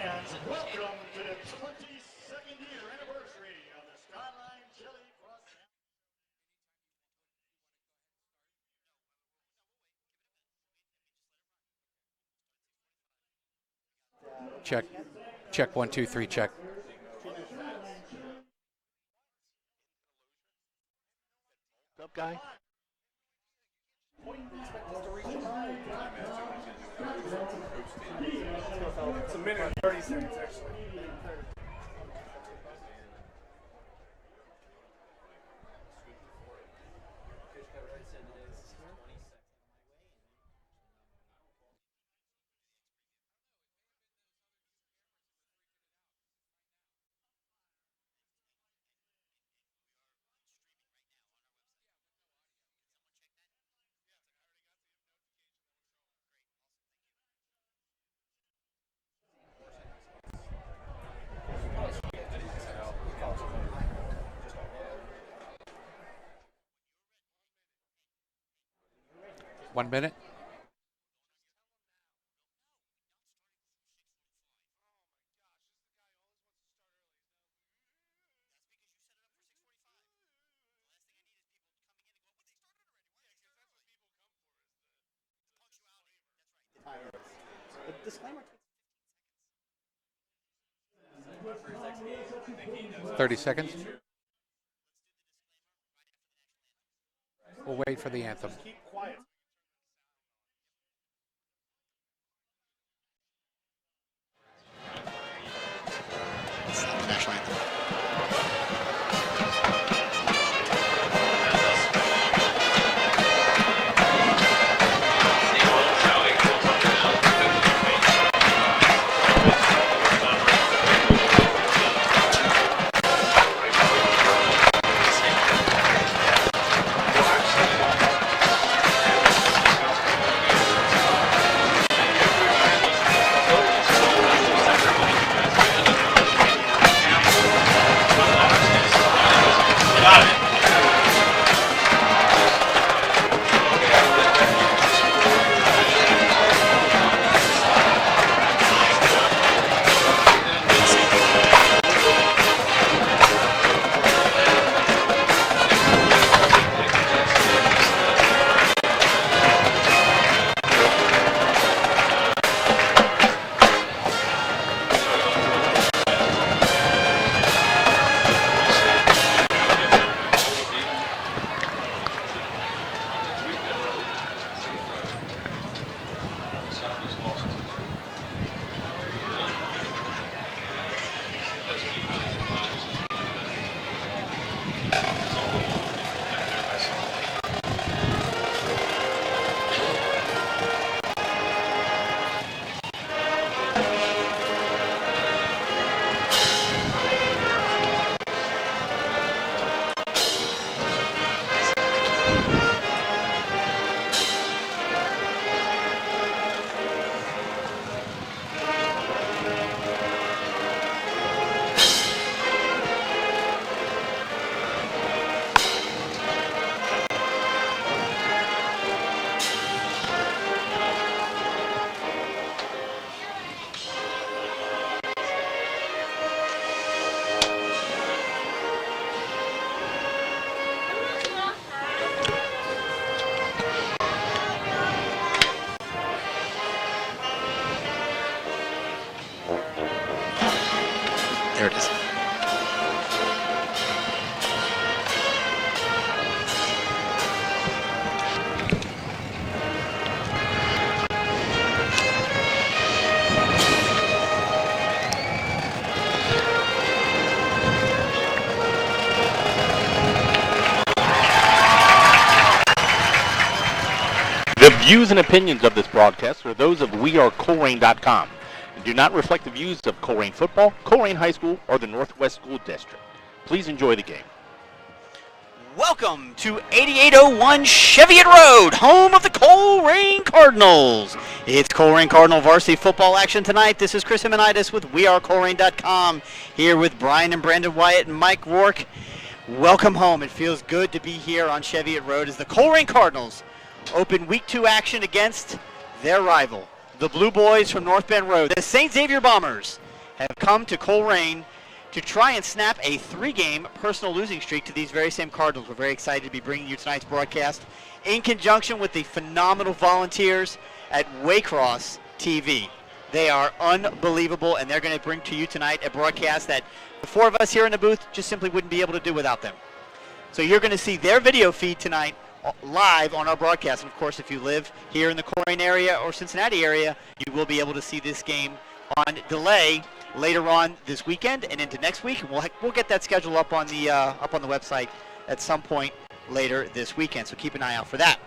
fans, welcome to the 22nd year anniversary of the Skyline Chili Cross. Check. Check 1, 2, 3, check. What's up, guy? It's a minute and 30 seconds, actually. One minute. The disclaimer. 30 seconds. We'll wait for the anthem. Keep quiet. It's not the national anthem. There it is. The views and opinions of this broadcast are those of wearecolerain.com and do not reflect the views of Colerain Football, Colerain High School, or the Northwest School District. Please enjoy the game. Welcome to 8801 Cheviot Road, home of the Colerain Cardinals. It's Colerain Cardinal varsity football action tonight. This is Chris Himanitis with wearecolerain.com, here with Brian and Brandon Wyatt and Mike Rourke. Welcome home. It feels good to be here on Cheviot Road as the Colerain Cardinals open Week 2 action against their rival, the Blue Boys from North Bend Road, the St. Xavier Bombers. have come to Colerain to try and snap a 3-game personal losing streak to these very same Cardinals. We're very excited to be bringing you tonight's broadcast in conjunction with the phenomenal volunteers at Waycross TV. They are unbelievable, and they're going to bring to you tonight a broadcast that the 4 of us here in the booth just simply wouldn't be able to do without them. So you're going to see their video feed tonight live on our broadcast. And of course, if you live here in the Colerain area or Cincinnati area, you will be able to see this game on delay later on this weekend and into next week. And we'll get that schedule up on the website at some point later this weekend. So keep an eye out for that.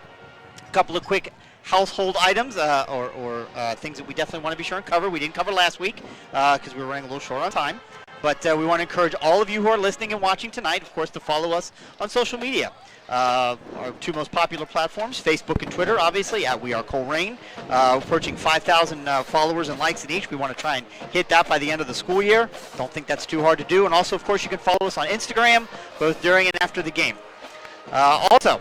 A couple of quick household items or things that we definitely want to be sure and cover. We didn't cover last week because we were running a little short on time. But we want to encourage all of you who are listening and watching tonight, of course, to follow us on social media. Our 2 most popular platforms, Facebook and Twitter, obviously, at We Are Colerain. Approaching 5,000 followers and likes in each. We want to try and hit that by the end of the school year. Don't think that's too hard to do. And also, of course, you can follow us on Instagram, both during and after the game. Also,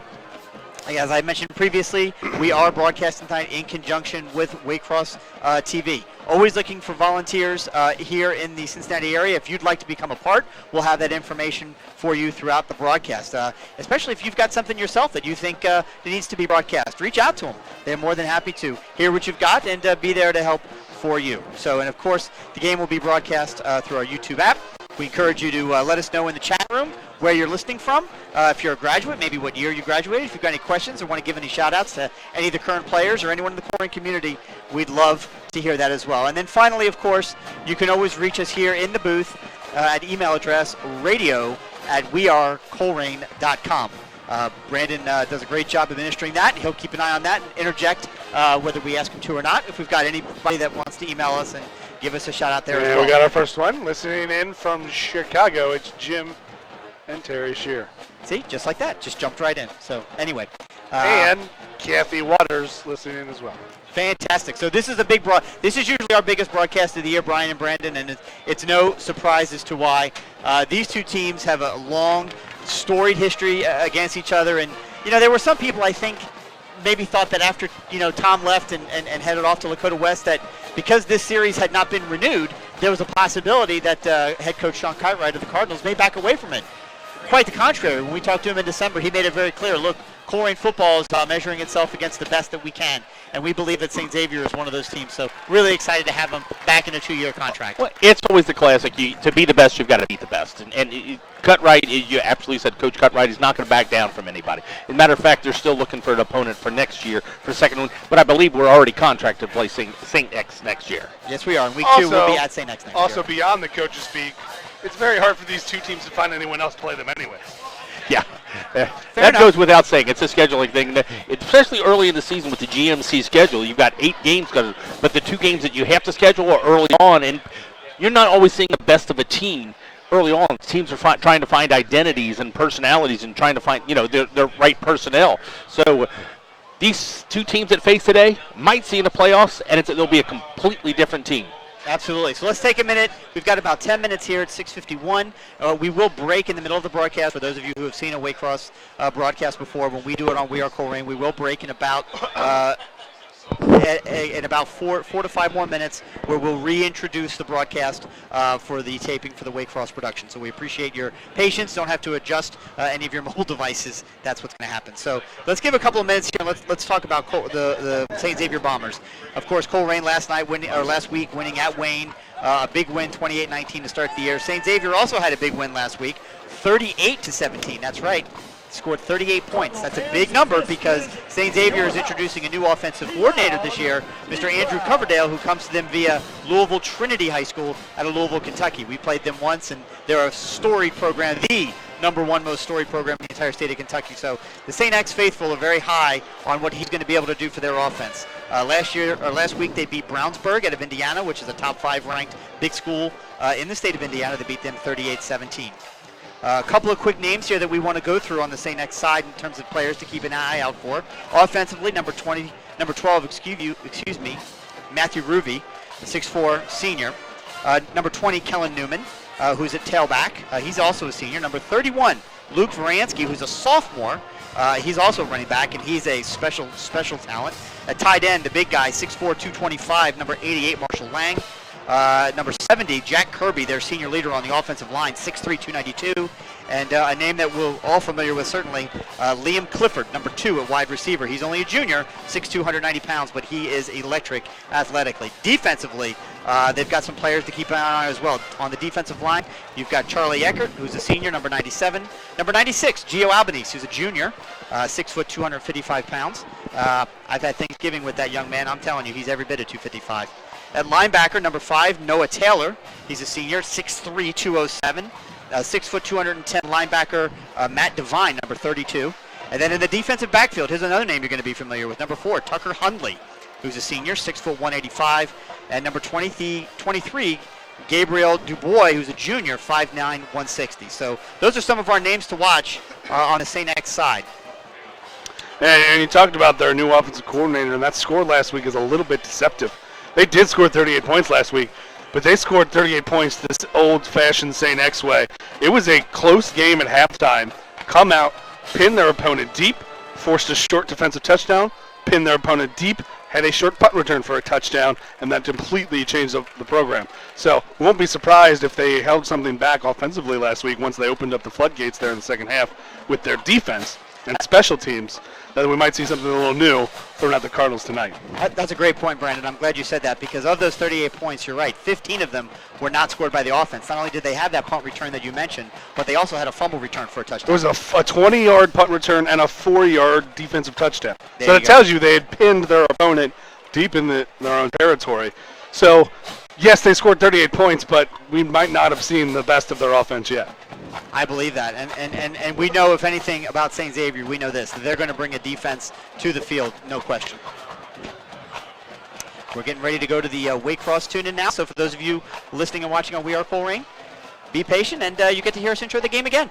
as I mentioned previously, we are broadcasting tonight in conjunction with Waycross TV. Always looking for volunteers here in the Cincinnati area. If you'd like to become a part, we'll have that information for you throughout the broadcast. Especially if you've got something yourself that you think that needs to be broadcast, reach out to them. They're more than happy to hear what you've got and be there to help for you. So, and of course, the game will be broadcast through our YouTube app. We encourage you to let us know in the chat room where you're listening from. If you're a graduate, maybe what year you graduated. If you've got any questions or want to give any shout-outs to any of the current players or anyone in the Colerain community, we'd love to hear that as well. And then finally, of course, you can always reach us here in the booth at email address radio@wearecolerain.com. Brandon does a great job administering that. He'll keep an eye on that and interject whether we ask him to or not. If we've got anybody that wants to email us and give us a shout out there as well. We got our first one listening in from Chicago. It's Jim and Terry Shear. See, just like that, just jumped right in. So anyway, and Kathy Waters listening in as well. Fantastic. So this is a big this is usually our biggest broadcast of the year, Brian and Brandon, and it's no surprise as to why. These 2 teams have a long, storied history against each other, and there were some people I think maybe thought that after Tom left and headed off to Lakota West that because this series had not been renewed, there was a possibility that head coach Sean Cartwright of the Cardinals may back away from it. Quite the contrary. When we talked to him in December, he made it very clear, look, Colerain football is measuring itself against the best that we can, and we believe that St. Xavier is one of those teams. So really excited to have him back in a 2-year contract. Well, it's always the classic. To be the best, you've got to beat the best. And Cutright, you absolutely said Coach Cutright is not going to back down from anybody. As a matter of fact, they're still looking for an opponent for next year, for the second one. But I believe we're already contracted to play St. X next year. Yes, we are. In week 2, we'll be at St. X next year. Also, beyond the coaches speak, it's very hard for these 2 teams to find anyone else to play them anyways. Yeah, that goes without saying. It's a scheduling thing, especially early in the season with the GMC schedule. You've got 8 games, but the 2 games that you have to schedule are early on, and you're not always seeing the best of a team early on. Teams are trying to find identities and personalities and trying to find their right personnel. So these 2 teams that face today might see in the playoffs, and they'll be a completely different team. Absolutely. So let's take a minute. We've got about 10 minutes here at 6:51. We will break in the middle of the broadcast. For those of you who have seen a Waycross broadcast before, when we do it on We Are Colerain, we will break in about in about 4 to 5 more minutes, where we'll reintroduce the broadcast for the taping for the Waycross production. So we appreciate your patience. Don't have to adjust any of your mobile devices. That's what's going to happen. So let's give a couple of minutes here. Let's talk about the St. Xavier Bombers. Of course, Colerain last week winning at Wayne. A big win, 28-19 to start the year. St. Xavier also had a big win last week, 38-17. That's right. Scored 38 points. That's a big number because St. Xavier is introducing a new offensive coordinator this year, Mr. Andrew Coverdale, who comes to them via Louisville Trinity High School out of Louisville, Kentucky. We played them once, and they're a storied program, the #1 most storied program in the entire state of Kentucky. So the St. X faithful are very high on what he's going to be able to do for their offense. Last week they beat Brownsburg out of Indiana, which is a top 5 ranked big school in the state of Indiana. They beat them 38-17. A couple of quick names here that we want to go through on the St. X side in terms of players to keep an eye out for. Offensively, number 12, Matthew Ruby, the 6'4 senior. Number 20, Kellen Newman, who's at tailback. He's also a senior. Number 31, Luke Varansky, who's a sophomore. He's also running back, and he's a special talent. At tight end, the big guy, 6'4", 225, number 88, Marshall Lang. Number 70, Jack Kirby, their senior leader on the offensive line, 6'3", 292. And a name that we're all familiar with, certainly, Liam Clifford, number 2 at wide receiver. He's only a junior, 6'2", 190 pounds, but he is electric athletically. Defensively, they've got some players to keep an eye on as well. On the defensive line, you've got Charlie Eckert, who's a senior, number 97. Number 96, Gio Albanese, who's a junior, 6 foot, 255 pounds. I've had Thanksgiving with that young man. I'm telling you, he's every bit of 255. At linebacker, number 5, Noah Taylor. He's a senior, 6'3", 207. 6 foot, 210 linebacker, Matt Devine, number 32. And then in the defensive backfield, here's another name you're going to be familiar with. Number 4, Tucker Hundley, who's a senior, 6 foot, 185. And number 23, Gabriel Dubois, who's a junior, 5'9", 160. So those are some of our names to watch on the St. X side. And you talked about their new offensive coordinator, and that score last week is a little bit deceptive. They did score 38 points last week, but they scored 38 points this old-fashioned St. X way. It was a close game at halftime. Come out, pin their opponent deep, forced a short defensive touchdown, pin their opponent deep, had a short punt return for a touchdown, and that completely changed the program. So we won't be surprised if they held something back offensively last week once they opened up the floodgates there in the second half with their defense and special teams, that we might see something a little new thrown at the Cardinals tonight. That's a great point, Brandon. I'm glad you said that, because of those 38 points, you're right, 15 of them were not scored by the offense. Not only did they have that punt return that you mentioned, but they also had a fumble return for a touchdown. There was a 20-yard punt return and a 4-yard defensive touchdown. There So you that go. tells you they had pinned their opponent deep in their own territory. So, yes, they scored 38 points, but we might not have seen the best of their offense yet. I believe that, and we know, if anything, about St. Xavier, we know this, that they're going to bring a defense to the field, no question. We're getting ready to go to the Waycross tune-in now, so for those of you listening and watching on We Are Colerain, be patient, and you get to hear us enjoy the game again.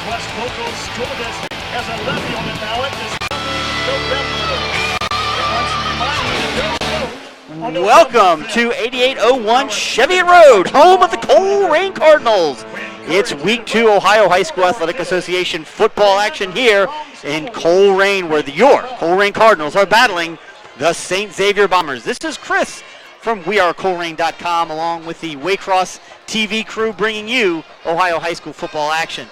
West Local School District has a levy on the ballot this coming November. Welcome to 8801 Cheviot Road, home of the Colerain Cardinals. It's Week 2 Ohio High School Athletic Association football action here in Colerain, where your Colerain Cardinals are battling the St. Xavier Bombers. This is Chris from wearecolerain.com, along with the Waycross TV crew, bringing you Ohio High School football action.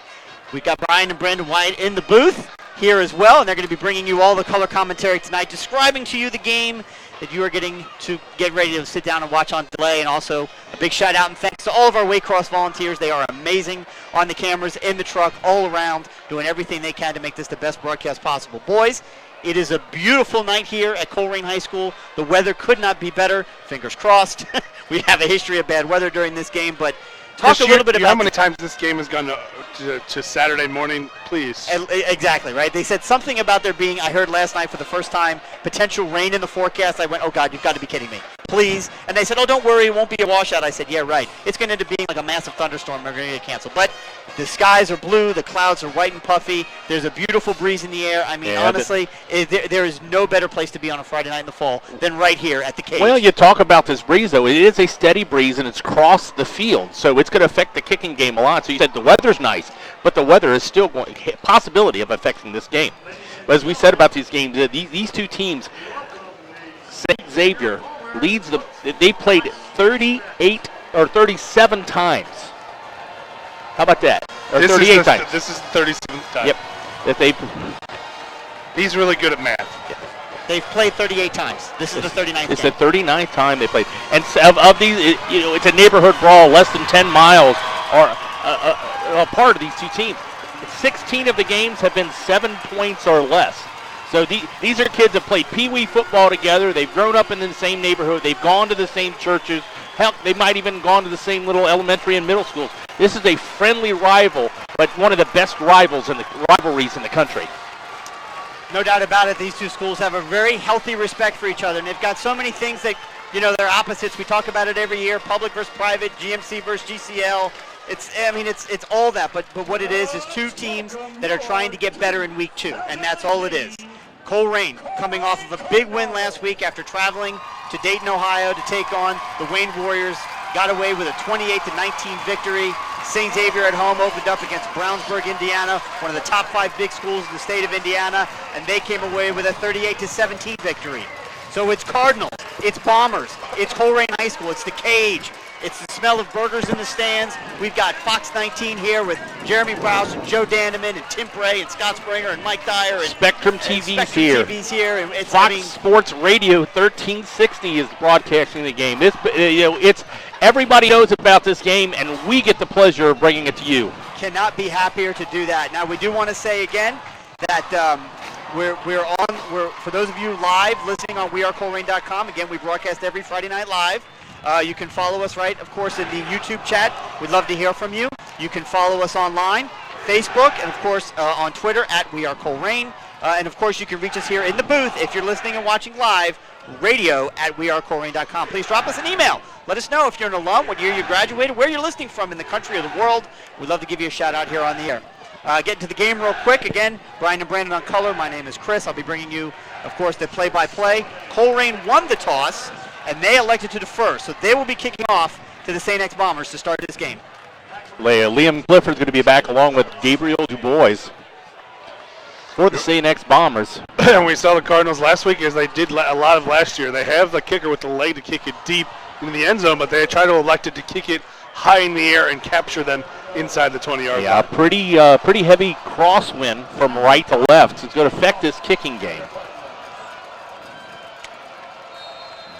We've got Brian and Brandon White in the booth here as well, and they're going to be bringing you all the color commentary tonight, describing to you the game that you are getting to get ready to sit down and watch on delay. And also a big shout out and thanks to all of our Waycross volunteers. They are amazing on the cameras, in the truck, all around, doing everything they can to make this the best broadcast possible. Boys, it is a beautiful night here at Colerain High School. The weather could not be better. Fingers crossed. We have a history of bad weather during this game, but talk a little bit about how many times this game has gone to Saturday morning, please. Exactly, right? They said something about there being, I heard last night for the first time, potential rain in the forecast. I went, oh, God, you've got to be kidding me. Please. And they said, oh, don't worry, it won't be a washout. I said, yeah, right. It's going to end up being like a massive thunderstorm. We're going to get canceled. But the skies are blue. The clouds are white and puffy. There's a beautiful breeze in the air. I mean, honestly, there is no better place to be on a Friday night in the fall than right here at the cage. Well, you talk about this breeze, though. It is a steady breeze, and it's across the field, so it's going to affect the kicking game a lot. So you said the weather's nice, but the weather is still going possibility of affecting this game. But as we said about these games, these two teams, St. Xavier leads they played 38 or 37 times. How about that? Or 38 times. This is the 37th time. Yep. He's really good at math. They've played 38 times. This is the 39th It's game. the 39th time they played. And of these, it's a neighborhood brawl. Less than 10 miles are apart of these two teams. 16 of the games have been 7 points or less. So these are kids that played pee-wee football together. They've grown up in the same neighborhood. They've gone to the same churches. Hell, they might even gone to the same little elementary and middle schools. This is a friendly rival, but one of the best rivalries in the country. No doubt about it. These two schools have a very healthy respect for each other, and they've got so many things that, they're opposites. We talk about it every year: public versus private, GMC versus GCL. It's all that. But what it is two teams that are trying to get better in week 2, and that's all it is. Colerain coming off of a big win last week after traveling to Dayton, Ohio to take on the Wayne Warriors. Got away with a 28-19 victory. St. Xavier at home opened up against Brownsburg, Indiana, one of the top 5 big schools in the state of Indiana, and they came away with a 38-17 victory. So it's Cardinals, it's Bombers, it's Colerain High School, it's the Cage, it's the smell of burgers in the stands. We've got Fox 19 here with Jeremy Browse and Joe Danneman and Tim Bray and Scott Springer and Mike Dyer. And Spectrum TV's Spectrum here. TV's here. And it's, Fox Sports Radio 1360 is broadcasting the game. It's everybody knows about this game, and we get the pleasure of bringing it to you. Cannot be happier to do that. Now, we do want to say again that we're for those of you live listening on wearecolerain.com. Again, we broadcast every Friday night live. You can follow us, right, of course, in the YouTube chat. We'd love to hear from you. You can follow us online, Facebook, and, of course, on Twitter at wearecolerain. And, of course, you can reach us here in the booth if you're listening and watching live, radio at wearecolerain.com. Please drop us an email. Let us know if you're an alum, what year you graduated, where you're listening from in the country or the world. We'd love to give you a shout-out here on the air. Getting to the game real quick. Again, Brian and Brandon on color. My name is Chris. I'll be bringing you, of course, the play-by-play. Colerain won the toss, and they elected to defer. So they will be kicking off to the St. X Bombers to start this game. Liam Clifford is going to be back along with Gabriel Dubois for the St. X Bombers. And we saw the Cardinals last week, as they did a lot of last year. They have the kicker with the leg to kick it deep in the end zone, but they try to elect it to kick it high in the air and capture them inside the 20-yard line. Yeah, pretty heavy crosswind from right to left. So it's going to affect this kicking game.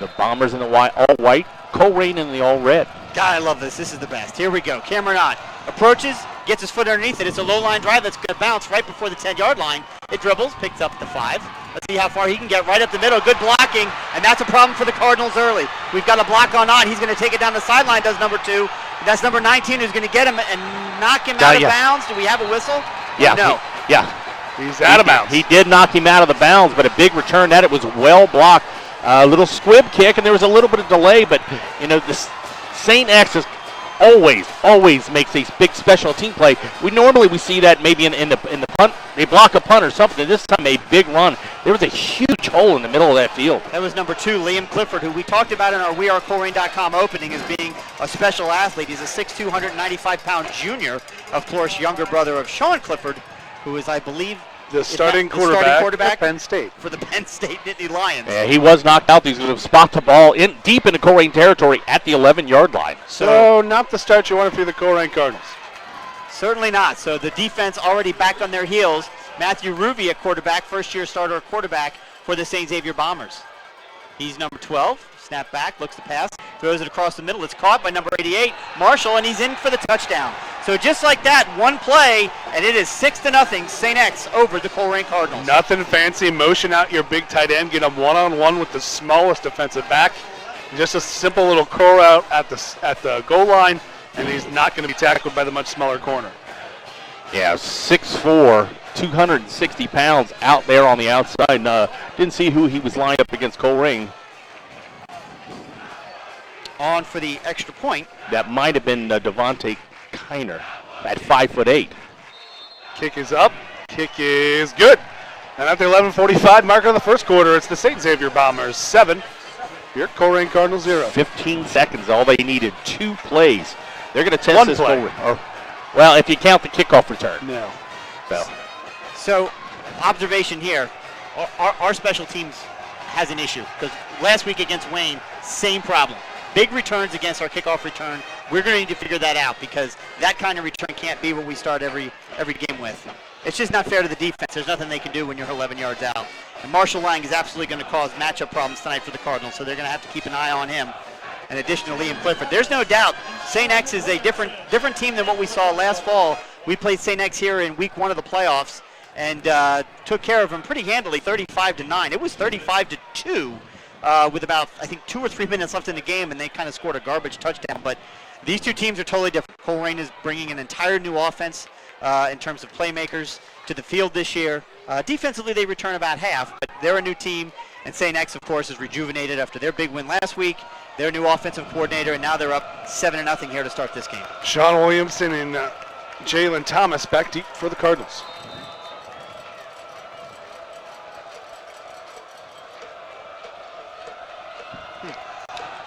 The Bombers in the all white, Colerain in the all red. God, I love this. This is the best. Here we go. Cameron Ott approaches, gets his foot underneath it. It's a low-line drive that's going to bounce right before the 10-yard line. It dribbles, picks up the 5. Let's see how far he can get. Right up the middle. Good blocking, and that's a problem for the Cardinals early. We've got a block on Ott. He's going to take it down the sideline, does number 2. That's number 19 who's going to get him and knock him out of bounds. Do we have a whistle? Yeah. No. He's out of bounds. He did knock him out of the bounds, but a big return that it was well blocked. A little squib kick, and there was a little bit of delay, but this St. X is always makes a big special team play. We see that maybe in the punt, they block a punt or something. This time a big run. There was a huge hole in the middle of that field. That was number 2, Liam Clifford, who we talked about in our wearecolerain.com opening as being a special athlete. He's a 6'2", 195-pound junior, of course, younger brother of Sean Clifford, who is, I believe, the starting quarterback for Penn State. For the Penn State Nittany Lions. Yeah, he was knocked out. He's going to spot the ball deep into Colerain territory at the 11-yard line. So not the start you want to for the Colerain Cardinals. Certainly not. So the defense already back on their heels. Matthew Ruby at quarterback, first-year starter at quarterback for the St. Xavier Bombers. He's number 12. Snap back, looks to pass, throws it across the middle. It's caught by number 88, Marshall, and he's in for the touchdown. So just like that, one play, and it is 6-0, St. X over the Colerain Cardinals. Nothing fancy. Motion out your big tight end. Get him one-on-one with the smallest defensive back. Just a simple little curl out at the goal line, and he's not going to be tackled by the much smaller corner. Yeah, 6'4", 260 pounds out there on the outside. Didn't see who he was lined up against Colerain. On for the extra point. That might have been Devontae Kiner at 5'8". Kick is up. Kick is good. And at the 11:45 mark of the first quarter, it's the St. Xavier Bombers 7. Your Colerain Cardinals 0. 15 seconds, all they needed. 2 plays. They're going to test this play. Colerain. Well, if you count the kickoff return. No. So, observation here. Our special teams has an issue because last week against Wayne, same problem. Big returns against our kickoff return. We're going to need to figure that out because that kind of return can't be what we start every game with. It's just not fair to the defense. There's nothing they can do when you're 11 yards out. And Marshall Lang is absolutely going to cause matchup problems tonight for the Cardinals, so they're going to have to keep an eye on him. In addition to Liam Clifford, there's no doubt St. X is a different team than what we saw last fall. We played St. X here in week 1 of the playoffs and took care of them pretty handily, 35-9. It was 35-2. With about, I think, 2 or 3 minutes left in the game, and they kind of scored a garbage touchdown. But these two teams are totally different. Colerain is bringing an entire new offense in terms of playmakers to the field this year. Defensively, they return about half, but they're a new team. And St. X, of course, is rejuvenated after their big win last week. Their new offensive coordinator, and now they're up 7-0 here to start this game. Sean Williamson and Jalen Thomas back deep for the Cardinals.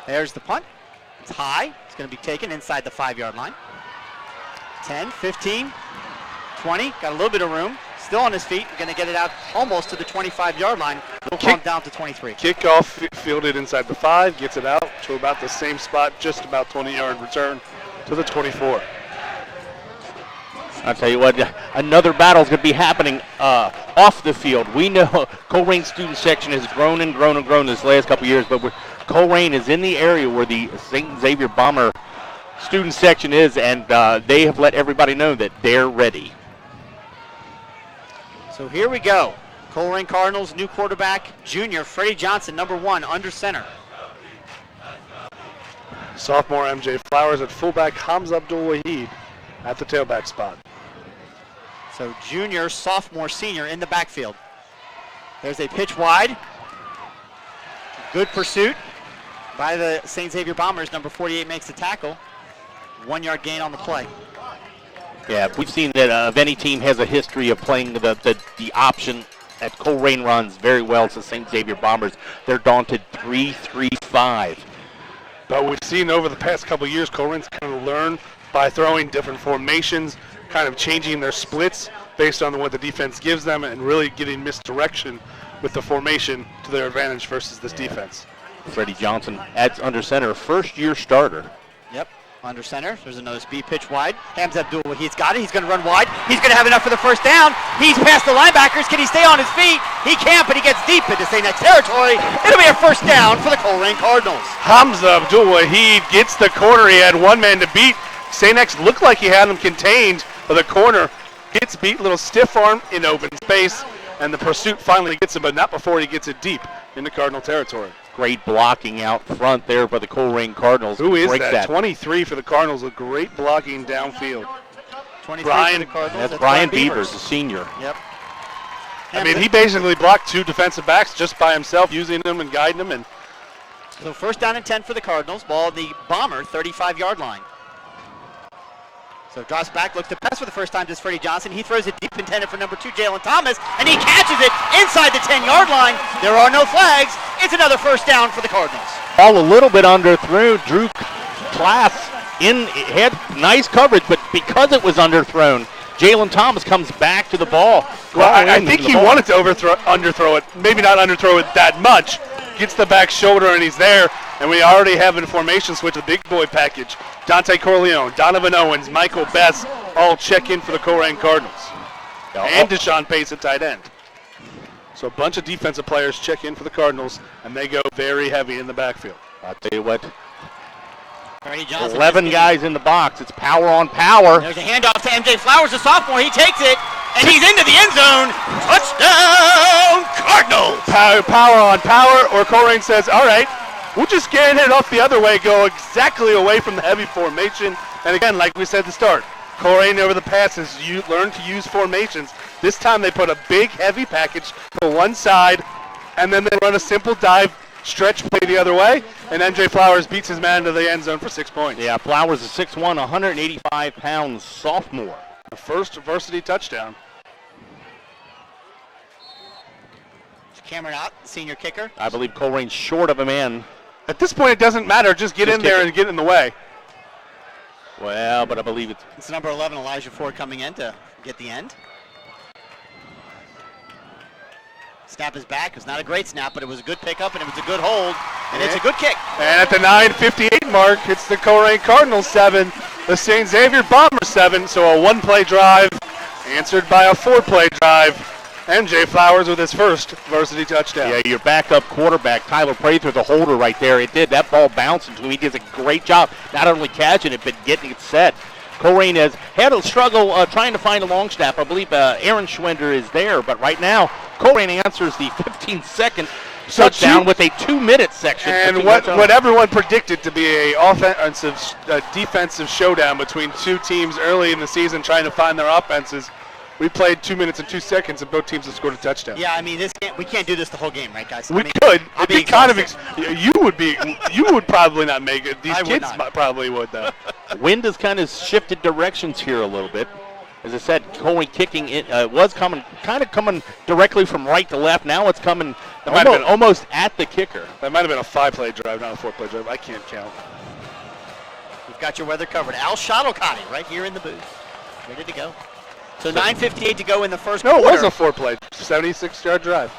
There's the punt. It's high. It's going to be taken inside the 5-yard line. 10, 15, 20. Got a little bit of room. Still on his feet. Going to get it out almost to the 25-yard line. We'll bump down to 23. Kickoff fielded inside the 5. Gets it out to about the same spot. Just about 20-yard return to the 24. I'll tell you what, another battle is going to be happening off the field. We know Colerain student section has grown and grown and grown this last couple of years, but Colerain is in the area where the St. Xavier Bomber student section is, and they have let everybody know that they're ready. So here we go. Colerain Cardinals, new quarterback, junior Freddie Johnson, number 1, under center. Sophomore MJ Flowers at fullback, Hamza Abdul-Wahid at the tailback spot. So junior, sophomore, senior in the backfield. There's a pitch wide. Good pursuit by the St. Xavier Bombers. Number 48 makes the tackle. 1-yard gain on the play. Yeah, we've seen that if any team has a history of playing the option at Colerain runs very well. It's the St. Xavier Bombers. They're daunted 3-3-5. But we've seen over the past couple of years, Colerain's kind of learned by throwing different formations, kind of changing their splits based on what the defense gives them, and really getting misdirection with the formation to their advantage versus this defense. Freddie Johnson adds under center, first-year starter. Yep, under center. There's another speed pitch wide. Hamza Abdul-Wahid's got it. He's going to run wide. He's going to have enough for the first down. He's past the linebackers. Can he stay on his feet? He can't, but he gets deep into St. X territory. It'll be a first down for the Colerain Cardinals. Hamza Abdul-Wahid gets the corner. He had one man to beat. St. X looked like he had him contained, but the corner gets beat, little stiff arm in open space, and the pursuit finally gets him, but not before he gets it deep into Cardinal territory. Great blocking out front there by the Colerain Cardinals. Who is that? 23 for the Cardinals, a great blocking downfield. 23 Brian, for the Cardinals. That's Brian Beavers, the senior. Yep. I mean, he basically blocked 2 defensive backs just by himself, using them and guiding them. And So first down and 10 for the Cardinals. Ball at the Bomber 35-yard line. So drops back, looks to pass for the first time to Freddie Johnson. He throws it deep, intended for number 2, Jalen Thomas, and he catches it inside the 10-yard line. There are no flags. It's another first down for the Cardinals. Ball a little bit underthrown. Drew Class had nice coverage, but because it was underthrown, Jalen Thomas comes back to the ball. well, I think he wanted to underthrow it, maybe not underthrow it that much. Gets the back shoulder, and he's there. And we already have in formation switch the big boy package. Dante Corleone, Donovan Owens, Michael Bess all check in for the Colerain Cardinals. And Deshaun Pace at tight end. So a bunch of defensive players check in for the Cardinals, and they go very heavy in the backfield. I'll tell you what, Freddie Johnson 11 guys in the box. It's power on power. There's a handoff to MJ Flowers, the sophomore. He takes it, and he's into the end zone. Touchdown, Cardinals! Power on power, or Colerain says, all right, we'll just get it off the other way, go exactly away from the heavy formation. And again, like we said at the start, Colerain over the past has learned to use formations. This time they put a big, heavy package to one side, and then they run a simple dive stretch play the other way, and MJ Flowers beats his man to the end zone for 6 points. Yeah, Flowers is 6'1", 185-pound sophomore. The first varsity touchdown. Cameron Ott, senior kicker. I believe Colerain's short of a man. At this point, it doesn't matter. Just get in there and get in the way. Well, but I believe It's number 11, Elijah Ford, coming in to get the end. Snap is back. It was not a great snap, but it was a good pickup, and it was a good hold, and it's a good kick. And at the 9:58 mark, it's the Colerain Cardinals 7, the St. Xavier Bombers 7. So a one-play drive answered by a 4-play drive. MJ Flowers with his first varsity touchdown. Yeah, your backup quarterback, Tyler Prather, the holder right there. It did. That ball bounced into him. He does a great job not only catching it, but getting it set. Colerain has had a struggle trying to find a long snap. I believe Aaron Schwender is there, but right now, Colerain answers the 15-second touchdown with a 2-minute section. And what everyone predicted to be a defensive showdown between two teams early in the season trying to find their offenses. We played 2 minutes and 2 seconds, and both teams have scored a touchdown. Yeah, I mean, we can't do this the whole game, right, guys? We could. It'd be kind of. You would probably not make it. These kids probably would, though. Wind has kind of shifted directions here a little bit. As I said, Colerain kicking it was coming directly from right to left. Now it's coming almost at the kicker. That might have been a 5-play drive, not a 4-play drive. I can't count. We've got your weather covered. Al Shuttlecotty right here in the booth, ready to go. So 9:58 to go in the first quarter. No, it was a 4-play, 76-yard drive.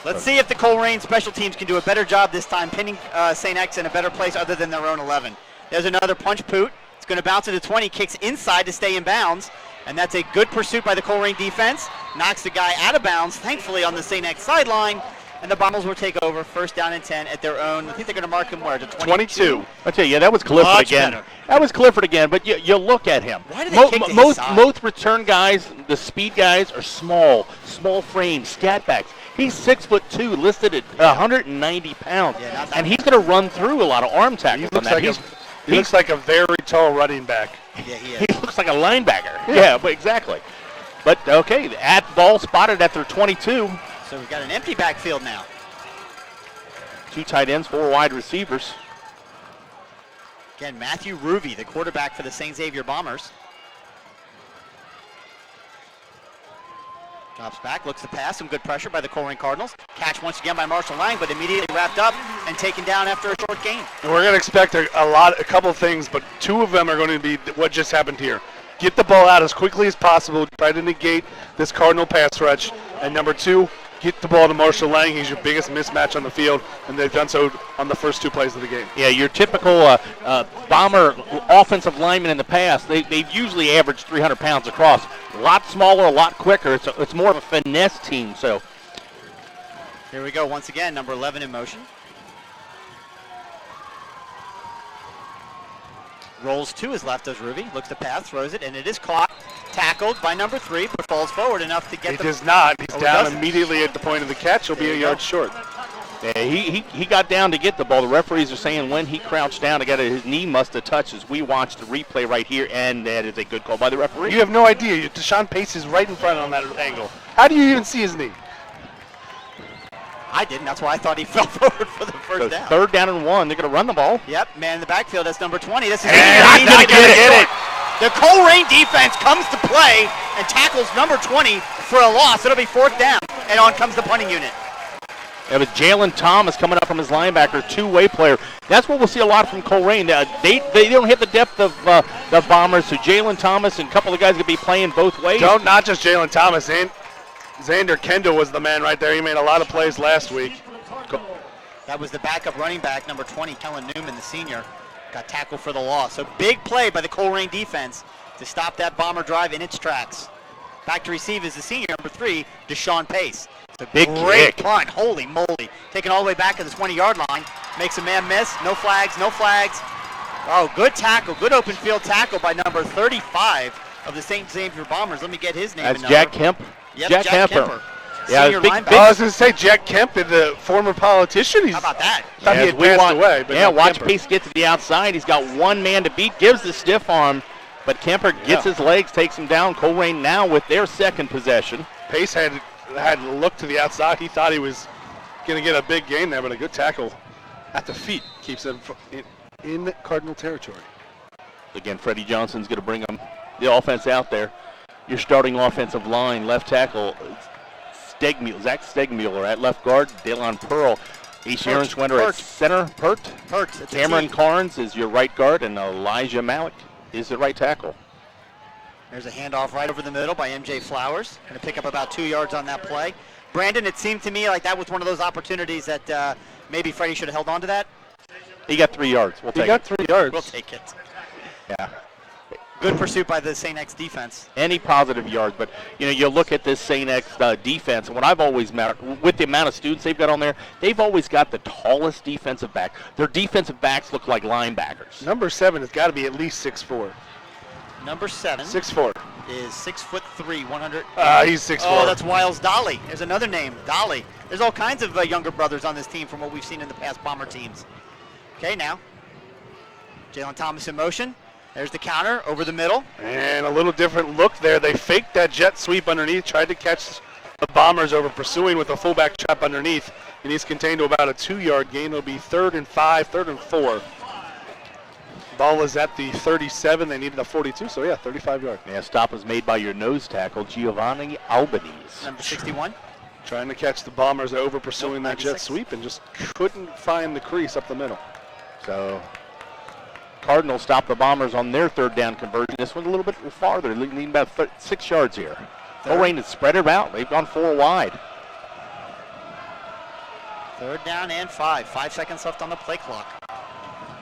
Let's see if the Colerain special teams can do a better job this time, pinning St. X in a better place other than their own 11. There's another punch poot. It's going to bounce into 20, kicks inside to stay in bounds, and that's a good pursuit by the Colerain defense. Knocks the guy out of bounds, thankfully on the St. X sideline, and the Bombers will take over, first down and 10 at their own. I think they're going to mark him where? To 22. I tell you, that was Clifford again. Better. That was Clifford again, but you look at him. Why do they kick to his side? Most return guys, the speed guys, are small frame, scat backs. He's 6'2", listed at 190 pounds, and he's going to run through a lot of arm tackles on that. He looks like a very tall running back. Yeah, he is. He looks like a linebacker. Yeah, but exactly. But, okay, at ball spotted at their 22. So we've got an empty backfield now. 2 tight ends, 4 wide receivers. Again, Matthew Ruby, the quarterback for the St. Xavier Bombers. Drops back, looks to pass, some good pressure by the Colerain Cardinals. Catch once again by Marshall Lang, but immediately wrapped up and taken down after a short gain. And we're going to expect a couple of things, but 2 of them are going to be what just happened here. Get the ball out as quickly as possible, try to negate this Cardinal pass rush, and number 2, get the ball to Marshall Lang. He's your biggest mismatch on the field, and they've done so on the first 2 plays of the game. Yeah, your typical Bomber offensive lineman in the past, they've usually averaged 300 pounds across. A lot smaller, a lot quicker. It's more of a finesse team. So here we go once again, number 11 in motion. Rolls to his left, does Ruby. Looks to pass, throws it, and it is caught. Tackled by number 3, but falls forward enough to get He does not. He's down immediately at the point of the catch. He'll be a yard short. Yeah, he got down to get the ball. The referees are saying when he crouched down, his knee must have touched as we watched the replay right here, and that is a good call by the referee. You have no idea. Deshaun Pace is right in front on that angle. How do you even see his knee? I didn't. That's why I thought he fell forward for the first down. 3rd down and 1. They're going to run the ball. Yep, man in the backfield. That's number 20. This is he's going to get it. The Colerain defense comes to play and tackles number 20 for a loss. It'll be 4th down, and on comes the punting unit. It was Jalen Thomas coming up from his linebacker, 2-way player. That's what we'll see a lot from Colerain. They don't hit the depth of the Bombers, so Jalen Thomas and a couple of guys going to be playing both ways. Not just Jalen Thomas. Xander Kendall was the man right there. He made a lot of plays last week. That was the backup running back, number 20, Kellen Newman, the senior. Got tackled for the loss. So big play by the Colerain defense to stop that Bomber drive in its tracks. Back to receive is the senior, number 3, Deshaun Pace. It's a big great punt. Holy moly. Taken all the way back to the 20-yard line. Makes a man miss. No flags, no flags. Oh, good tackle. Good open field tackle by number 35 of the St. Xavier Bombers. Let me get his name. That's Jack Kemp. Yep, Jack Kemper. Yeah, Senior linebacker. I was going to say Jack Kemp, the former politician. How about that? Thought he had passed away. But watch Pace get to the outside. He's got 1 man to beat. Gives the stiff arm, but Kemper gets his legs, takes him down. Colerain now with their 2nd possession. Pace had looked to the outside. He thought he was going to get a big gain there, but a good tackle at the feet keeps him in Cardinal territory. Again, Freddie Johnson's going to bring the offense out there. Your starting offensive line, left tackle, Zach Stegmuller at left guard, Daylan Pearl, Ace Aaronschwender at center, Pert. Cameron Carnes is your right guard, and Elijah Malik is the right tackle. There's a handoff right over the middle by MJ Flowers. Going to pick up about 2 yards on that play. Brandon, it seemed to me like that was one of those opportunities that maybe Freddie should have held on to that. He got 3 yards. He got 3 yards. We'll take it. Yeah. Good pursuit by the St. X defense. Any positive yards, but you look at this St. X defense, and what I've always met with the amount of students they've got on there, they've always got the tallest defensive back. Their defensive backs look like linebackers. Number 7 has got to be at least 6'4". Number 7. 6'4". is 6'3", 100. He's 6'4". Oh, that's Wiles Dolly. There's another name, Dolly. There's all kinds of younger brothers on this team from what we've seen in the past Bomber teams. Okay, now, Jalen Thomas in motion. There's the counter over the middle. And a little different look there. They faked that jet sweep underneath, tried to catch the Bombers over pursuing with a fullback trap underneath, and he's contained to about a 2-yard gain. It'll be 3rd and 5, 3rd and 4. Ball is at the 37. They needed a 42, so yeah, 35 yard. Yeah, stop was made by your nose tackle, Giovanni Albanese. Number 61. Trying to catch the Bombers over pursuing that jet 96. sweep and just couldn't find the crease up the middle. So Cardinals stopped the Bombers on their 3rd down conversion. This one's a little bit farther, leading about 6 yards here. Colerain has spread it out. They've gone 4 wide. 3rd down and 5. 5 seconds left on the play clock.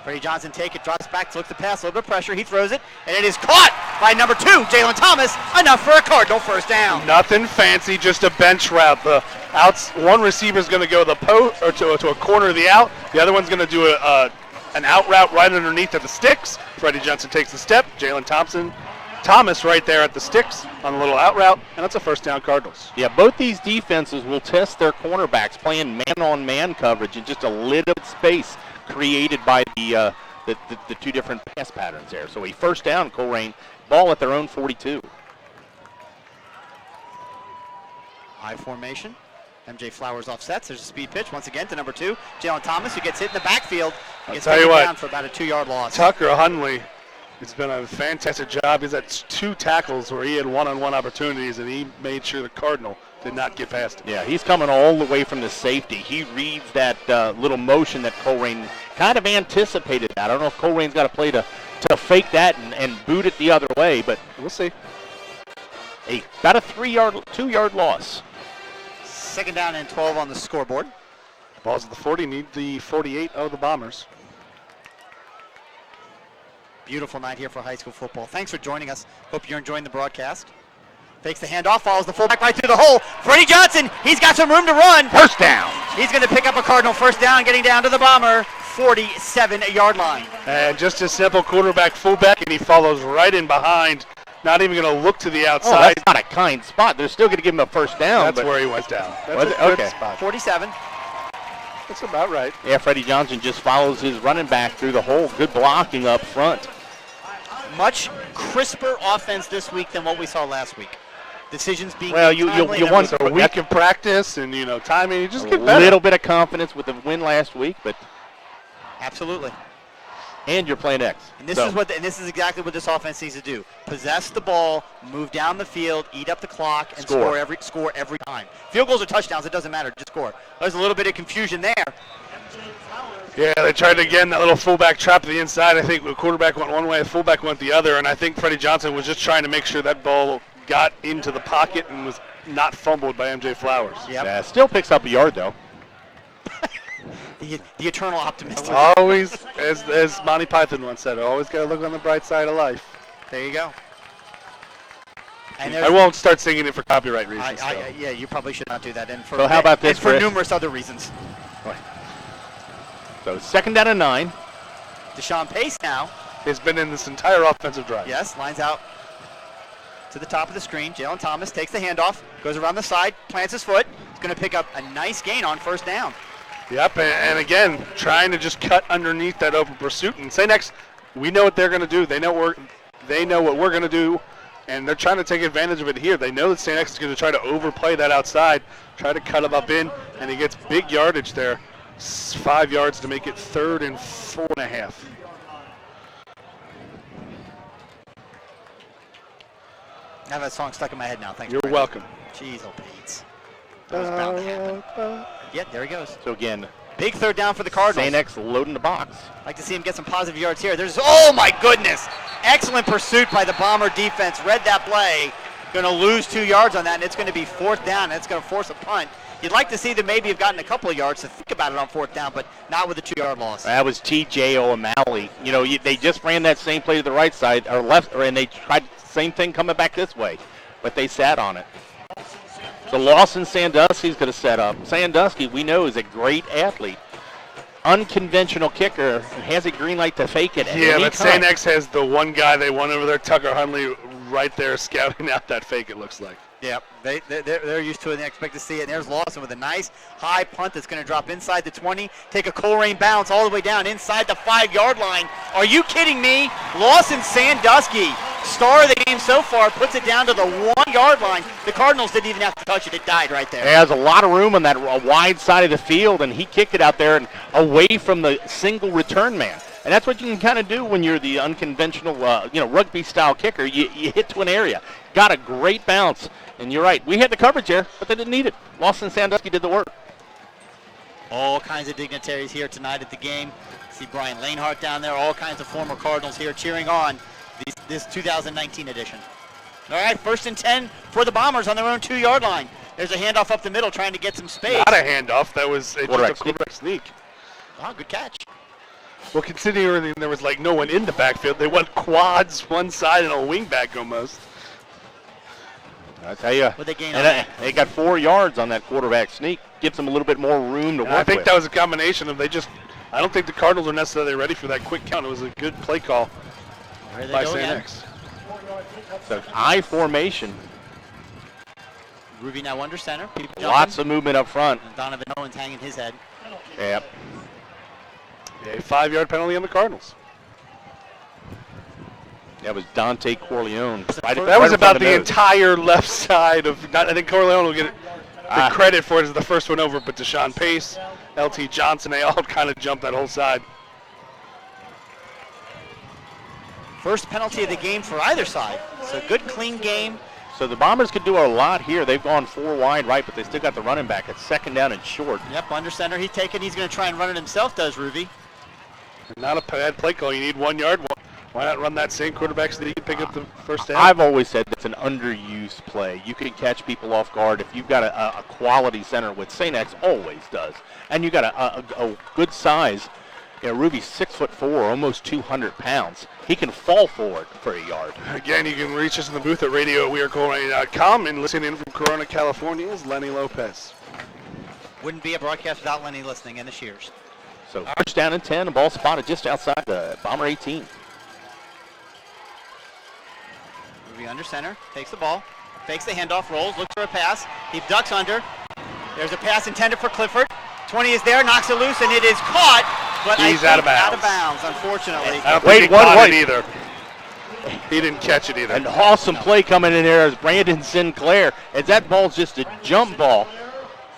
Freddie Johnson take it, drops back to look the pass, a little bit of pressure. He throws it, and it is caught by number 2, Jalen Thomas. Enough for a Cardinal first down. Nothing fancy, just a bench route. The outs, one receiver is going to go the post or to a corner of the out. The other one's going to do an out route right underneath at the sticks. Freddie Johnson takes the step. Jalen Thomas right there at the sticks on a little out route, and that's a first down Cardinals. Yeah, both these defenses will test their cornerbacks playing man-on-man coverage in just a little space created by the 2 different pass patterns there. So a first down, Colerain, ball at their own 42. I formation. MJ Flowers offsets. There's a speed pitch once again to number 2, Jalen Thomas, who gets hit in the backfield. He gets taken down for about a 2-yard loss. Tucker Hunley has been a fantastic job. He's at 2 tackles where he had one-on-one opportunities, and he made sure the Cardinal did not get past him. Yeah, he's coming all the way from the safety. He reads that little motion that Colerain kind of anticipated. I don't know if Colerain's got a play to fake that and boot it the other way, but We'll see. About a 2-yard loss. 2nd down and 12 on the scoreboard. Ball's at the 40, need the 48 of the Bombers. Beautiful night here for high school football. Thanks for joining us. Hope you're enjoying the broadcast. Fakes the handoff, follows the fullback right through the hole. Freddie Johnson, he's got some room to run. First down. He's going to pick up a Cardinal first down, getting down to the Bomber 47-yard line. And just a simple quarterback fullback, and he follows right in behind. Not even going to look to the Oh, outside. that's not a kind spot. They're still going to give him a first down. That's but where he went down. That's Was a it? good Okay. spot. 47. That's about right. Yeah, Freddie Johnson just follows his running back through the hole. Good blocking up front. Much crisper offense this week than what we saw last week. Decisions being Well, made you timely and want A week of practice and, timing, you just a get better. little bit of confidence with the win last week, but Absolutely. and you're playing X. And this So, is exactly what this offense needs to do. Possess the ball, move down the field, eat up the clock, and Score. score every time. Field goals or touchdowns, it doesn't matter, just score. There's a little bit of confusion there. Yeah, they tried again, that little fullback trap to the inside. I think the quarterback went one way, the fullback went the other, and I think Freddie Johnson was just trying to make sure that ball got into the pocket and was not fumbled by MJ Flowers. Yep. yeah, still picks up a yard though. The eternal optimist. Always, as Monty Python once said, always got to look on the bright side of life. There you go. And I won't start singing it for copyright reasons. yeah, you probably should not do that. And for, So how about this, and for Chris? numerous other reasons. So 2nd down and 9. Deshaun Pace now. Has been in this entire offensive drive. Yes, lines out to the top of the screen. Jalen Thomas takes the handoff, goes around the side, plants his foot. He's going to pick up a nice gain on first down. Yep, and again, trying to just cut underneath that open pursuit. And St. X, we know what they're going to do. They know what we're going to do, and they're trying to take advantage of it here. They know that St. X is going to try to overplay that outside, try to cut him up in, and he gets big yardage there. 5 yards to make it 3rd and 4.5. I have that song stuck in my head now. Thanks. You're Brandon. welcome. Jeez, oh Pates. That was bound to happen. Yeah, there he goes. So again, Big 3rd down for the Cardinals. St. X loading the box. Like to see him get some positive yards here. Oh my goodness! Excellent pursuit by the Bomber defense. Read that play. Going to lose 2 yards on that, and it's going to be 4th down, and it's going to force a punt. You'd like to see them maybe have gotten a couple of yards to think about it on 4th down, but not with a 2-yard loss. That was T.J. O'Malley. They just ran that same play to the right side or left, and they tried the same thing coming back this way, but they sat on it. So Lawson Sandusky's going to set up. Sandusky, we know, is a great athlete. Unconventional kicker, has a green light to fake it at Yeah, any but time. St. X has the one guy they won over there, Tucker Hunley, right there scouting out that fake, it looks like. Yep, they're used to it and they expect to see it. And there's Lawson with a nice high punt that's going to drop inside the 20, take a Colerain bounce all the way down inside the 5-yard line. Are you kidding me? Lawson Sandusky, star of the game so far, puts it down to the 1-yard line. The Cardinals didn't even have to touch it. It died right there. He has a lot of room on that wide side of the field, and he kicked it out there and away from the single return man. And that's what you can kind of do when you're the unconventional, rugby-style kicker. You hit to an area. Got a great bounce. And you're right. We had the coverage there, but they didn't need it. Lawson Sandusky did the work. All kinds of dignitaries here tonight at the game. See Brian Lanehart down there. All kinds of former Cardinals here cheering on this 2019 edition. All right, 1st and 10 for the Bombers on their own 2-yard line. There's a handoff up the middle trying to get some space. Not a handoff. That was just a quarterback sneak. Oh, good catch. Well, considering there was like no one in the backfield, they went quads one side and a wing back almost. I tell you, What they gain and on that? they got 4 yards on that quarterback sneak. Gives them a little bit more room to work I think with. that was a combination of I don't think the Cardinals are necessarily ready for that quick count. It was a good play call Where they by go St. again? X. So I formation. Ruby now under center. People jumping. Lots of movement up front. And Donovan Owens hanging his head. Yep. A 5-yard penalty on the Cardinals. That was Dante Corleone. That was about the entire left side of. I think Corleone will get the credit for it as the first one over, but Deshaun Pace, LT Johnson, they all kind of jumped that whole side. First penalty of the game for either side. So good, clean game. So the Bombers could do a lot here. They've gone 4 wide right, but they still got the running back. It's 2nd down and short. Yep, under center. He's taken. He's going to try and run it himself, does Ruby. Not a bad play call. You need 1 yard. Why not run that same quarterback so that you can pick up the first down? I've always said it's an underused play. You can catch people off guard if you've got a quality center, which St. X always does, and you got a good size. Ruby's 6'4", almost 200 pounds. He can fall forward for a yard. Again, you can reach us in the booth at radio@wearecolerain.com and listen in from Corona, California is Lenny Lopez. Wouldn't be a broadcast without Lenny listening and the Shears. So 1st down and 10, a ball spotted just outside the Bomber 18. Ruby under center, takes the ball, fakes the handoff, rolls, looks for a pass. He ducks under. There's a pass intended for Clifford. 20 is there, knocks it loose, and it is caught. But He's I out of think bounds. Out of bounds, unfortunately. I don't Wait, think he one caught way. it either. He didn't catch it either. An awesome play coming in there as Brandon Sinclair. As that ball's just a jump ball.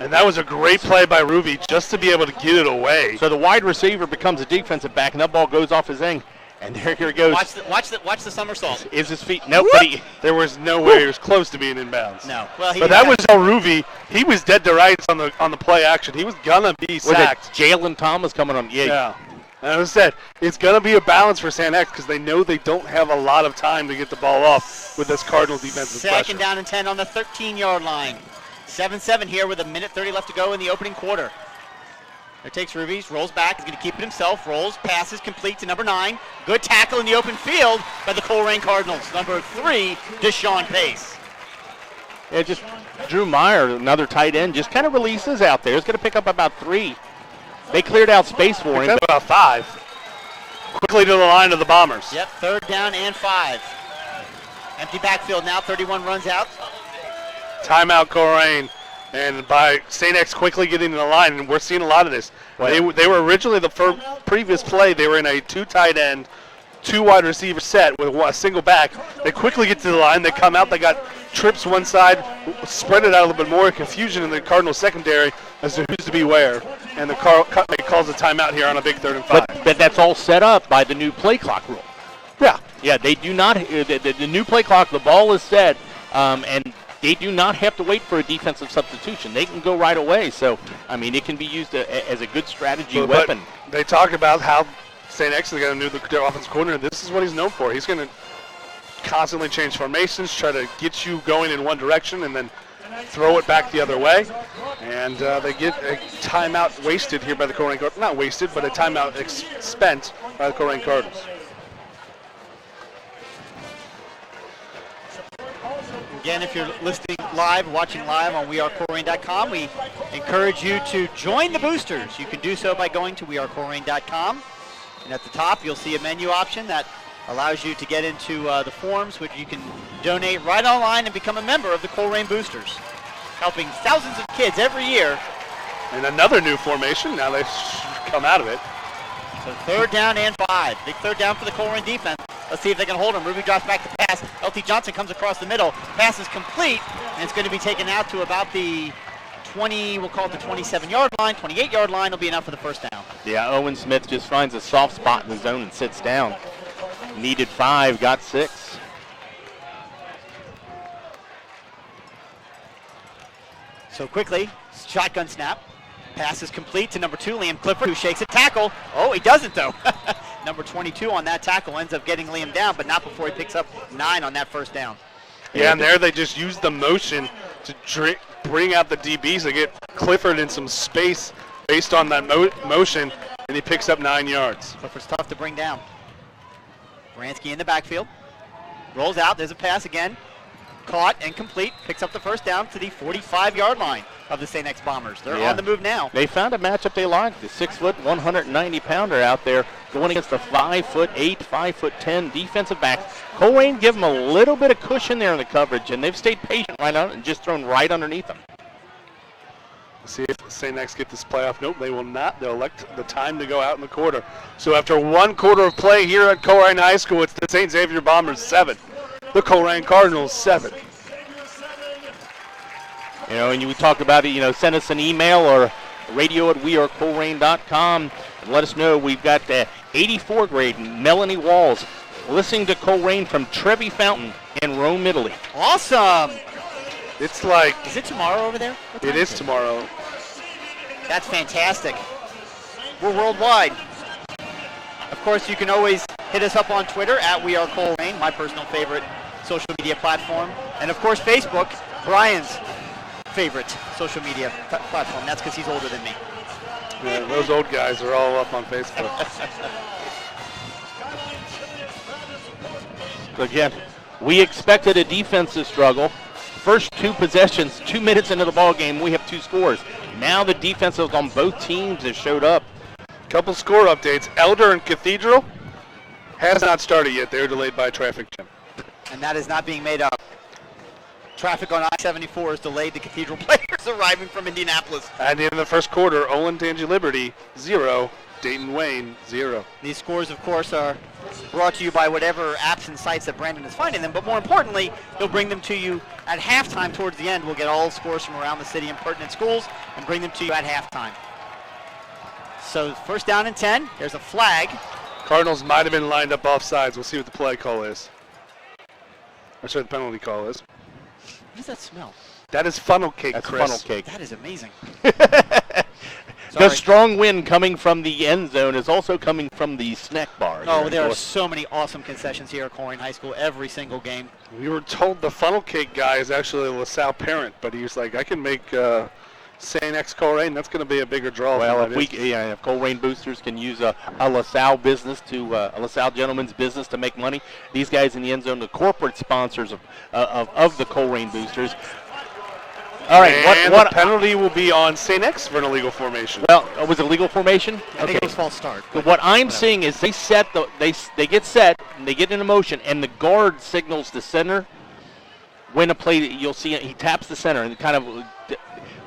And that was a great play by Ruby just to be able to get it away. So the wide receiver becomes a defensive back, and that ball goes off his end. And here it goes. Watch the somersault. Is his feet? Nope. But There was no way he was close to being in bounds. No. Well, But that was El Ruby. He was dead to rights on the play action. He was gonna be sacked. Jalen Thomas coming on. Yeah. And as I said, it's gonna be a balance for St. X because they know they don't have a lot of time to get the ball off with this Cardinals defensive pressure. 2nd down and 10 on the 13-yard line. 7-7 here with 1:30 left to go in the opening quarter. There takes Ruby's, rolls back, he's going to keep it himself, rolls, passes, complete to number 9. Good tackle in the open field by the Colerain Cardinals. Number 3, Deshaun Pace. Yeah, just Drew Meyer, another tight end, just kind of releases out there. He's going to pick up about 3. They cleared out space for him. About 5. Quickly to the line of the Bombers. Yep, 3rd down and 5. Empty backfield now, 31 runs out. Timeout, Colerain. And by St. X quickly getting in the line, and we're seeing a lot of this. They were originally the previous play, they were in a 2 tight end, 2 wide receiver set with a single back. They quickly get to the line, they come out, they got trips one side, spread it out a little bit more, confusion in the Cardinals secondary as to who's to be where. And the Cutmate calls a timeout here on a big 3rd and 5. But that's all set up by the new play clock rule. Yeah, they do not, the new play clock, the ball is set, and they do not have to wait for a defensive substitution. They can go right away. So, I mean, it can be used as a good strategy weapon. They talk about how St. X is going to do their offensive coordinator. This is what he's known for. He's going to constantly change formations, try to get you going in one direction, and then throw it back the other way. And they get a timeout wasted here by the Colerain Cardinals. Not wasted, but a timeout spent by the Colerain Cardinals. Again, if you're listening live, watching live on wearecolerain.com, we encourage you to join the boosters. You can do so by going to wearecolerain.com. And at the top, you'll see a menu option that allows you to get into the forms, which you can donate right online and become a member of the Colerain Boosters, helping thousands of kids every year. And another new formation. Now they come out of it. So 3rd down and 5. Big 3rd down for the Colerain defense. Let's see if they can hold him. Ruby drops back to pass. LT Johnson comes across the middle. Pass is complete, and it's going to be taken out to about the 20, we'll call it the 27-yard line. 28-yard line will be enough for the first down. Yeah, Owen Smith just finds a soft spot in the zone and sits down. Needed 5, got 6. So quickly, shotgun snap. Pass is complete to number 2, Liam Clifford, who shakes a tackle. Oh, he doesn't, though. Number 22 on that tackle ends up getting Liam down, but not before he picks up 9 on that first down. Yeah, and there they just use the motion to bring out the DBs. They get Clifford in some space based on that motion, and he picks up 9 yards. Clifford's tough to bring down. Bransky in the backfield. Rolls out. There's a pass again. Caught and complete. Picks up the first down to the 45-yard line of the St. X Bombers. They're on the move now. They found a matchup they liked. The 6-foot, 190-pounder out there going against the 5'8", 5'10" defensive back. Colerain give them a little bit of cushion there in the coverage, and they've stayed patient right on it and just thrown right underneath them. Let's see if St. X get this playoff. Nope, they will not. They'll elect the time to go out in the quarter. So after 1 quarter of play here at Colerain High School, it's the St. Xavier Bombers 7. The Colerain Cardinals 7. You know, and you talk about it, you know, send us an email or radio@wearecolerain.com and let us know. We've got 84th grade Melanie Walls listening to Colerain from Trevi Fountain in Rome, Italy. Awesome. It's like... Is it tomorrow over there? It is tomorrow. That's fantastic. We're worldwide. Of course, you can always hit us up on Twitter @WeAreColerain, my personal favorite social media platform. And of course, Facebook, Brian's favorite social media platform. That's because he's older than me. Yeah, those old guys are all up on Facebook. Again, we expected a defensive struggle. First 2 possessions, 2 minutes into the ball game, we have 2 scores. Now the defenses on both teams have showed up. Couple score updates. Elder and Cathedral has not started yet. They're delayed by a traffic jam. And that is not being made up. Traffic on I-74 is delayed. The Cathedral players arriving from Indianapolis. At the end of the first quarter, Olin Tangi Liberty 0, Dayton Wayne 0. These scores, of course, are brought to you by whatever apps and sites that Brandon is finding them. But more importantly, he'll bring them to you at halftime. Towards the end, we'll get all scores from around the city and pertinent schools and bring them to you at halftime. So first down and 10. There's a flag. Cardinals might have been lined up offsides. We'll see what the play call is. Or sorry, the penalty call is. What does that smell? That is funnel cake, That's Chris. funnel cake. That is amazing. The strong wind coming from the end zone is also coming from the snack bar. Oh, there are so many awesome concessions here at Colerain High School every single game. We were told the funnel cake guy is actually a LaSalle parent, but he was like, I can make St. X Colerain. That's going to be a bigger draw. Well, if Colerain Boosters can use a LaSalle business a LaSalle gentleman's business to make money, these guys in the end zone, the corporate sponsors of the Colerain Boosters. All right, what the penalty will be on St. X for an illegal formation? Well, was it legal formation? I think it was false start. But what I'm seeing is they get set, and they get into motion, and the guard signals the center when a play. You'll see he taps the center and kind of.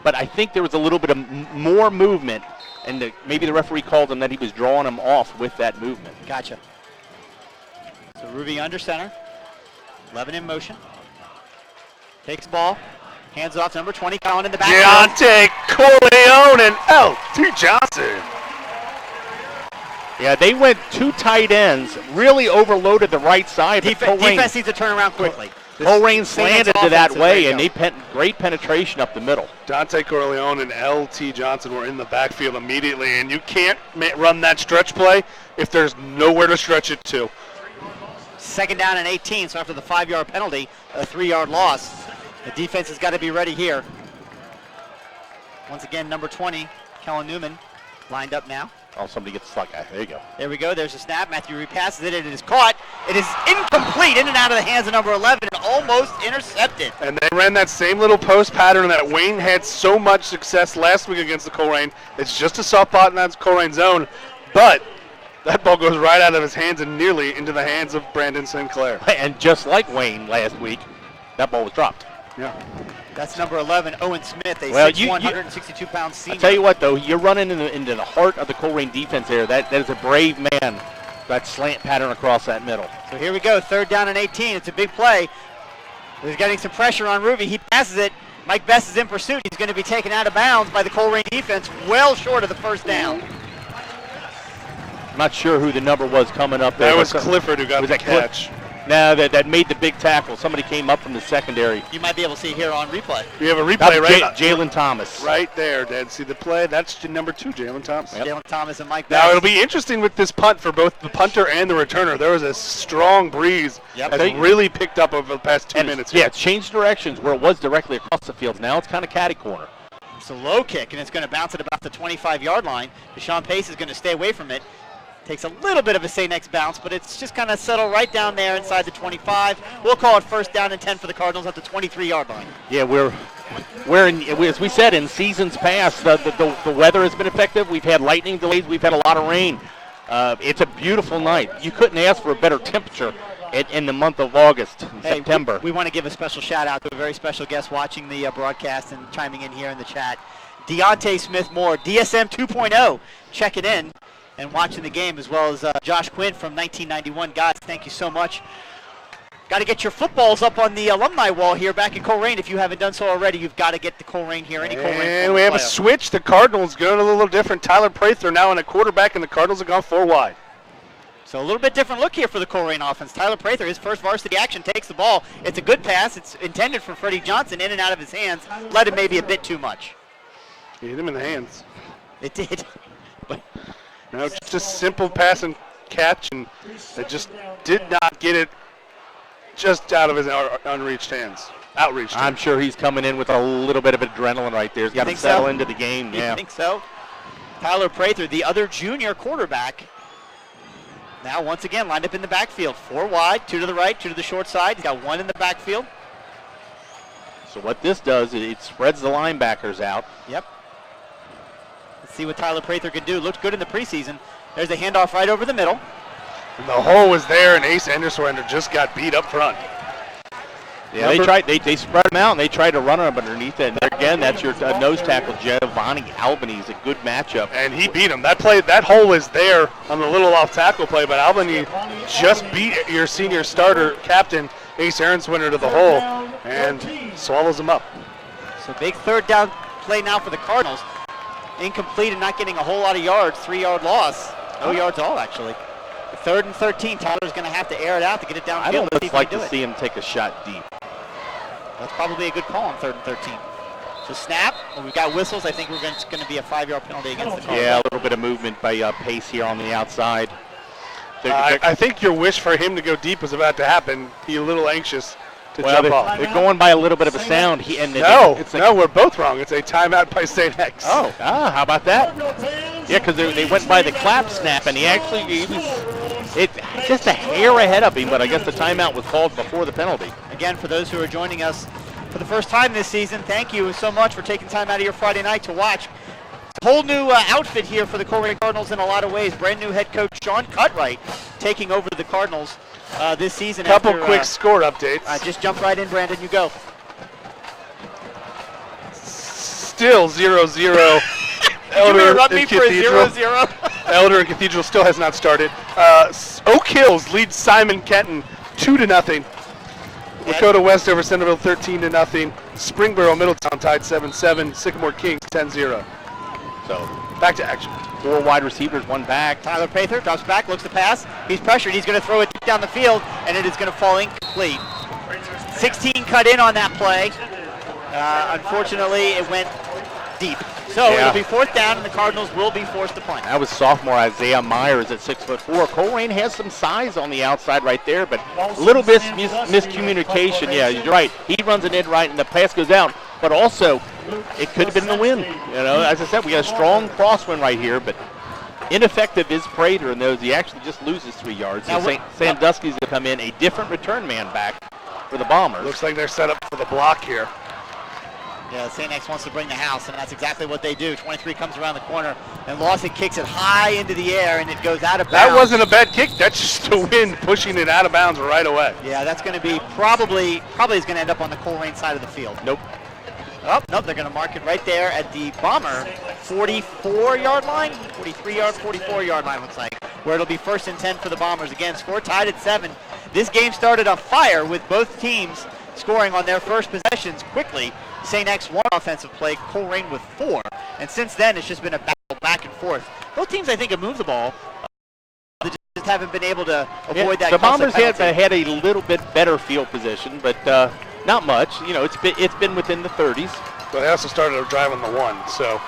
But I think there was a little bit of more movement, and maybe the referee called him that he was drawing him off with that movement. Gotcha. So Ruby under center, 11 in motion, takes the ball. Hands off to number 20, Colin in the back. Deontay Colerain and LT Johnson. Yeah, they went 2 tight ends, really overloaded the right side. Defense needs to turn around quickly. Colerain slanted to that way, and they great penetration up the middle. Deontay Colerain and LT Johnson were in the backfield immediately, and you can't run that stretch play if there's nowhere to stretch it to. Second down and 18, so after the 5-yard penalty, a 3-yard loss. The defense has got to be ready here. Once again, number 20, Kellen Newman, lined up now. Oh, somebody gets stuck. There you go. There we go. There's a snap. Matthew repasses it. It is caught. It is incomplete. In and out of the hands of number 11 and almost intercepted. And they ran that same little post pattern that Wayne had so much success last week against the Colerain. It's just a soft spot in that Colerain zone, but That ball goes right out of his hands and nearly into the hands of Brandon Sinclair. And just like Wayne last week, that ball was dropped. Yeah. That's number 11, Owen Smith, a Well, 6'1", 162-pound senior. I tell you what, though, you're running into the heart of the Colerain defense there. That is a brave man, that slant pattern across that middle. So here we go, 3rd down and 18. It's a big play. He's getting some pressure on Ruby. He passes it. Mike Best is in pursuit. He's going to be taken out of bounds by the Colerain defense, well short of the 1st down. I'm not sure who the number was coming up there. That was Clifford who got the catch. No, that made the big tackle. Somebody came up from the secondary. You might be able to see here on replay. We have a replay right Jalen Thomas. Right there, Dad. See the play? That's number 2, Jalen Thomas. Yep. Jalen Thomas and Mike Best. Now, it'll be interesting with this punt for both the punter and the returner. There was a strong breeze that's really picked up over the past 2 minutes. Yeah, it's changed directions where it was directly across the field. Now it's kind of catty corner. It's a low kick, and it's going to bounce at about the 25-yard line. Deshaun Pace is going to stay away from it. Takes a little bit of a say-next bounce, but it's just kind of settled right down there inside the 25. We'll call it 1st down and 10 for the Cardinals at the 23-yard line. Yeah, we're in, as we said, in seasons past, the weather has been effective. We've had lightning delays. We've had a lot of rain. It's a beautiful night. You couldn't ask for a better temperature in the month of August, September. We want to give a special shout-out to a very special guest watching the broadcast and chiming in here in the chat. Deontay Smith-Moore, DSM 2.0, checking in and watching the game, as well as Josh Quinn from 1991. Guys, thank you so much. Got to get your footballs up on the alumni wall here back in Colerain. If you haven't done so already, you've got to get the Colerain here. And we have a switch. The Cardinals going a little different. Tyler Prather now in a quarterback, and the Cardinals have gone 4 wide. So a little bit different look here for the Colerain offense. Tyler Prather, his first varsity action, takes the ball. It's a good pass. It's intended for Freddie Johnson, in and out of his hands. Led him maybe a bit too much. He hit him in the hands. It did. No, just a simple pass and catch, and it just did not get it just out of his unreached hands. Outreached. I'm sure he's coming in with a little bit of adrenaline right there. He's got to settle into the game. You think so? Tyler Prather, the other junior quarterback, now once again lined up in the backfield. 4 wide, 2 to the right, 2 to the short side. He's got 1 in the backfield. So what this does is it spreads the linebackers out. Yep. Let's see what Tyler Prather can do. Looked good in the preseason. There's a handoff right over the middle. And the hole was there, and Ace Enderswender just got beat up front. Yeah, they spread him out, and they tried to run him underneath it. And there again, that's your nose tackle, Giovanni Albanese, a good matchup. And he beat him. That hole was there on the little off tackle play, but Albanese just beat your senior starter captain, Ace Enderswender, to the hole and swallows him up. So big 3rd down play now for the Cardinals. Incomplete and not getting a whole lot of yards. 3-yard loss. No yards at all, actually. 3rd and 13. Tyler's going to have to air it out to get it downfield. I don't like to see him take a shot deep. That's probably a good call on 3rd and 13. So snap. When we've got whistles, I think it's going to be a 5-yard penalty against the Cardinals. Yeah, a little bit of movement by Pace here on the outside. I think your wish for him to go deep was about to happen. He's a little anxious to jump off. They're going by a little bit of a sound. No, we're both wrong. It's a timeout by St. X. Oh, how about that? Yeah, because they went by the clap snap, and he was just a hair ahead of him, but I guess the timeout was called before the penalty. Again, for those who are joining us for the first time this season, thank you so much for taking time out of your Friday night to watch. Whole new outfit here for the Colerain Cardinals in a lot of ways. Brand new head coach Sean Cutright taking over the Cardinals this season. Couple quick score updates. Just jump right in, Brandon. You go. Still 0-0. Elder and Cathedral. 0-0. Elder and Cathedral still has not started. Oak Hills leads Simon Kenton 2-0. Lakota West over Centerville 13-0. Springboro Middletown tied 7-7. Sycamore Kings 10-0. So back to action. 4 wide receivers, 1 back. Tyler Prather drops back, looks to pass. He's pressured. He's going to throw it down the field, and it is going to fall incomplete. 16 cut in on that play. Unfortunately, it went deep. So it'll be 4th down, and the Cardinals will be forced to punt. That was sophomore Isaiah Myers at 6'4". Colerain has some size on the outside right there, but a little bit miscommunication. Yeah, you're right. He runs it in right, and the pass goes out. But also, it could have been the win. As I said, we got a strong crosswind right here, but ineffective is Prater, and he actually just loses 3 yards. So Sandusky's going to come in, a different return man back for the Bombers. Looks like they're set up for the block here. Yeah, St. X wants to bring the house, and that's exactly what they do. 23 comes around the corner, and Lawson kicks it high into the air, and it goes out of bounds. That wasn't a bad kick. That's just the wind pushing it out of bounds right away. Yeah, that's going to be probably is going to end up on the Colerain side of the field. Nope. Oh, nope, they're going to mark it right there at the Bomber 44-yard line, 44-yard line looks like, where it'll be 1st and 10 for the Bombers. Again, score tied at 7. This game started on fire with both teams scoring on their first possessions quickly. St. X 1 offensive play, Colerain with 4, and since then it's just been a battle back and forth. Both teams, I think, have moved the ball. They just haven't been able to avoid that. The Bombers penalty. had a little bit better field position, but not much. You know, it's been within the 30s. But they also started a drive on the 1, so.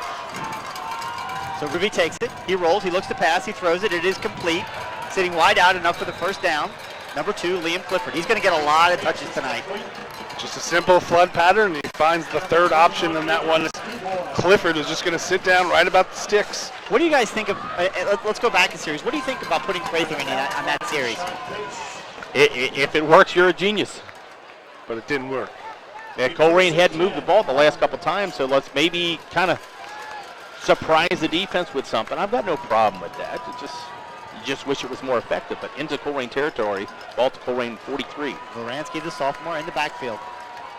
So Ruby takes it, he rolls, he looks to pass, he throws it, it is complete. Sitting wide out, enough for the first down. Number 2, Liam Clifford. He's going to get a lot of touches tonight. Just a simple flood pattern. He finds the third option in that one. Clifford is just going to sit down right about the sticks. What do you guys think of, let's go back a series. What do you think about putting Prather in on that series? If it works, you're a genius. But it didn't work. Yeah, Colerain had moved the ball the last couple times, so let's maybe kind of surprise the defense with something. I've got no problem with that. You just wish it was more effective. But into Colerain territory, ball to Colerain 43. Varansky, the sophomore, in the backfield.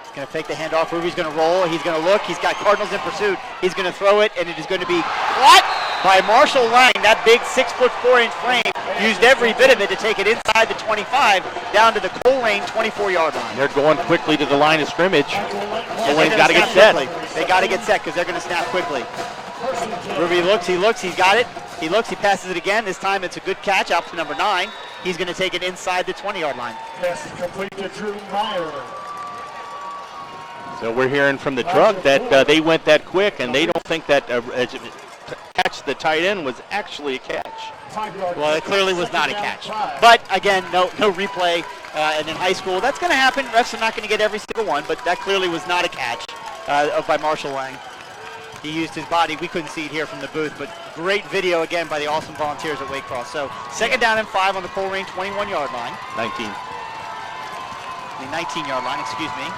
He's going to fake the handoff. Ruby's going to roll. He's going to look. He's got Cardinals in pursuit. He's going to throw it, and it is going to be caught by Marshall Lang. That big 6'4" frame used every bit of it to take it inside the 25 down to the Colerain 24-yard line. They're going quickly to the line of scrimmage. Colerain's got to get set. They got to get set because they're going to snap quickly. Ruby looks, he's got it. He looks, he passes it again. This time it's a good catch out to number 9. He's going to take it inside the 20-yard line. Pass is complete to Drew Meyer. So we're hearing from the truck that they went that quick, and they don't think that catch the tight end was actually a catch. Well, it clearly was not a catch. But again, no replay. And in high school, that's going to happen. Refs are not going to get every single one, but that clearly was not a catch by Marshall Lang. He used his body. We couldn't see it here from the booth, but great video again by the awesome volunteers at Waycross. So 2nd down and 5 on the Colerain 21-yard line. 19. The 19-yard line, excuse me.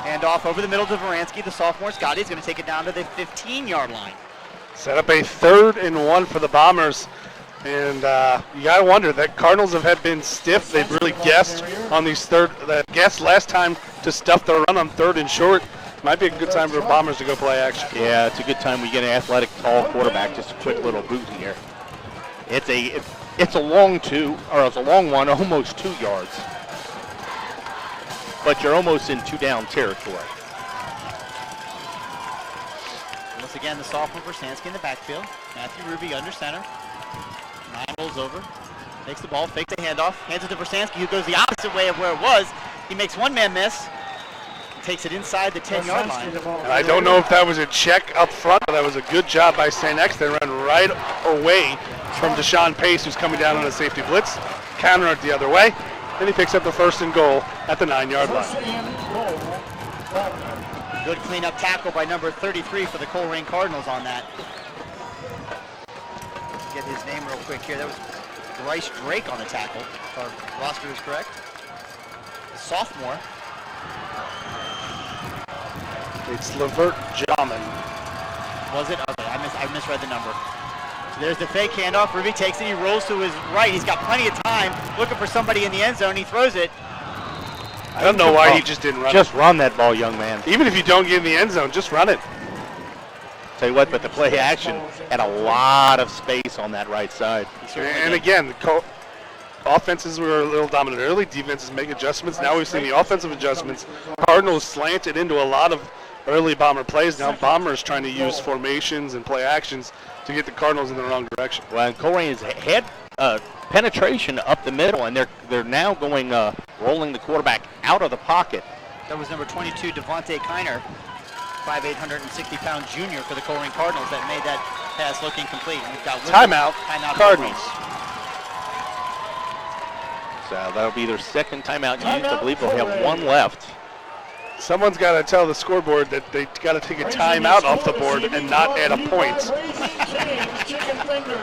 Hand off over the middle to Varansky. The sophomore Scotty is going to take it down to the 15-yard line. Set up a 3rd and 1 for the Bombers. And you got to wonder, that Cardinals have been stiff. They've really guessed on these guessed last time to stuff the run on 3rd and short. Might be a good time for the Bombers to go play action. Yeah, it's a good time we get an athletic, tall quarterback. Just a quick little boot here. It's a long one, almost 2 yards. But you're almost in 2-down territory. Once again, the sophomore Versansky in the backfield. Matthew Ruby under center. 9 rolls over. Takes the ball, fakes the handoff, hands it to Versansky, who goes the opposite way of where it was. He makes one man miss. Takes it inside the 10-yard line. And I don't know if that was a check up front, but that was a good job by St. X. They run right away from Deshaun Pace, who's coming down on a safety blitz. Counter it the other way. Then he picks up the 1st and goal at the 9-yard line. Good cleanup tackle by number 33 for the Colerain Cardinals on that. Get his name real quick here. That was Bryce Drake on the tackle. If our roster is correct. The sophomore. It's Levert Jamin. Was it? Okay, I misread the number. So there's the fake handoff. Ruby takes it. He rolls to his right. He's got plenty of time. Looking for somebody in the end zone. He throws it. I don't know why he just didn't run Just run that ball, young man. Even if you don't get in the end zone, just run it. Tell you what, but the play action had a lot of space on that right side. And again, offenses were a little dominant early. Defenses make adjustments. Now we've seen the offensive adjustments. Cardinals slanted into a lot of early Bomber plays. Now Bombers trying to use formations and play actions to get the Cardinals in the wrong direction. Well, and Colerain has had penetration up the middle, and they're now going rolling the quarterback out of the pocket. That was number 22, Devontae Kiner, 5'8", 160-pound junior for the Colerain Cardinals that made that pass look incomplete. We've got Timeout, Cardinals. So that'll be their 2nd timeout used. I believe they'll have 1 left. Someone's got to tell the scoreboard that they got to take a timeout off the board and not add a point.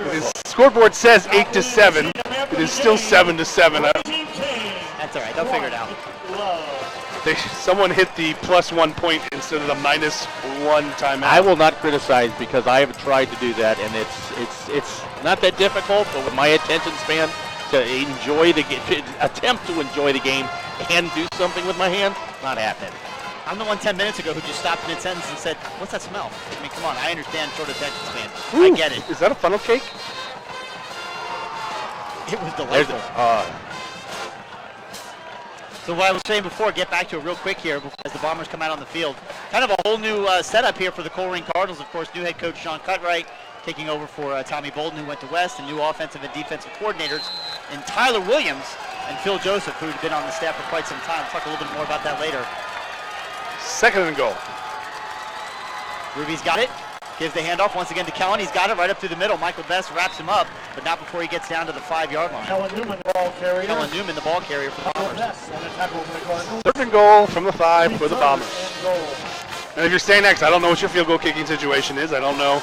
The scoreboard says 8-7. It is still 7-7. That's all right. They'll figure it out. Someone hit the +1 point instead of the -1 timeout. I will not criticize because I have tried to do that, and it's not that difficult. But with my attention span, to enjoy the game, to attempt to enjoy the game, and do something with my hand, not happening. I'm the one 10 minutes ago who just stopped mid-sentence and said, "What's that smell?" I mean, come on, I understand short attention span. Ooh, I get it. Is that a funnel cake? It was There's delightful. So what I was saying before, get back to it real quick here as the Bombers come out on the field. Kind of a whole new setup here for the Colerain Cardinals. Of course, new head coach Sean Cutright taking over for Tommy Bolden, who went to West, and new offensive and defensive coordinators in Tyler Williams and Phil Joseph, who'd been on the staff for quite some time. We'll talk a little bit more about that later. 2nd and goal. Ruby's got it. Gives the handoff once again to Kellen. He's got it right up through the middle. Michael Best wraps him up, but not before he gets down to the 5-yard line. Kellen Newman, ball carrier. Kellen Newman, the ball carrier for the Bombers. Best on the tackle for the Cardinals. 3rd and goal from the 5 for the Bombers. And goal. And if you're staying next, I don't know what your field goal kicking situation is. I don't know.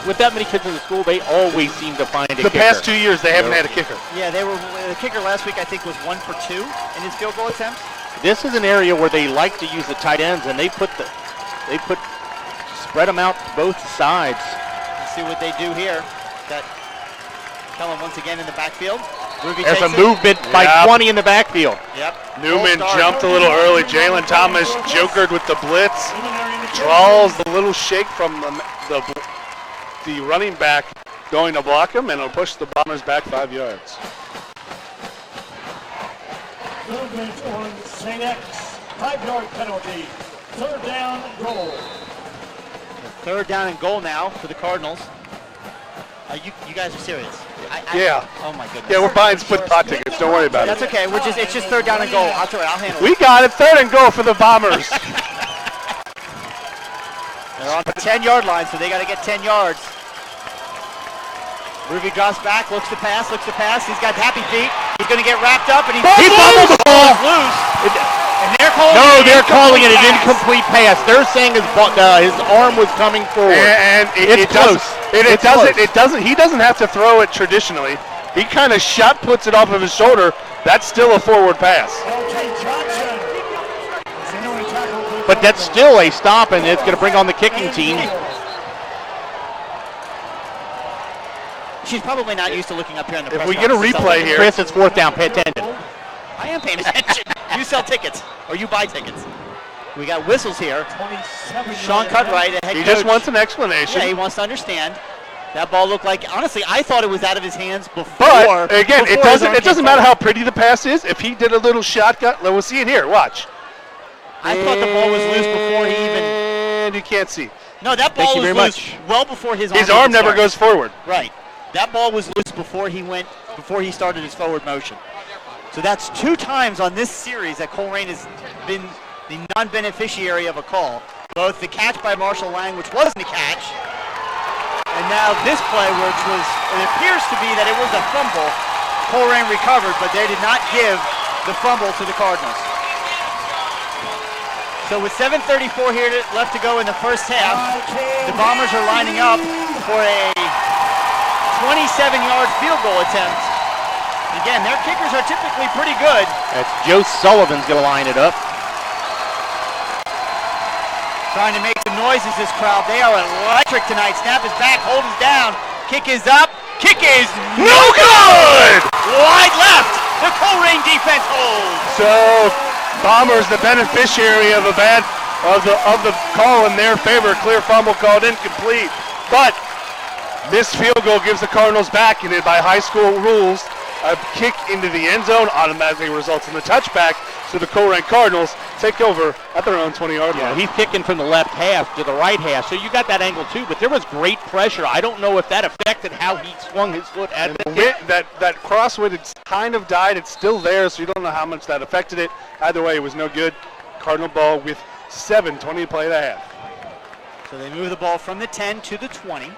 With that many kids in the school, they always seem to find a kicker. The past 2 years, they haven't had a kicker. Yeah, the kicker last week I think was 1 for 2 in his field goal attempts. This is an area where they like to use the tight ends, and they spread them out to both sides. Let's see what they do here. Got Kellen once again in the backfield. Ruby There's takes a it. movement by Yep. 20 in the backfield. Yep. Newman Full start. jumped a little early. Jalen Thomas jokered with the blitz. Draws the little shake from the running back going to block him, and it'll push the Bombers back 5 yards. Movement on St. X. 5-yard penalty. 3rd down and goal. 3rd down and goal now for the Cardinals. You guys are serious? Yeah. Oh my goodness. Yeah, we're buying split pot tickets. Don't worry about That's it. okay. It's just 3rd down and goal. I'll handle it. We got it. 3rd and goal for the Bombers. They're on the 10-yard line, so they got to get 10 yards. Ruby drops back, looks to pass. He's got happy feet. He's going to get wrapped up, and he fumbled the ball. Loose. And they're calling No, it they're calling it an pass. incomplete pass. They're saying his arm was coming forward. And It's close. He doesn't have to throw it traditionally. He kind of shot puts it off of his shoulder. That's still a forward pass. Okay, Johnson. Continuing tackle for the But that's still a stop, and it's going to bring on the kicking team. She's probably not used to looking up here in the press If we get a box. replay here, Chris, it's 4th down. Pay attention. I am paying attention. You sell tickets, or you buy tickets. We got whistles here. 27 Sean Cutright, the head he coach. just wants an explanation. Yeah, he wants to understand. That ball looked like, honestly, I thought it was out of his hands before. But again, it before his arm doesn't came matter how forward. pretty the pass is. If he did a little shotgun, we'll see it here. Watch. I thought the ball was loose before he even. And you can't see. No, that Thank ball you was very loose much. well before his arm. His arm even never started. goes forward. Right. That ball was loose before he started his forward motion. So that's 2 times on this series that Colerain has been the non-beneficiary of a call. Both the catch by Marshall Lang, which wasn't a catch, and now this play, which was, it appears to be that it was a fumble. Colerain recovered, but they did not give the fumble to the Cardinals. So with 7:34 here left to go in the first half, the Bombers are lining up for a 27-yard field goal attempt. Again, their kickers are typically pretty good. That's Joe Sullivan's going to line it up. Trying to make some noises, this crowd. They are electric tonight. Snap is back, hold is down. Kick is up. Kick is No good! wide left. The Colerain defense holds. So Bombers the beneficiary of the call in their favor. Clear fumble called incomplete. But this field goal gives the Cardinals back, and by high school rules, a kick into the end zone automatically results in the touchback. So the Colerain Cardinals take over at their own 20-yard Yeah, line. he's kicking from the left half to the right half, so you got that angle too. But there was great pressure. I don't know if that affected how he swung his foot at the hit. That crosswind, it's kind of died. It's still there, so you don't know how much that affected it. Either way, it was no good. Cardinal ball with 7:20 to play the half. So they move the ball from the 10 to the 20.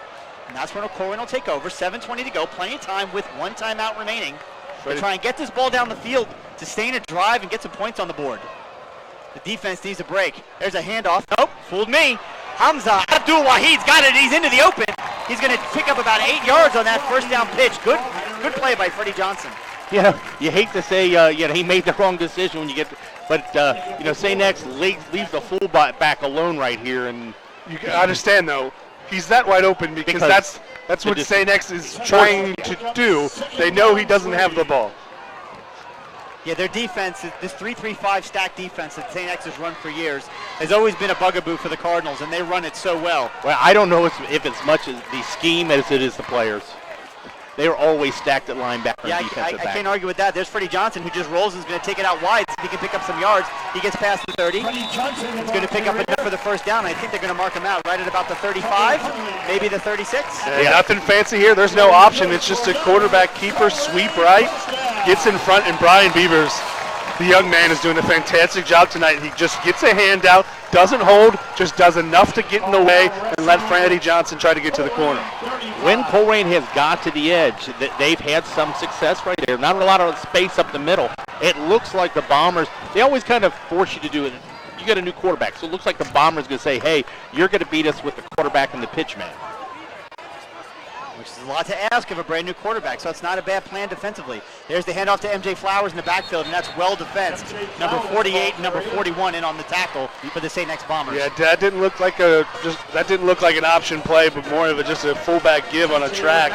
And that's when Colerain will take over. 7:20 to go. Plenty of time with 1 timeout remaining. They try and get this ball down the field to sustain a drive and get some points on the board. The defense needs a break. There's a handoff. Nope, fooled me. Hamza Abdul Wahid's got it. He's into the open. He's going to pick up about 8 yards on that first down pitch. Good play by Freddie Johnson. Yeah, you hate to say, he made the wrong decision when you get, but St. X leaves the fullback alone right here, and You can understand though, he's that wide open because that's what St. X is trying to do. They know he doesn't have the ball. Yeah, their defense, this 3-3-5 stack defense that St. X has run for years, has always been a bugaboo for the Cardinals, and they run it so well. Well, I don't know if it's much as the scheme as it is the players. They are always stacked at linebacker and defensive back. I can't argue with that. There's Freddie Johnson, who just rolls and is going to take it out wide so he can pick up some yards. He gets past the 30. He's going to pick up enough for the first down. I think they're going to mark him out right at about the 35, maybe the 36. Yeah, nothing fancy here. There's no option. It's just a quarterback keeper, sweep right, gets in front, and Brian Beavers, the young man, is doing a fantastic job tonight. He just gets a hand out, doesn't hold, just does enough to get in the way and let Freddie Johnson try to get to the corner. When Colerain has got to the edge, they've had some success right there. Not a lot of space up the middle. It looks like the Bombers, they always kind of force you to do it. You got a new quarterback, so it looks like the Bombers going to say, hey, you're going to beat us with the quarterback and the pitch man. Which is a lot to ask of a brand new quarterback, so it's not a bad plan defensively. There's the handoff to MJ Flowers in the backfield, and that's well defensed. Number 48 and number 41 in on the tackle for the St. X Bombers. Yeah, that didn't look like an option play, but more of just a fullback give on a track,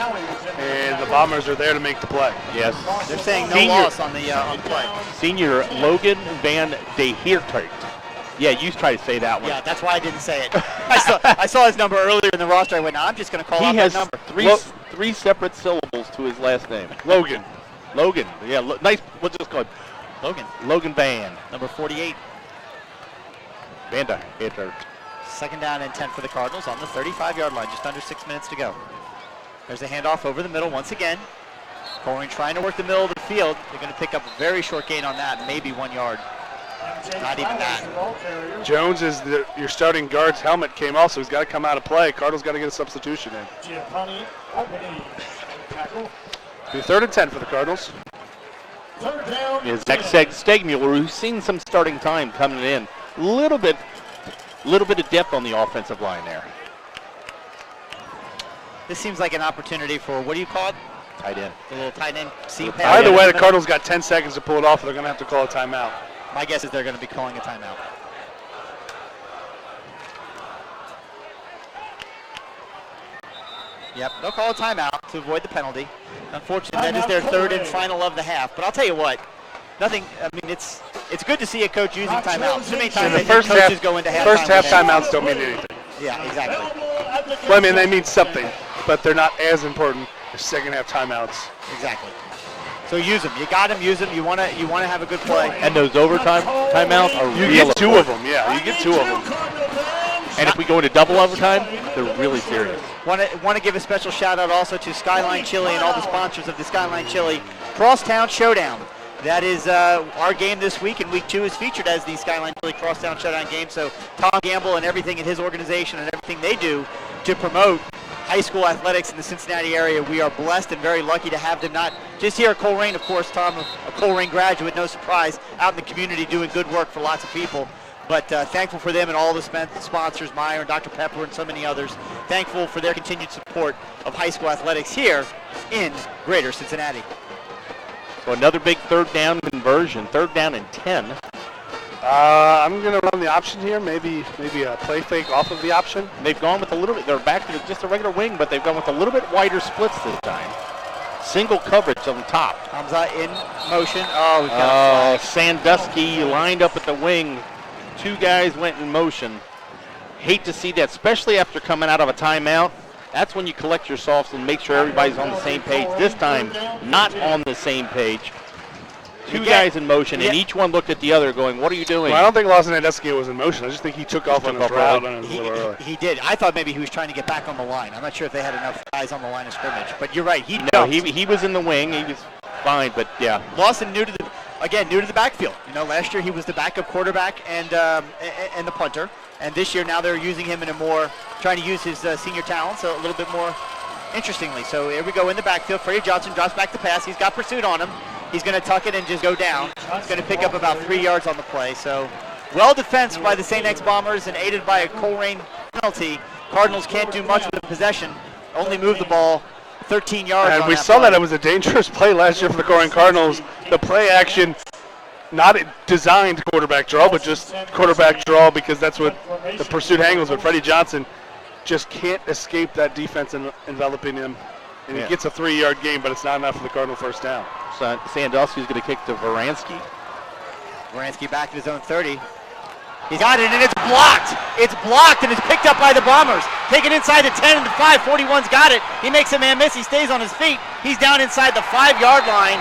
and the Bombers are there to make the play. Yes. They're saying no loss on the play. Senior Logan Van De Heertert. Yeah, you try to say that one. Yeah, that's why I didn't say it. I saw his number earlier in the roster. I went, no, I'm just going to call out that number. He has three separate syllables to his last name. Logan. Yeah, nice. What's this called? Logan Van. Number 48. Van De Heertert. Second down and 10 for the Cardinals on the 35-yard line. Just under 6 minutes to go. There's a handoff over the middle once again. Colerain trying to work the middle of the field. They're going to pick up a very short gain on that, maybe 1 yard. Not even that. Jones is your starting guard's helmet came off, so he's got to come out of play. Cardinals got to get a substitution in. Be 3rd and 10 for the Cardinals. Is Stegmuller, who's seen some starting time coming in. Little bit of depth on the offensive line there. This seems like an opportunity for, what do you call it? Tight end. The little tight end seam pass. Either way, the Cardinals got 10 seconds to pull it off, or they're going to have to call a timeout. My guess is they're going to be calling a timeout. Yep, they'll call a timeout to avoid the penalty. Unfortunately, that is their 3rd and final of the half. But I'll tell you what, it's good to see a coach using timeouts. Too many times the first coaches go into halftime. First half timeouts don't mean anything. Yeah, exactly. Well, I mean, they mean something, but they're not as important as second half timeouts. Exactly. So use them. You got them. Use them. You want to have a good play. And those overtime timeouts are You real get 2 of them. Yeah, you get 2 of them. And if we go into double overtime, they're really serious. Want to give a special shout out also to Skyline Chili and all the sponsors of the Skyline Chili Crosstown Showdown. That is our game this week, and week 2 is featured as the Skyline Chili Crosstown Showdown game. So Tom Gamble and everything in his organization and everything they do to promote high school athletics in the Cincinnati area, we are blessed and very lucky to have them, not just here at Colerain, of course, Tom, a Colerain graduate, no surprise, out in the community doing good work for lots of people. But thankful for them and all the sponsors, Meyer and Dr. Pepper and so many others. Thankful for their continued support of high school athletics here in Greater Cincinnati. So another big 3rd down conversion, 3rd down and 10. I'm going to run the option here, maybe a play fake off of the option. They've gone with a little bit, they're back to just a regular wing, but they've gone with a little bit wider splits this time. Single coverage on top. Hamza in motion. Oh, we've got a flag. Sandusky lined up at the wing. 2 guys went in motion. Hate to see that, especially after coming out of a timeout. That's when you collect your softs and make sure everybody's on the same page. This time, not on the same page. 2 guys in motion, and each one looked at the other going, what are you doing? Well, I don't think Lawson Sandusky was in motion. I just think he took off on his route. He did. I thought maybe he was trying to get back on the line. I'm not sure if they had enough guys on the line of scrimmage. But you're right. He was in the wing. He was fine, but yeah. Lawson new to the backfield. Last year he was the backup quarterback and the punter. And this year now they're using him in a more, trying to use his senior talents a little bit more interestingly. So here we go in the backfield. Freddie Johnson drops back the pass. He's got pursuit on him. He's going to tuck it and just go down. He's going to pick up about 3 yards on the play. So well defensed by the St. X Bombers and aided by a Colerain penalty. Cardinals can't do much with the possession. Only move the ball 13 yards. And on we that saw play. that it was a dangerous play last year for the Colerain Cardinals. The play action, not a designed quarterback draw, but just quarterback draw because that's what the pursuit angles. But Freddie Johnson just can't escape that defense enveloping him. And he gets a 3-yard gain, but it's not enough for the Cardinal first down. So Sandusky's going to kick to Varansky. Varansky back to his own 30. He's got it, and it's blocked. It's blocked, and it's picked up by the Bombers. Taken inside the 10 and the 5. 41's got it. He makes a man miss. He stays on his feet. He's down inside the 5-yard line.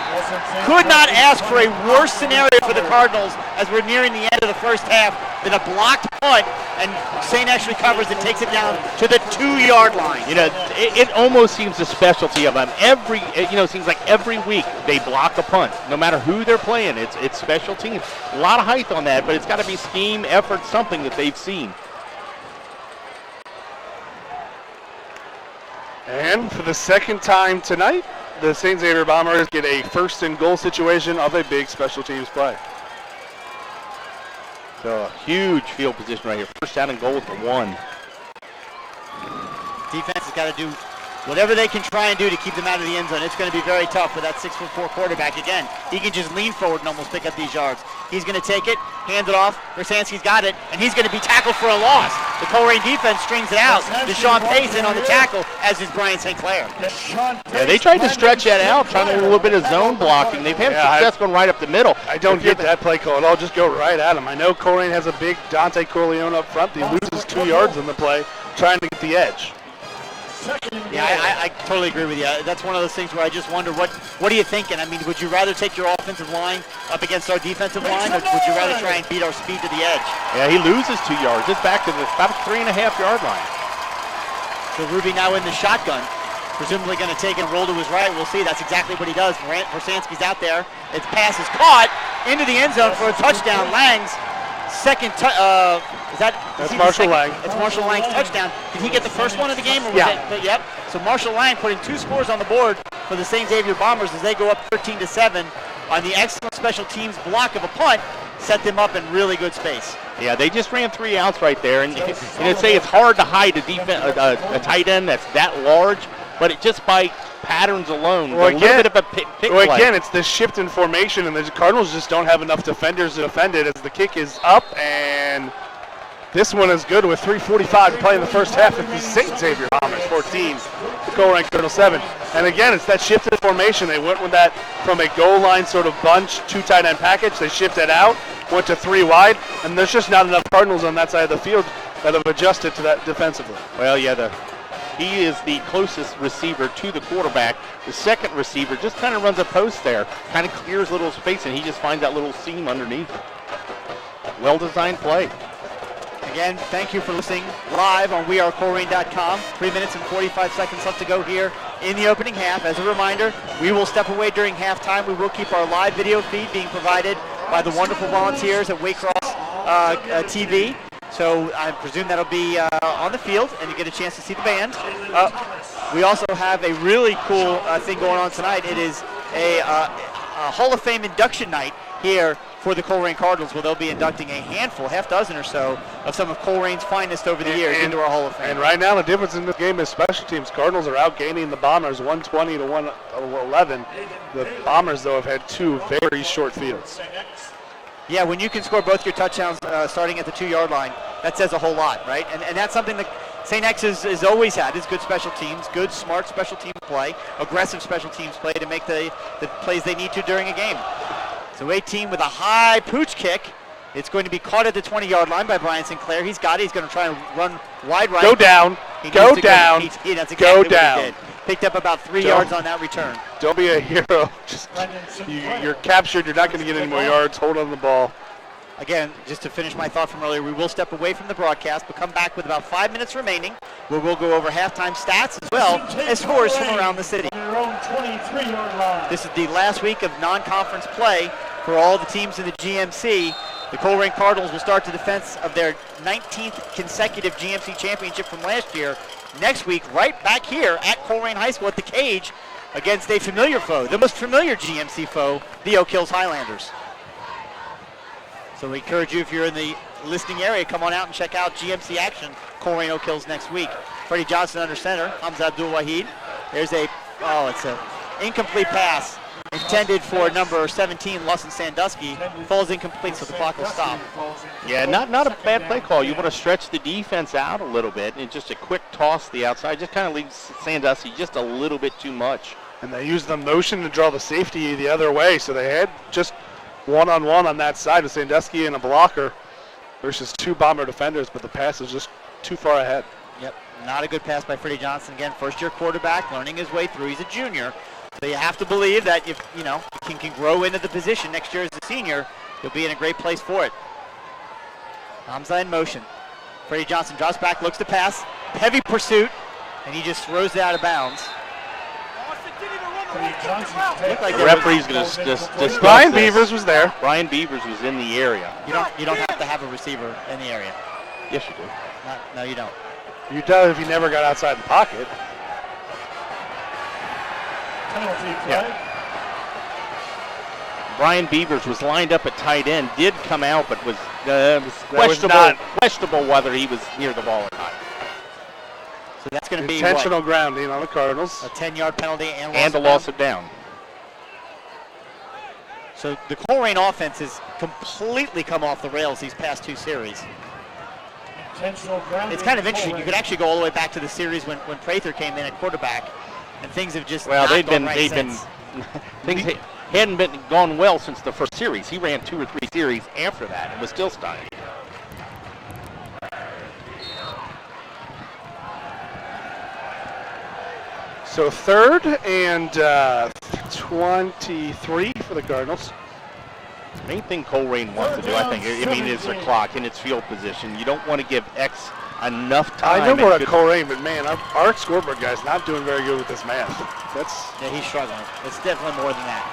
Could not ask for a worse scenario for the Cardinals as we're nearing the end of the first half than a blocked punt, and St. X recovers and takes it down to the 2-yard line. You know, it almost seems a specialty of them. It seems like every week they block a punt. No matter who they're playing, it's special teams. A lot of height on that, but it's got to be scheme, effort, something that they've seen. And for the second time tonight, the St. Xavier Bombers get a first and goal situation of a big special teams play. So a huge field position right here. First down and goal at the 1. Defense has got to do whatever they can try and do to keep them out of the end zone. It's going to be very tough with that 6'4" quarterback. Again, he can just lean forward and almost pick up these yards. He's going to take it, hand it off. Versansky's got it, and he's going to be tackled for a loss. The Colerain defense strings it out. Deshaun Pace in on the tackle, as is Brian St. Clair. Yeah, they tried to stretch that out, trying to do a little bit of zone blocking. They've had success going right up the middle. I don't get that play call at all. Just go right at him. I know Colerain has a big Dante Corleone up front. He loses 2 yards on the play, trying to get the edge. Yeah, I totally agree with you. That's one of those things where I just wonder, what are you thinking? I mean, would you rather take your offensive line up against our defensive line, or would you rather try and beat our speed to the edge? Yeah, he loses 2 yards. It's back to about a 3.5-yard line. So Ruby now in the shotgun, presumably going to take and roll to his right. We'll see. That's exactly what he does. Versansky's out there. Its pass is caught into the end zone for a touchdown. Lang's second That's Marshall Lang. It's Marshall Lang's touchdown. Did he get the first one of the game? Or was it? Yep. So Marshall Lang putting 2 scores on the board for the St. Xavier Bombers as they go up 13-7 on the excellent special teams block of a punt, set them up in really good space. Yeah, they just ran 3 outs right there, and say it's hard to hide a tight end that's that large, but it just by patterns alone, a little bit of a pick play. Again, it's the shift in formation, and the Cardinals just don't have enough defenders to defend it as the kick is up, and this one is good with 3:45 to play in the first half. It's the St. Xavier Bombers 14, the Colerain Cardinals 7. And again, it's that shift in formation. They went with that from a goal line sort of bunch, 2 tight end package. They shifted out, went to 3 wide, and there's just not enough Cardinals on that side of the field that have adjusted to that defensively. Well, yeah, he is the closest receiver to the quarterback. The second receiver just kind of runs a post there, kind of clears a little space, and he just finds that little seam underneath. Well-designed play. Again, thank you for listening live on wearecolerain.com. 3 minutes and 45 seconds left to go here in the opening half. As a reminder, we will step away during halftime. We will keep our live video feed being provided by the wonderful volunteers at Waycross TV. So I presume that'll be on the field, and you get a chance to see the band. We also have a really cool thing going on tonight. It is a Hall of Fame induction night here for the Colerain Cardinals, where they'll be inducting a handful, half dozen or so, of some of Colerain's finest over the years into our Hall of Fame. And right now, the difference in this game is special teams. Cardinals are outgaining the Bombers 120 to 111. The Bombers, though, have had 2 very short fields. Yeah, when you can score both your touchdowns starting at the 2-yard line, that says a whole lot, right? And that's something that St. X has always had, is good special teams, good, smart special team play, aggressive special teams play to make the plays they need to during a game. So 18 with a high pooch kick. It's going to be caught at the 20-yard line by Brian St. Clair. He's got it. He's going to try and run wide right. Go down. Go down. That's exactly go what down. He did. Picked up about 3 yards on that return. Don't be a hero. Just, you're captured. You're not going to get any more yards. Hold on the ball. Again, just to finish my thought from earlier, we will step away from the broadcast, but come back with about 5 minutes remaining, where we'll go over halftime stats as well as scores from around the city. This is the last week of non-conference play for all the teams in the GMC. The Colerain Cardinals will start the defense of their 19th consecutive GMC championship from last year next week, right back here at Colerain High School at the Cage against a familiar foe, the most familiar GMC foe, the Oak Hills Highlanders. So we encourage you, if you're in the listening area, come on out and check out GMC action, Colerain Oak Hills next week. Freddie Johnson under center, Hamza Abdul Wahid. There's a Oh, it's an incomplete pass intended for number 17, Lawson Sandusky. Falls incomplete, so the clock will stop. Yeah, not a bad play call. You want to stretch the defense out a little bit, and just a quick toss to the outside just kind of leaves Sandusky just a little bit too much. And they used the motion to draw the safety the other way, so they had just one-on-one on that side with Sandusky and a blocker versus 2 Bomber defenders, but the pass was just too far ahead. Yep, not a good pass by Freddie Johnson. Again, first-year quarterback, learning his way through. He's a junior, so you have to believe that if he can grow into the position next year as a senior, he'll be in a great place for it. Hamza in motion. Freddie Johnson drops back, looks to pass, heavy pursuit, and he just throws it out of bounds. Like The referee's going to discuss Brian this. Beavers was there. Brian Beavers was in the area. You don't have to have a receiver in the area. Yes, you do. No, you don't. You tell if he never got outside the pocket. Penalty flag. Brian Beavers was lined up at tight end, did come out, but was questionable whether he was near the ball or not. So that's going to be Intentional grounding on the Cardinals. a 10-yard penalty and And a loss of down. So the Colerain offense has completely come off the rails these past 2 series. Intentional grounding. It's kind of interesting. You could actually go all the way back to the series when Prather came in at quarterback, and things have just Well, not they've gone been right things since. hadn't been gone well since the first series. He ran 2 or 3 series after that and was still stymied. So 3rd and 23 for the Cardinals. Main thing Colerain wants to do, I think, is their clock in its field position. You don't want to give X enough time. I know we're and at Colerain, but man, our scoreboard guy's not doing very good with this math. Yeah, he's struggling. It's definitely more than that.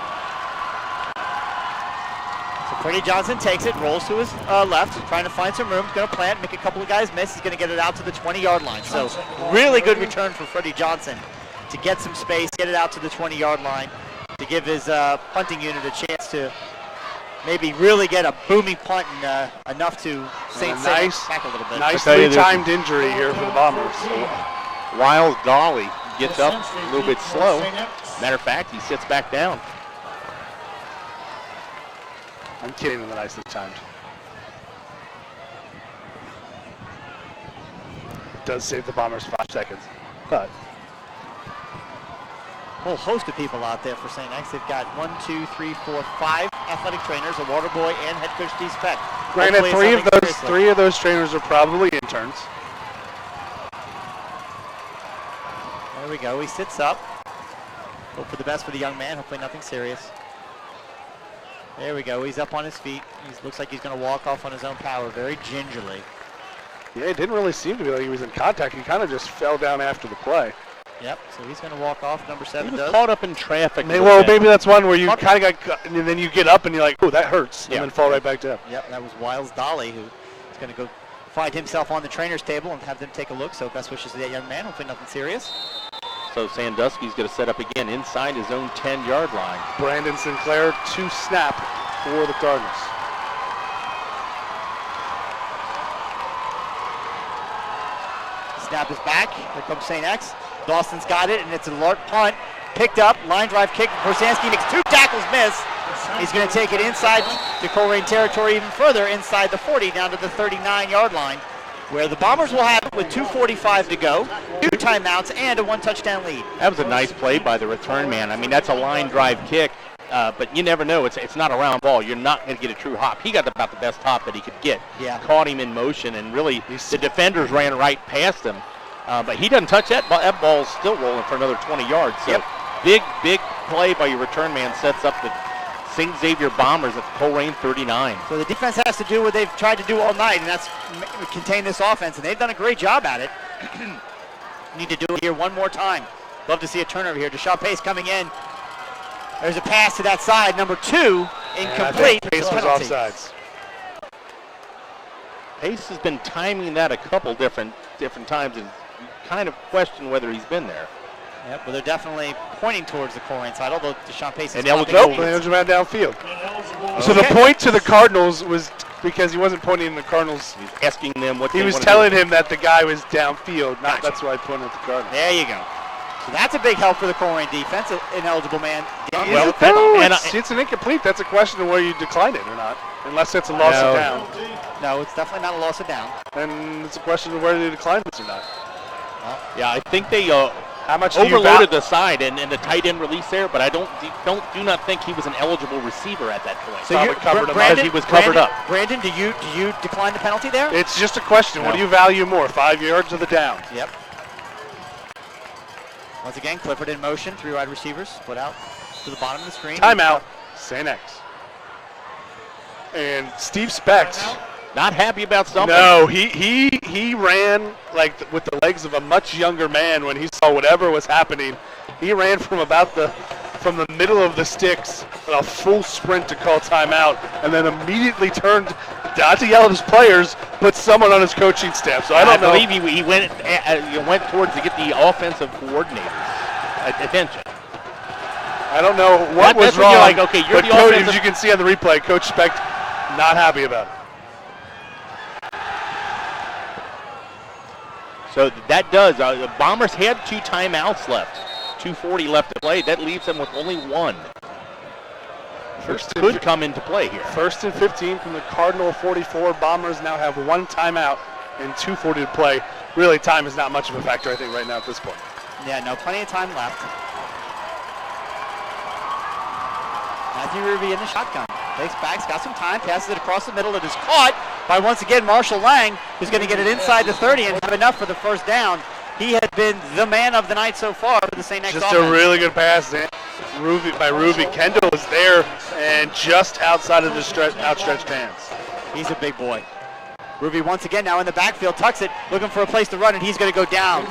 So Freddie Johnson takes it, rolls to his left, trying to find some room. He's going to plant, make a couple of guys miss. He's going to get it out to the 20-yard line. So really good return for Freddie Johnson to get some space, get it out to the 20-yard line, to give his punting unit a chance to maybe really get a booming punt and enough to save back a little bit. Nicely timed injury here for the Bombers. Wiles Dolly gets up a little bit slow. Matter of fact, he sits back down. I'm kidding with the nicely timed. It does save the Bombers 5 seconds, but whole host of people out there for St. X. They've got 5 athletic trainers, a water boy, and head coach Steve Speck. granted, three of those trainers are probably interns. There we go. He sits up. Hope for the best for the young man. Hopefully nothing serious. There we go. He's up on his feet. He looks like he's going to walk off on his own power very gingerly. Yeah, it didn't really seem to be like he was in contact. He kind of just fell down after the play. Yep, so he's going to walk off. Number 7 He was does. caught up in traffic. Well, maybe that's one where you kind of got, and then you get up and you're like, oh, that hurts, Yeah. and then fall right back down. Yep, that was Wiles Dolly who is going to go find himself on the trainer's table and have them take a look. So best wishes to that young man. Hopefully nothing serious. So Sandusky's going to set up again inside his own 10-yard line. Brandon Sinclair to snap for the Cardinals. Snap is back. Here comes St. X. Dawson's got it, and it's an alert punt. Picked up, line drive kick. Korsanski makes 2 tackles, miss. He's going to take it inside to Colerain territory, even further inside the 40, down to the 39-yard line, where the Bombers will have it with 2:45 to go, 2 timeouts, and a 1-touchdown lead. That was a nice play by the return man. I mean, that's a line drive kick, but you never know. It's not a round ball. You're not going to get a true hop. He got about the best hop that he could get. Yeah. Caught him in motion, and really the defenders ran right past him. But he doesn't touch that ball. That ball's still rolling for another 20 yards. So big play by your return man sets up the St. Xavier Bombers at Colerain 39. So the defense has to do what they've tried to do all night, and that's contain this offense, and they've done a great job at it. Need to do it here one more time. Love to see a turnover here. Deshaun Pace coming in. There's a pass to that side. Number 2, incomplete. Pace was Penalty. offsides. Pace has been timing that a couple different times and kind of question whether he's been there. Yep, but they're definitely pointing towards the Colerain side, although Deshaun Pace is And popping eligible. up. Nope, ran downfield. Ineligible. So the point to the Cardinals was because he wasn't pointing in the Cardinals. He's asking them what He they was want telling to do. him that the guy was downfield. Gotcha. That's why I pointed at the Cardinals. There you go. So that's a big help for the Colerain defense, an ineligible man. Well, It's an incomplete. That's a question of whether you decline it or not, unless it's a loss of down. No, it's definitely not a loss of down. And it's a question of whether they decline this or not. Yeah, I think they How much overloaded the side and the tight end release there, but I do not think he was an eligible receiver at that point. So you covered him because he was covered up. Brandon, do you decline the penalty there? It's just a question. No. What do you value more, 5 yards or the down? Yep. Once again, Clifford in motion, 3 wide receivers, split out to the bottom of the screen. Timeout, St. X. And Steve Specht. Not happy about something. No, he ran like with the legs of a much younger man when he saw whatever was happening. He ran from the middle of the sticks in a full sprint to call timeout, and then immediately turned not to yell at his players, but someone on his coaching staff. So I don't know. I believe he went towards to get the offensive coordinators' attention. I don't know what was that's wrong. You're like, okay, you're but the Coach, offensive. as you can see on the replay, Coach Specht not happy about it. So that does. The Bombers had 2 timeouts left. 2:40 left to play. That leaves them with only 1. Could come into play here. 1st and 15 from the Cardinal 44. Bombers now have 1 timeout and 2:40 to play. Really, time is not much of a factor, I think, right now at this point. Yeah, no, plenty of time left. Matthew Ruby in the shotgun. Takes back, got some time, passes it across the middle. It is caught by, once again, Marshall Lang, who's going to get it inside the 30 and have enough for the first down. He has been the man of the night so far for the St. X Just offense. a really good pass by Ruby. Kendall is there and just outside of the outstretched hands. He's a big boy. Ruby once again now in the backfield, tucks it, looking for a place to run, and he's going to go down.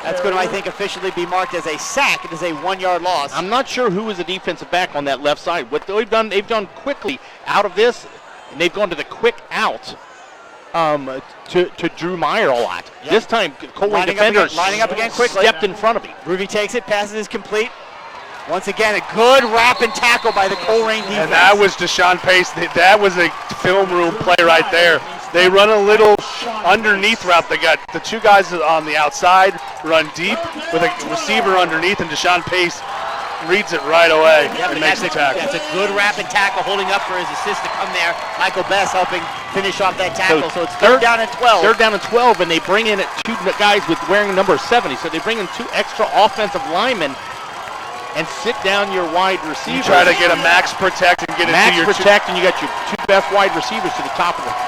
That's going to, I think, officially be marked as a sack. It is a 1-yard loss. I'm not sure who is the defensive back on that left side. What they've done quickly out of this, and they've gone to the quick out to Drew Meyer a lot. Yep. This time, Colerain defenders lining up again quickly. stepped in front of him. Ruby takes it, passes is complete. Once again, a good wrap and tackle by the Colerain defense. And that was Deshaun Pace. That was a film room play right there. They run a little underneath route. They got the 2 guys on the outside, run deep with a receiver underneath, and Deshaun Pace reads it right away and makes the tackle. That's a good wrap and tackle, holding up for his assist to come there. Michael Bess helping finish off that tackle. So it's third down and 12. Third down and 12, and they bring in 2 guys with wearing number 70. So they bring in 2 extra offensive linemen and sit down your wide receivers. You try to get a max protect and get it to your protect, and you got your 2 best wide receivers to the top of it.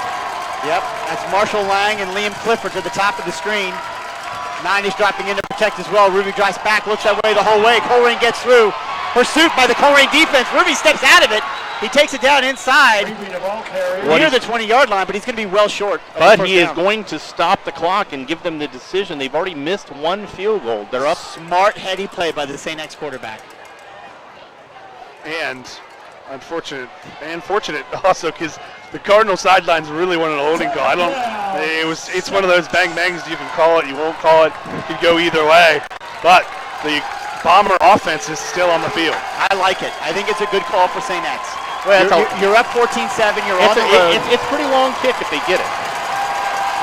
Yep, that's Marshall Lang and Liam Clifford to the top of the screen. 9 is dropping in to protect as well. Ruby drives back, looks that way the whole way. Colerain gets through. Pursuit by the Colerain defense. Ruby steps out of it. He takes it down inside near the 20-yard line, but he's going to be well short. But he is going to stop the clock and give them the decision. They've already missed 1 field goal. They're up. Smart, heady play by the St. X quarterback. And fortunate also because the Cardinal sidelines really wanted a holding call. It's one of those bang bangs. You can call it, you won't call it. It could go either way. But the Bomber offense is still on the field. I like it. I think it's a good call for St. X. Well, You're up 14-7. You're on the road. It's pretty long kick if they get it.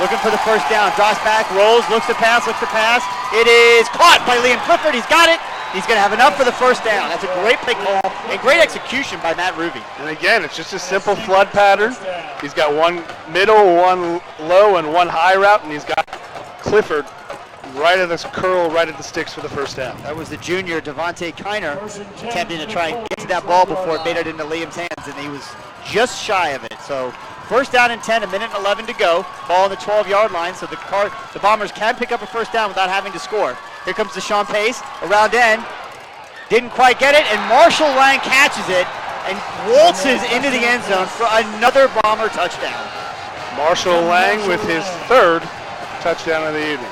Looking for the first down. Drops back, rolls, looks to pass. It is caught by Liam Clifford. He's got it. He's going to have enough for the first down. That's a great play call and great execution by Matt Ruby. And again, it's just a simple flood pattern. He's got 1 middle, 1 low, and 1 high route, and he's got Clifford right at this curl, right at the sticks for the first down. That was the junior, Devontae Kiner, attempting to try and get to that ball before it made it into Liam's hands, and he was just shy of it. So first down and 10, 1:11 to go. Ball on the 12-yard line, so the Bombers can pick up a first down without having to score. Here comes Deshaun Pace, around end. Didn't quite get it, and Marshall Lang catches it and waltzes into the end zone for another Bomber touchdown. Marshall Lang with his 3rd touchdown of the evening.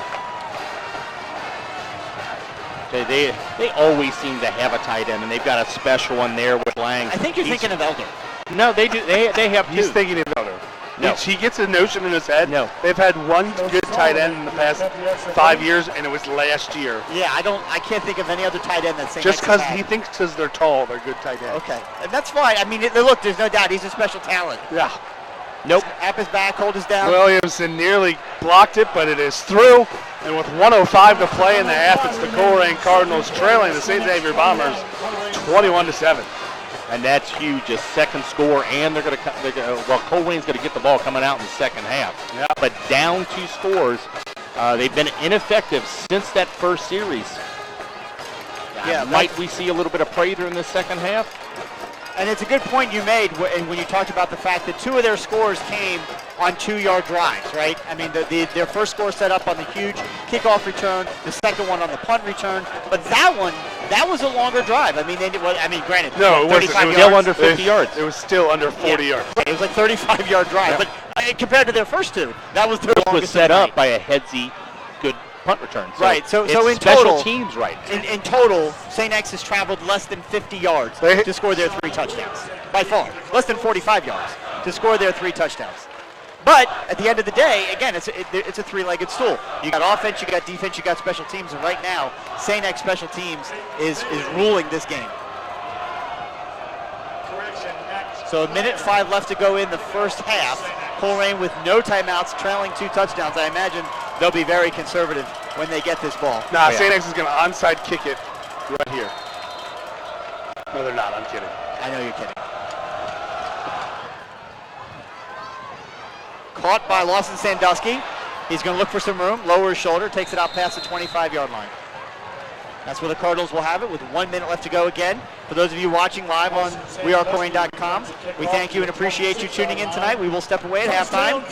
They always seem to have a tight end, and they've got a special one there with Lang. I think you're thinking of Elder. No, they do. They have 2. He's thinking of Elder. No. He gets a notion in his head. No. They've had 1 good tight end in the past 5 years, and it was last year. Yeah, I can't think of any other tight end that's Just because he thinks because they're tall, they're good tight ends. Okay, and that's fine. I mean, look, there's no doubt he's a special talent. Yeah. Nope. Up his back, hold us down. Williamson nearly blocked it, but it is through. And with 1:05 to play in the half, it's the Colerain Cardinals trailing the St. Xavier Bombers 21-7. And that's huge, a second score, and they're going to Colerain's going to get the ball coming out in the second half. Yeah. But down 2 scores, they've been ineffective since that first series. Yeah, might we see a little bit of Prather in the second half? And it's a good point you made when you talked about the fact that 2 of their scores came on 2-yard drives, right? I mean, their first score set up on the huge kickoff return, the second one on the punt return, but that was a longer drive. I mean, granted, No, it wasn't. 35 It was yards. Still under 50 yards. It was still under 40 yards. It was like 35-yard drive, Yeah. but compared to their first 2, that was their It longest was set of the up night. by a headsy good punt return. Right, so it's in special total- teams right now. In total, St. X has traveled less than 50 yards They- to score their 3 touchdowns. By far, less than 45 yards to score their 3 touchdowns. But at the end of the day, again, it's a 3-legged stool. You got offense, you got defense, you got special teams, and right now, St. X special teams is ruling this game. Correction next. So 1:05 left to go in the first half. Colerain with no timeouts, trailing 2 touchdowns. I imagine they'll be very conservative when they get this ball. Nah, Oh, yeah. St. X is going to onside kick it right here. No, they're not. I'm kidding. I know you're kidding. Caught by Lawson Sandusky. He's going to look for some room, lower his shoulder, takes it out past the 25-yard line. That's where the Cardinals will have it with 1 minute left to go again. For those of you watching live on wearecolerain.com, we thank you and appreciate you tuning in tonight. We will step away at halftime,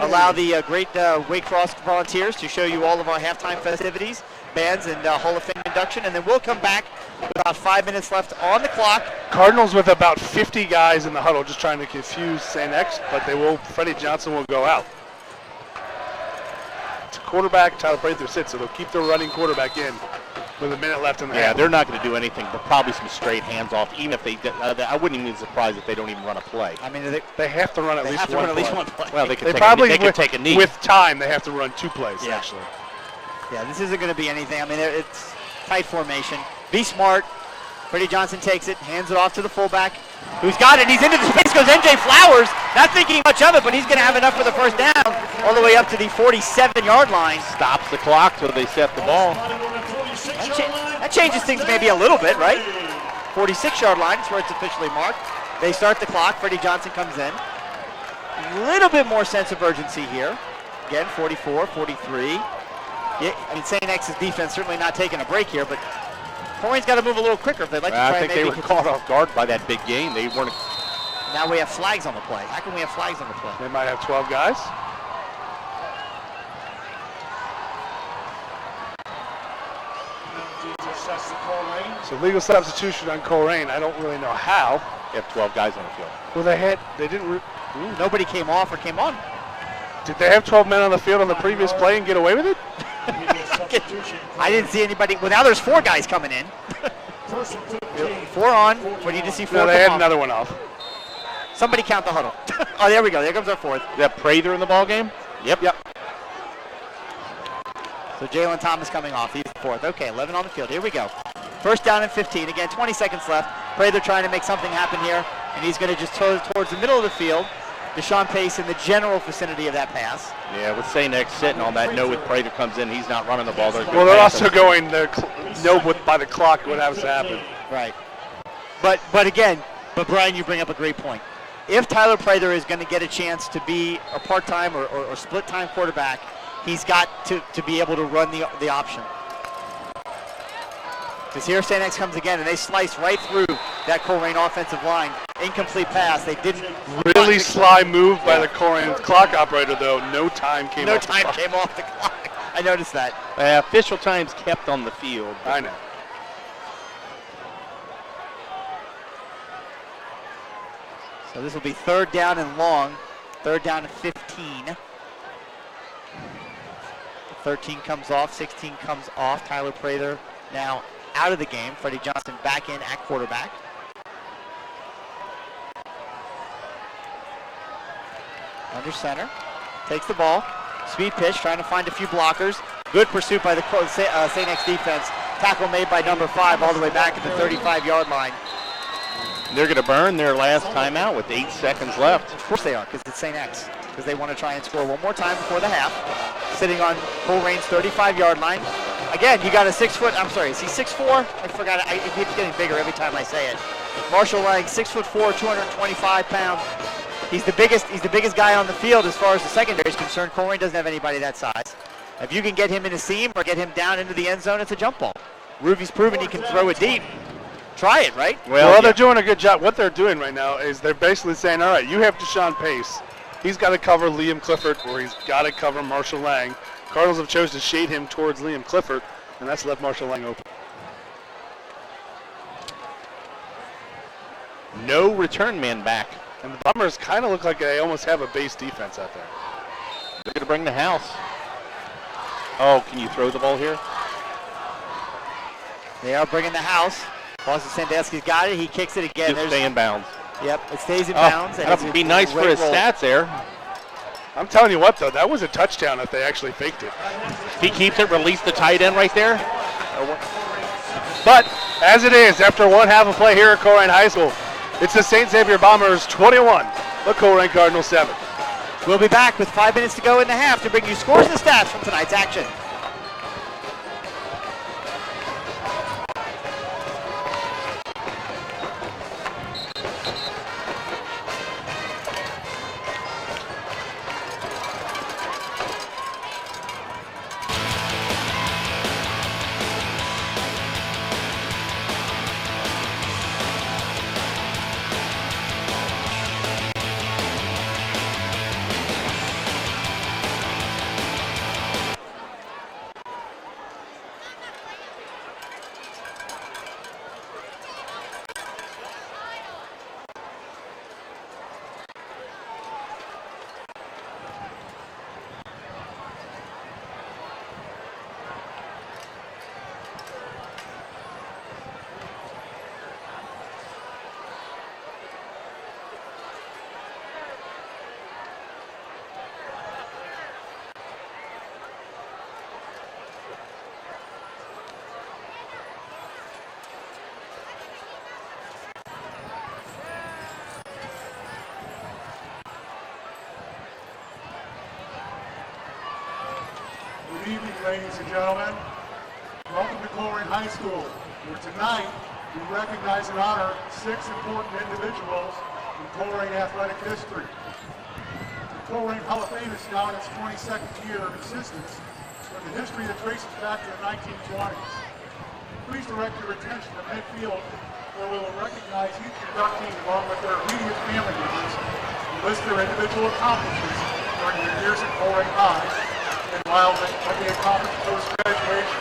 allow the great Wake Forest volunteers to show you all of our halftime festivities, bands, and Hall of Fame induction, and then we'll come back with about 5 minutes left on the clock. Cardinals with about 50 guys in the huddle just trying to confuse St. X, but Freddie Johnson will go out. It's a quarterback, Tyler Prather sits, so they'll keep their running quarterback in with a minute left in the Yeah, half. they're not going to do anything, but probably some straight hands off. Even if they, I wouldn't even be surprised if they don't even run a play. I mean, They have to run at they least have to one run at least play. one play. Well, they could They take probably they could take a knee. with time they have to run 2 plays Yeah. actually. Yeah, this isn't going to be anything. I mean, it's tight formation. Be smart. Freddie Johnson takes it, hands it off to the fullback, who's got it. He's into the space, goes NJ Flowers. Not thinking much of it, but he's going to have enough for the first down, all the way up to the 47-yard line. Stops the clock till they set the ball. That changes things maybe a little bit, right? 46-yard line is where it's officially marked. They start the clock. Freddie Johnson comes in. A little bit more sense of urgency here. Again, 44, 43. Yeah, I mean, St. X's defense certainly not taking a break here, but Colerain's got to move a little quicker if they'd like to try I and think they maybe were caught off guard by that big game. They weren't. Now we have flags on the play. How can we have flags on the play? They might have 12 guys. So legal substitution on Colerain. I don't really know how. They have 12 guys on the field. Well, they didn't. Nobody came off or came on. Did they have 12 men on the field on the previous play and get away with it? I didn't see anybody. Well, now there's 4 guys coming in. 4 on. We need to see 4 No, they come had off. another one off. Somebody count the huddle. Oh, there we go. There comes our 4th. Is that Prather in the ball game? Yep. So Jalen Thomas coming off. He's the 4th. Okay, 11 on the field. Here we go. First down and 15. Again, 20 seconds left. Prather trying to make something happen here, and he's going to just towards the middle of the field. Deshaun Pace in the general vicinity of that pass. Yeah, with St. X sitting on that note, with Prather comes in, he's not running the ball. Well, they're also going by the clock what has to happen. Right. But again, Brian, you bring up a great point. If Tyler Prather is going to get a chance to be a part-time or split-time quarterback, he's got to be able to run the option. Because here St. X comes again, and they slice right through that Colerain offensive line. Incomplete pass. They didn't Really sly move by the Colerain clock operator, though. No time came off the clock. came off the clock. I noticed that. Official times kept on the field. I know. So this will be 3rd down and long. 3rd down and 15. 13 comes off, 16 comes off. Tyler Prather now out of the game. Freddie Johnson back in at quarterback. Under center. Takes the ball. Speed pitch, trying to find a few blockers. Good pursuit by the St. X defense. Tackle made by number 5 all the way back at the 35-yard line. They're going to burn their last timeout with 8 seconds left. Of course they are, because it's St. X. because they want to try and score one more time before the half. Sitting on Colerain's 35-yard line. Again, you got a 6 foot. I'm sorry, is he 6'4"? I forgot. It keeps getting bigger every time I say it. Marshall Lang, 6'4", 225 pounds. He's the biggest guy on the field as far as the secondary is concerned. Colerain doesn't have anybody that size. If you can get him in a seam or get him down into the end zone, it's a jump ball. Ruvy's proven he can throw it deep. Try it, right? Well, they're doing a good job. What they're doing right now is they're basically saying, all right, you have Deshaun Pace. He's got to cover Liam Clifford, or he's got to cover Marshall Lang. Cardinals have chosen to shade him towards Liam Clifford, and that's left Marshall Lang open. No return man back. And the Bombers kind of look like they almost have a base defense out there. They're going to bring the house. Oh, can you throw the ball here? They are bringing the house. Boston Sandusky's got it. He kicks it again. Just stay in bounds. Yep, it stays in bounds. That would be nice for his stats there. I'm telling you what, though, that was a touchdown if they actually faked it. If he keeps it, release the tight end right there. But as it is, after one half of play here at Colerain High School, it's the St. Xavier Bombers 21, the Colerain Cardinals 7. We'll be back with 5 minutes to go in the half to bring you scores and stats from tonight's action. Good evening, ladies and gentlemen. Welcome to Colerain High School, where tonight we recognize and honor 6 important individuals in Colerain athletic history. The Colerain Hall of Fame is now in its 22nd year of existence, with a history that traces back to the 1920s. Please direct your attention to midfield, where we will recognize each inductee along with their immediate family members and list their individual accomplishments during their years at Colerain High. And while what they accomplished post-graduation,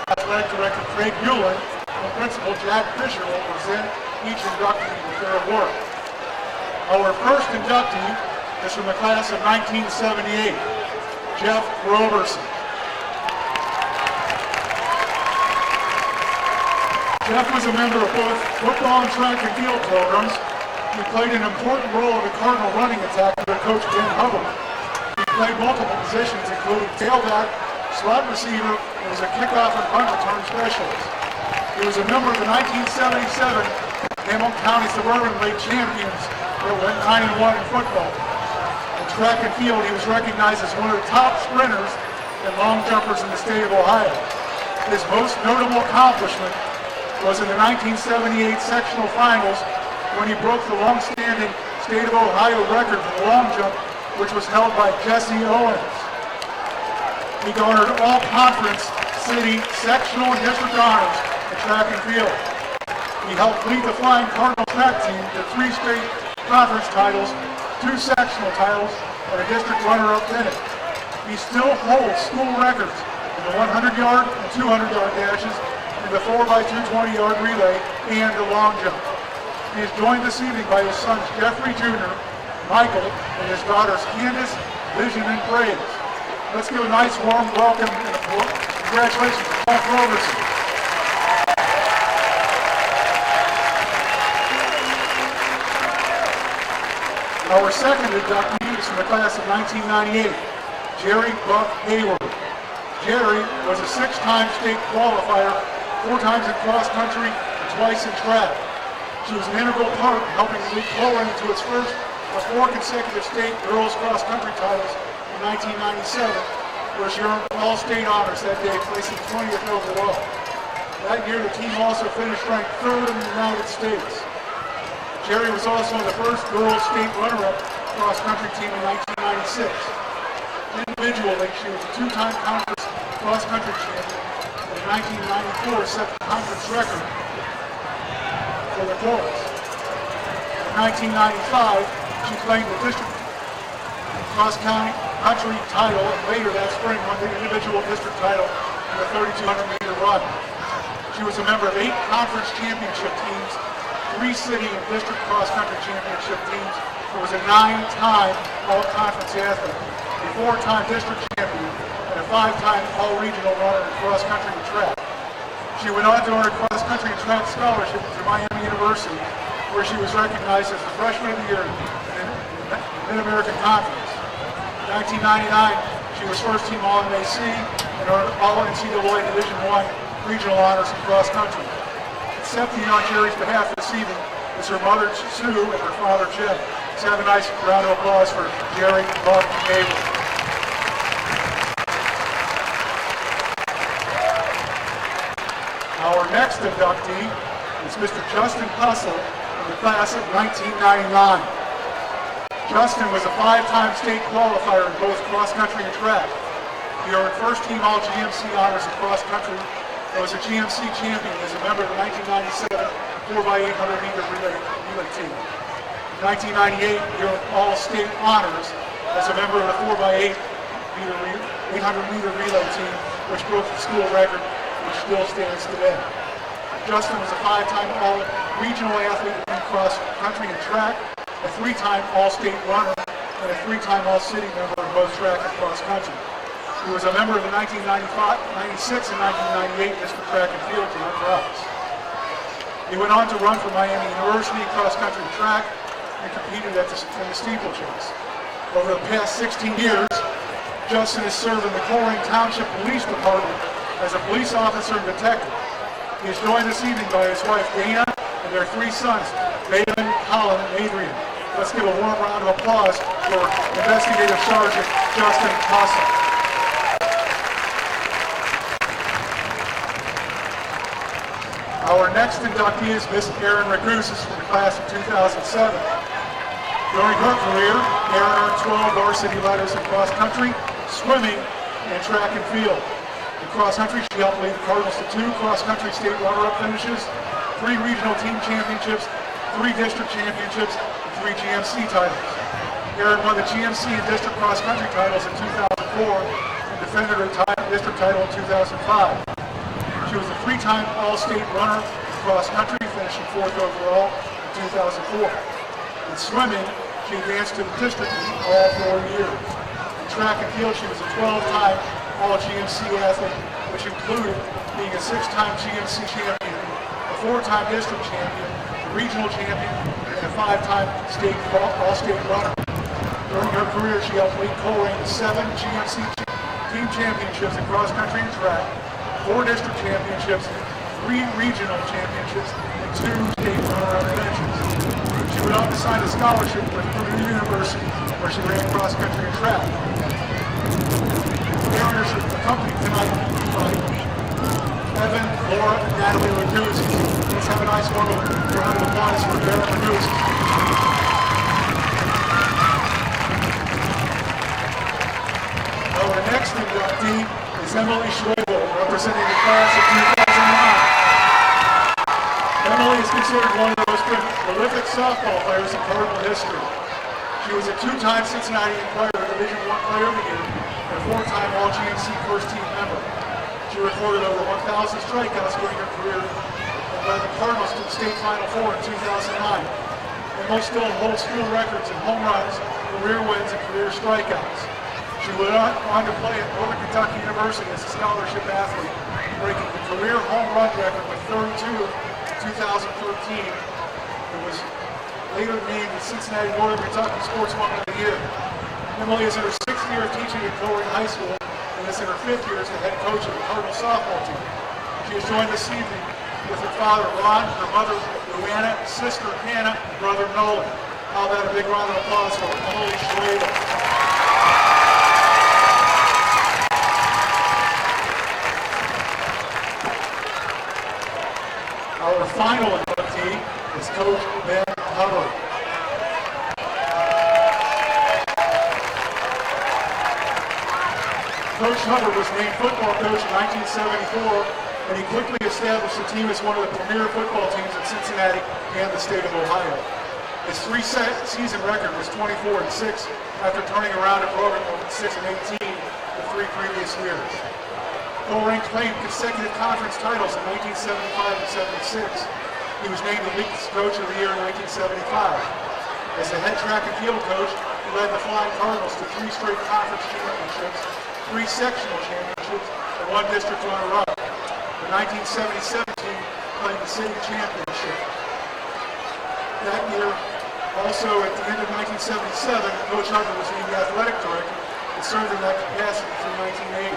Athletic Director Craig Hewlin and Principal Jack Fisher will present each inductee with their award. Our first inductee is from the class of 1978, Jeff Roberson. Jeff was a member of both football and track and field programs. He played an important role in the Cardinal running attack under Coach Ken Hubble. He played multiple positions, including tailback, slot receiver, and was a kickoff and punt return specialist. He was a member of the 1977 Hamilton County Suburban League champions that went 9-1 in football. In track and field, he was recognized as one of the top sprinters and long jumpers in the state of Ohio. His most notable accomplishment was in the 1978 sectional finals when he broke the long-standing state of Ohio record for the long jump, which was held by Jesse Owens. He garnered all conference, city, sectional, and district honors in track and field. He helped lead the Flying Cardinal track team to 3 state conference titles, 2 sectional titles, and a district runner-up finish. He still holds school records in the 100-yard and 200-yard dashes, in the 4x220-yard relay, and the long jump. He is joined this evening by his sons Jeffrey Jr., Michael, and his daughters Candace, Vision, and Praise. Let's give a nice warm welcome and congratulations to Jeff Roberson. Our second inductee is from the class of 1998, Jerry Buck Hayward. Jerry was a 6-time state qualifier, 4 times in cross country, and twice in track. She was an integral part of helping lead Colerain into its first of 4 consecutive state girls cross-country titles in 1997, where she earned all-state honors that day, placing 20th overall. That year, the team also finished ranked 3rd in the United States. Jerry was also the first girls state runner-up cross-country team in 1996. Individually, she was a 2-time conference cross-country champion, and in 1994 set the conference record for the girls. In 1995, she claimed the district cross-country title, and later that spring won the individual district title in the 3,200-meter run. She was a member of 8 conference championship teams, 3 city and district cross-country championship teams, and was a 9-time all-conference athlete, a 4-time district champion, and a 5-time all-regional runner in cross-country and track. She went on to earn a cross-country and track scholarship to Miami University, where she was recognized as the Freshman of the Year in the Mid-American Conference. In 1999, she was first-team All-MAC and earned All-NCAA Division I regional honors in cross-country. Accepting on Jerry's behalf this evening is her mother, Sue, and her father, Jim. Let's have a nice round of applause for Jerry, Bob, and Gable. Our next inductee is Mr. Justin Hussle from the class of 1999. Justin was a 5-time state qualifier in both cross-country and track. He earned first-team All-GMC honors in cross-country and was a GMC champion as a member of the 1997 4x800-meter relay team. In 1998, he earned All-State honors as a member of the 4x800-meter relay team, which broke the school record, which still stands today. Justin was a 5-time All-Regional athlete in cross-country and track, a 3-time All-State runner, and a 3-time All-City member in both track and cross-country. He was a member of the 1995, 96, and 1998 district track and field team cross. He went on to run for Miami University cross-country and track and competed in the steeplechase. Over the past 16 years, Justin has served in the Colerain Township Police Department as a police officer and detective. He is joined this evening by his wife Dana and their 3 sons, Baden, Colin, and Adrian. Let's give a warm round of applause for Investigative Sergeant Justin Hussle. Our next inductee is Miss Erin Ragusis from the class of 2007. During her career, Erin earned 12 varsity letters in cross-country, swimming, and track and field. In cross-country, she helped lead the Cardinals to 2 cross-country state runner-up finishes, 3 regional team championships, 3 district championships, and 3 GMC titles. Erin won the GMC and district cross-country titles in 2004 and defended her district title in 2005. She was a 3-time All-State runner cross-country, finishing 4th overall in 2004. In swimming, she advanced to the district all 4 years. In track and field, she was a 12-time All-GMC athlete, which included being a 6-time GMC champion, a 4-time district champion, a regional champion, and a 5-time All-State runner. During her career, she helped lead Colerain to 7 GMC team championships in cross-country and track, 4 district championships, 3 regional championships, and 2 state runner-up finishes. She went on to sign a scholarship with Purdue University, where she ran cross-country and track. Erin is accompanied tonight by Evan, Laura, and Natalie Ragusis. Let's have a nice round of applause for Erin Ragusis. Our next inductee is Emily Schwebel, representing the class of 2009. Emily is considered one of the most prolific softball players in Cardinal history. She was a 2-time Cincinnati Enquirer Division I Player of the Year and a 4-time All-GMC first-team member. She recorded over 1,000 strikeouts during her career and led the Cardinals to the state Final Four in 2009. Emily still holds school records in home runs, career wins, and career strikeouts. She went on to play at Northern Kentucky University as a scholarship athlete, breaking the career home run record with 32 in 2013. It was later named the Cincinnati Northern Kentucky Sportswoman of the Year. Emily is in her 6th year of teaching at Colerain High School and is in her 5th year as the head coach of the Cardinal softball team. She is joined this evening with her father Ron, her mother Luana, sister Hannah, and brother Nolan. How about a big round of applause for Coach Schrader? Our final inductee is Coach Ben Hubbard. Coach Hubbard was named football coach in 1974, and he quickly established the team as one of the premier football teams in Cincinnati and the state of Ohio. His three-season record was 24-6 after turning around a program of 6-18 the 3 previous years. Colerain claimed consecutive conference titles in 1975 and 76. He was named the League's Coach of the Year in 1975. As the head track and field coach, he led the Flying Cardinals to 3 straight conference championships, 3 sectional championships, and 1 district runner-up. The 1977 team played the city championship. That year, also at the end of 1977, Coach Hubbard was named the athletic director and served in that capacity through 1980.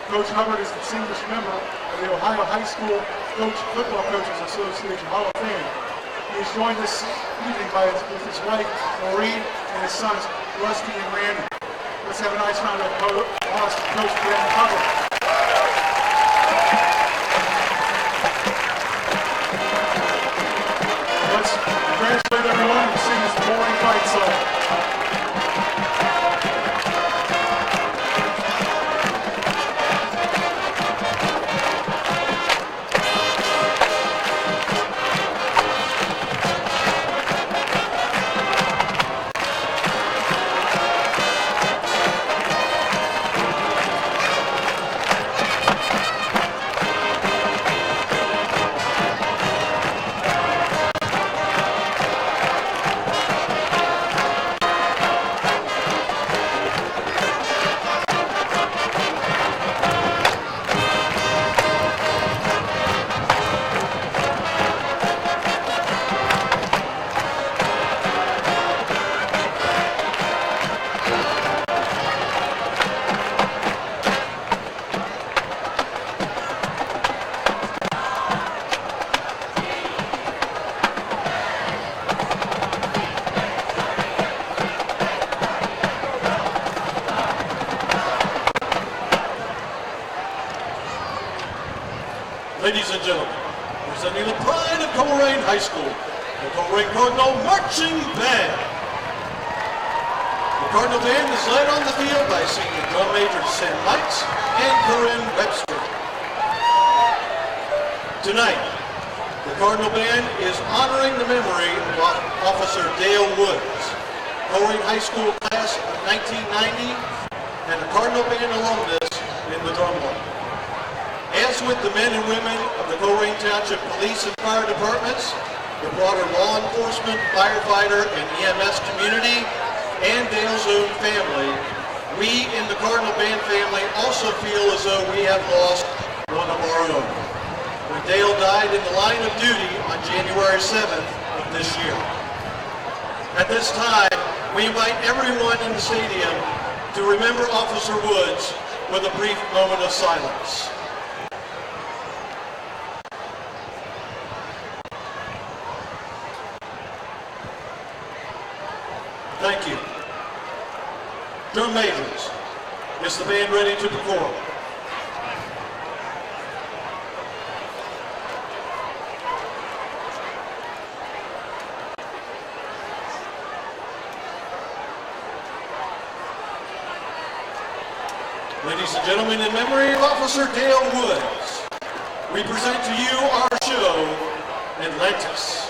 Coach Hubbard is a distinguished member of the Ohio High School Football Coaches Association Hall of Fame. He is joined this evening with his wife, Maureen, and his sons, Rusty and Randy. Let's have a nice round of applause for Coach Ben Hubbard. Let's congratulate everyone and sing this boring fight song. Ladies and gentlemen, presenting the pride of Colerain High School, the Colerain Cardinal Marching Band. The Cardinal Band is led on the field by senior drum majors Sam Lights and Corinne Webster. Tonight, the Cardinal Band is honoring the memory of Officer Dale Woods, Colerain High School class of 1990, and a Cardinal Band alumnus in the drum line. As with the men and women of the Colerain Township Police and Fire Departments, the broader law enforcement, firefighter, and EMS community, and Dale's own family, we in the Cardinal Band family also feel as though we have lost one of our own, when Dale died in the line of duty on January 7th of this year. At this time, we invite everyone in the stadium to remember Officer Woods with a brief moment of silence. Thank you. Drum majors, is the band ready to perform? Ladies and gentlemen, in memory of Officer Dale Woods, we present to you our show, Atlantis.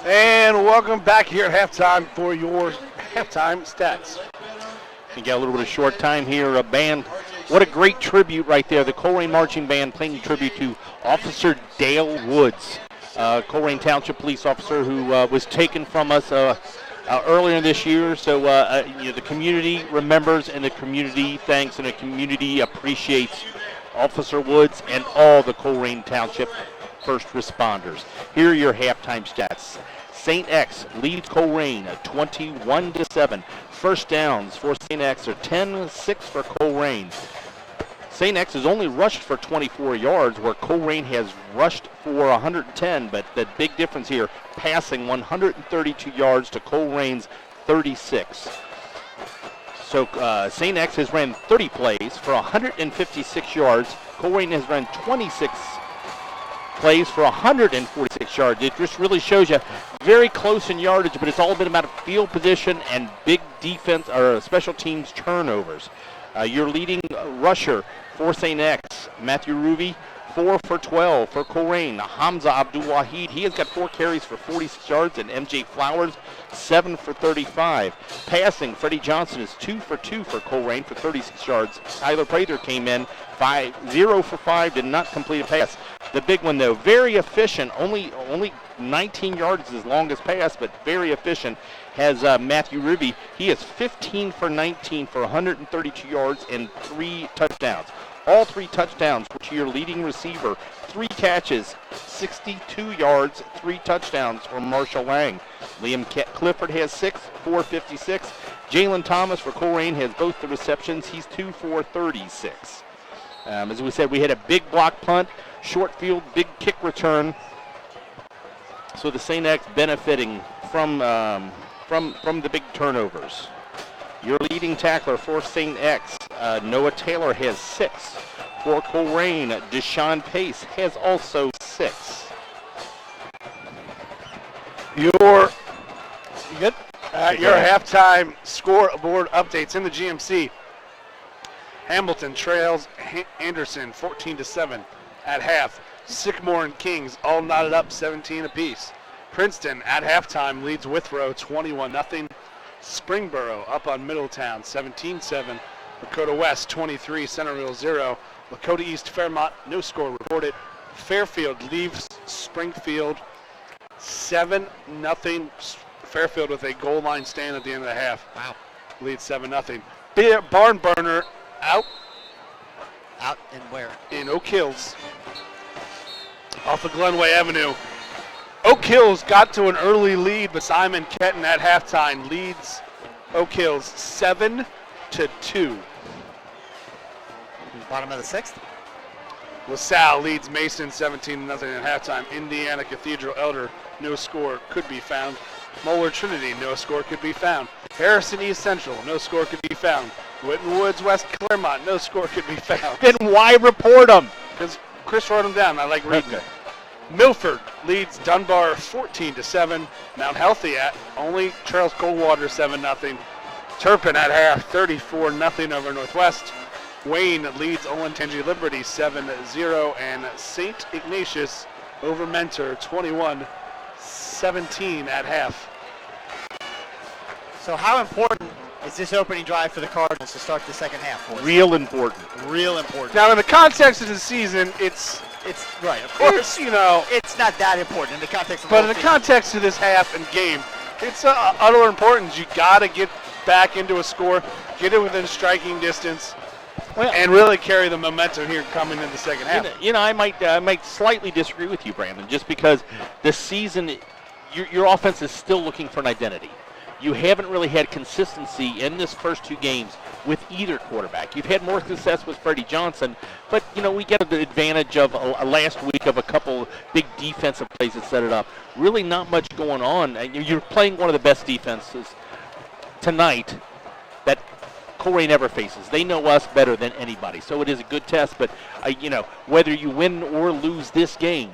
And welcome back here at halftime for your halftime stats. We got a little bit of short time here. A band, what a great tribute right there. The Colerain Marching Band playing tribute to Officer Dale Woods, Colerain Township police officer who was taken from us earlier this year. So the community remembers, and the community thanks, and the community appreciates Officer Woods and all the Colerain Township first responders. Here are your halftime stats. St. X leads Colerain 21-7. First downs for St. X are 10-6 for Colerain. St. X has only rushed for 24 yards, where Colerain has rushed for 110, but the big difference here, passing 132 yards to Colerain's 36. So St. X has ran 30 plays for 156 yards. Colerain has run 26 plays for 146 yards. It just really shows you very close in yardage, but it's all been about field position and big defense or special teams turnovers. Your leading rusher for St. X, Matthew Ruby, 4 for 12 for Colerain. Hamza Abdul Wahid, he has got 4 carries for 46 yards, and MJ Flowers, 7 for 35. Passing, Freddie Johnson is 2 for 2 for Colerain for 36 yards. Tyler Prather came in 0 for 5, did not complete a pass. The big one though, very efficient, only 19 yards is his longest pass, but very efficient, has Matthew Ruby. He is 15 for 19 for 132 yards and 3 touchdowns. All 3 touchdowns to your leading receiver. 3 catches, 62 yards, 3 touchdowns for Marshall Lang. Liam Clifford has 6, 456. Jalen Thomas for Colerain has both the receptions. He's 2 for 36. As we said, we had a big block punt, short field, big kick return. So the St. X benefiting from the big turnovers. Your leading tackler for St. X, Noah Taylor, has 6. For Colerain, Deshaun Pace has also 6. Your halftime scoreboard updates in the GMC. Hamilton trails Anderson 14-7 at half. Sycamore and Kings all knotted up 17 apiece. Princeton at halftime leads Withrow 21-0. Springboro up on Middletown 17-7. Lakota West 23, Centerville 0. Lakota East Fairmont, no score reported. Fairfield leaves Springfield 7-0. Fairfield with a goal line stand at the end of the half. Wow. Leads 7-0. Barn Burner out. Out and where? In Oak Hills off of Glenway Avenue. Oak Hills got to an early lead, but Simon Ketton at halftime leads Oak Hills 7-2. Bottom of the 6th. LaSalle leads Mason 17-0 at halftime. Indiana Cathedral Elder, no score could be found. Moeller Trinity, no score could be found. Harrison East Central, no score could be found. Whitten Woods West Claremont, no score could be found. Then why report them? Because Chris wrote them down. I like reading it. Milford leads Dunbar 14-7. Mount Healthy at only trails Coldwater 7-0. Turpin at half 34-0 over Northwest. Wayne leads Olentangy Liberty 7-0, and St. Ignatius over Mentor 21-17 at half. So how important is this opening drive for the Cardinals to start the second half for us? Real important. Real important. Now, in the context of the season, it's right, of course. It's not that important in the context of but in the context of this half and game, it's utter importance. You got to get back into a score, get it within striking distance, and really carry the momentum here coming in the second half. I might slightly disagree with you, Brandon, just because this season, your offense is still looking for an identity. You haven't really had consistency in this first 2 games with either quarterback. You've had more success with Freddie Johnson, but we get the advantage of a last week of a couple big defensive plays that set it up. Really not much going on. You're playing one of the best defenses tonight that Colerain ever faces. They know us better than anybody, so it is a good test. But whether you win or lose this game,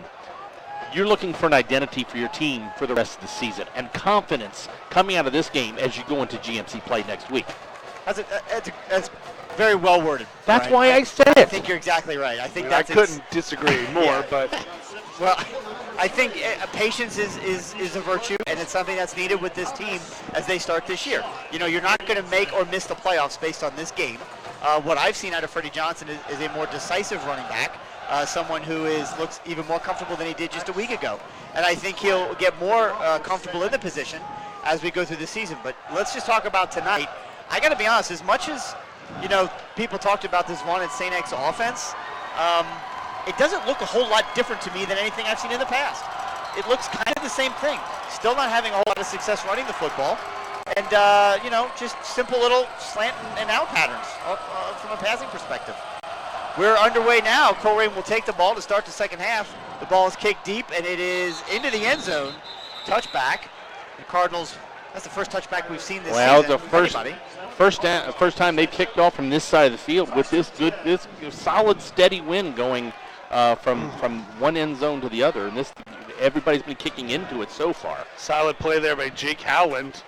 you're looking for an identity for your team for the rest of the season and confidence coming out of this game as you go into GMC play next week. That's very well worded. That's right? why I said I it. think you're exactly right. I couldn't disagree more, Yeah. but Well, I think patience is a virtue, and it's something that's needed with this team as they start this year. You know, you're not going to make or miss the playoffs based on this game. What I've seen out of Freddie Johnson is a more decisive running back, someone who looks even more comfortable than he did just a week ago. And I think he'll get more comfortable in the position as we go through the season. But let's just talk about tonight. I got to be honest, as much as, you know, people talked about this vaunted St. X offense, it doesn't look a whole lot different to me than anything I've seen in the past. It looks kind of the same thing. Still not having a whole lot of success running the football. And, you know, just simple little slant and out patterns from a passing perspective. We're underway now. Colerain will take the ball to start the second half. The ball is kicked deep, and it is into the end zone. Touchback. The Cardinals, that's the first touchback we've seen this season. Well, the first time they kicked off from this side of the field with this solid, steady wind going from one end zone to the other. And everybody's been kicking into it so far. Solid play there by Jake Howland,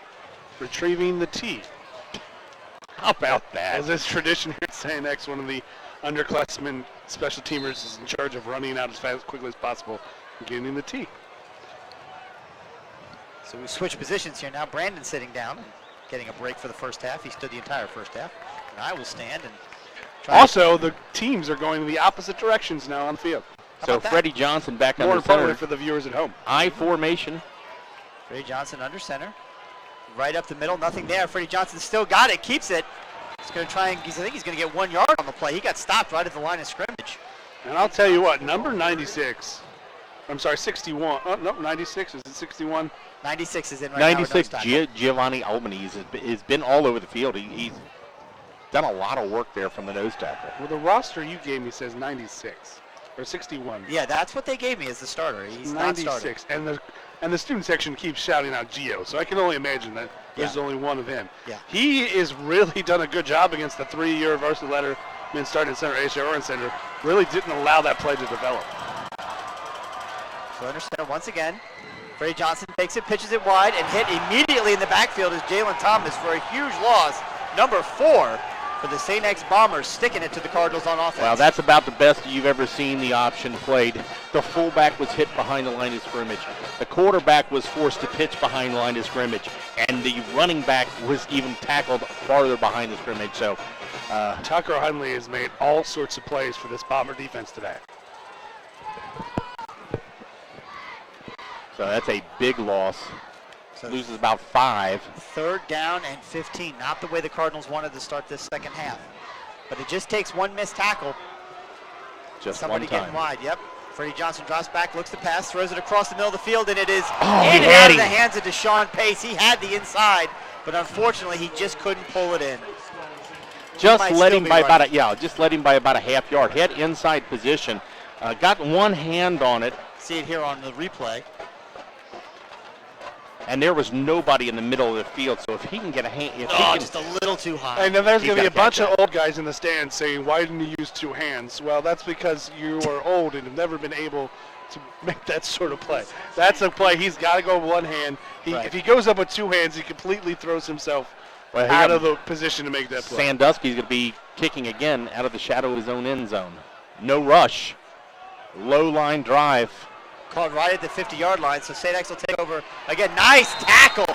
retrieving the tee. How about that? As is tradition here at St. X, one of the underclassmen special teamers is in charge of running out as quickly as possible and getting the tee. So we switch positions here now. Brandon's sitting down and getting a break for the first half. He stood the entire first half. And I will stand and try. Also, the teams are going in the opposite directions now on the field. So Freddie Johnson back More under center. importantly for the viewers at home. I formation. Freddie Johnson under center. Right up the middle, nothing there. Freddie Johnson still got it, keeps it. He's going to try and, I think he's going to get 1 yard on the play. He got stopped right at the line of scrimmage. And I'll tell you what, number 96, I'm sorry, 61. Oh, no, 96, is it 61? 96 is in right now. 96, Giovanni Albanese has been all over the field. He's done a lot of work there from the nose tackle. Well, the roster you gave me says 96, or 61. Yeah, that's what they gave me as the starter. He's not starting. 96, and the student section keeps shouting out Gio, so I can only imagine that there's only one of him. Yeah. He has really done a good job against the 3-year varsity letterman starting center, A.J. Oren Center. Really didn't allow that play to develop. So under center once again. Freddie Johnson takes it, pitches it wide, and hit immediately in the backfield is Jalen Thomas for a huge loss. Number 4 for the St. X Bombers, sticking it to the Cardinals on offense. Well, that's about the best you've ever seen the option played. The fullback was hit behind the line of scrimmage. The quarterback was forced to pitch behind the line of scrimmage. And the running back was even tackled farther behind the scrimmage. So Tucker Hunley has made all sorts of plays for this Bomber defense today. So that's a big loss. So Loses about 5. 3rd down and 15. Not the way the Cardinals wanted to start this second half. But it just takes one missed tackle. Just Somebody one time. getting wide. Yep. Freddie Johnson drops back, looks to pass, throws it across the middle of the field, and it is in and out of the hands of Deshaun Pace. He had the inside, but unfortunately he just couldn't pull it in. Just let him by about a half yard. Had inside position. Got one hand on it. See it here on the replay. And there was nobody in the middle of the field, so if he can get a hand, Just a little too high. And then there's going to be a bunch catch of old guys in the stands saying, why didn't you use 2 hands? Well, that's because you are old and have never been able to make that sort of play. That's a play. He's got to go with 1 hand. If he goes up with 2 hands, he completely throws himself out of the position to make that play. Sandusky's going to be kicking again out of the shadow of his own end zone. No rush. Low line drive. Called right at the 50-yard line, so St. X will take over. Again, nice tackle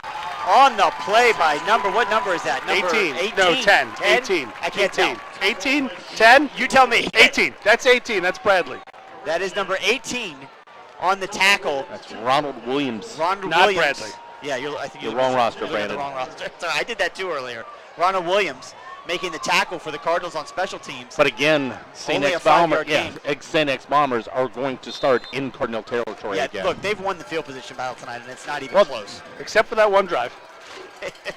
on the play by what number is that? Number 18. No, 10. 18. I can't 18. tell. 18? 10? You tell me. 18. That's 18. That's Bradley. That is number 18 on the tackle. That's Ronald Williams. Not Williams. Bradley. Yeah, I think you're wrong roster, Brandon. The wrong roster. Sorry, I did that too earlier. Ronald Williams making the tackle for the Cardinals on special teams. But again, St. X Bombers are going to start in Cardinal territory again. Look, they've won the field position battle tonight, and it's not even close. Except for that one drive.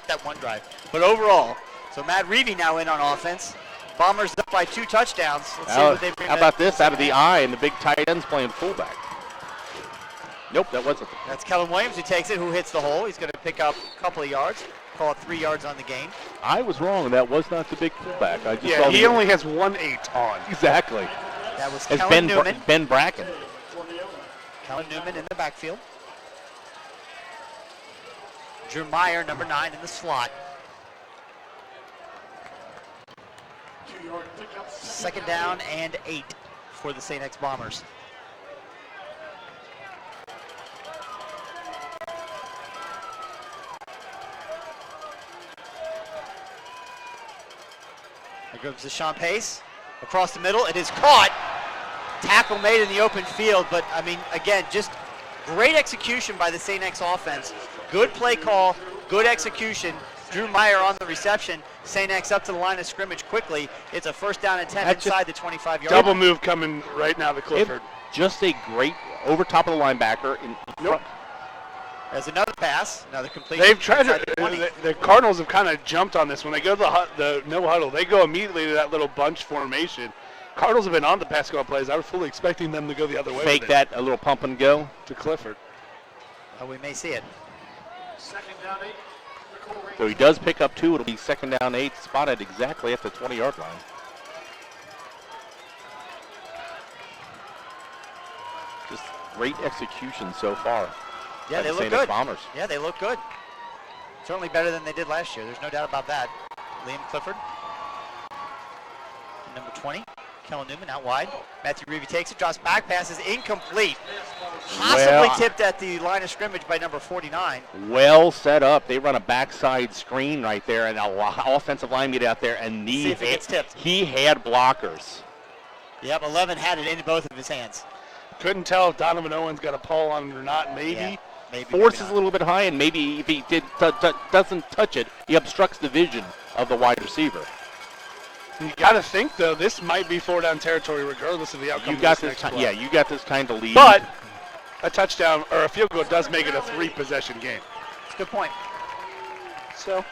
That one drive. But overall, so Matt Reevy now in on offense. Bombers up by 2 touchdowns. Let's see what they bring. How about this? Out of the eye, and the big tight end's playing fullback. Nope, that wasn't. That's Kellen Williams who takes it, who hits the hole. He's going to pick up a couple of yards. Call it 3 yards on the game. I was wrong. That was not the big fullback. He only has 1-8 on. Exactly. That was It's Kellen Newman. Ben Bracken. Kellen Newman in the backfield. Drew Meyer, number 9, in the slot. 2nd down and 8 for the St. X Bombers. There goes Deshaun Pace. Across the middle. It is caught. Tackle made in the open field, but I mean, again, just great execution by the St. X offense. Good play call, good execution. Drew Meyer on the reception. St. X up to the line of scrimmage quickly. It's a first down and 10 inside the 25-yard line. Double move coming right now to Clifford. Just a great over top of the linebacker. Nope. There's another pass, another completion. They've tried inside to. the 20. The Cardinals have kind of jumped on this. When they go to the no huddle, they go immediately to that little bunch formation. Cardinals have been on the past couple plays. I was fully expecting them to go the other way. Fake that, a little pump and go. To Clifford. Oh, we may see it. Second down 8. So he does pick up 2. It'll be second down 8, spotted exactly at the 20-yard line. Just great execution so far. Yeah, by they the look St. X good. Bombers. Yeah, they look good. Certainly better than they did last year. There's no doubt about that. Liam Clifford. Number 20, Kellen Newman out wide. Matthew Reeve takes it, drops back, passes incomplete. Possibly tipped at the line of scrimmage by number 49. Well set up. They run a backside screen right there, and an offensive line get out there, and See if it gets tipped. he had blockers. Yep, 11 had it in both of his hands. Couldn't tell if Donovan Owens got a pull on it or not. Maybe. Yeah, maybe. Force maybe is a little bit high, and maybe if he doesn't touch it, he obstructs the vision of the wide receiver. You got to think though, this might be 4-down territory regardless of the outcome. You got of this this next play. yeah, you got this kind of lead. But a touchdown or a field goal does make it a 3-possession game. That's a good point. So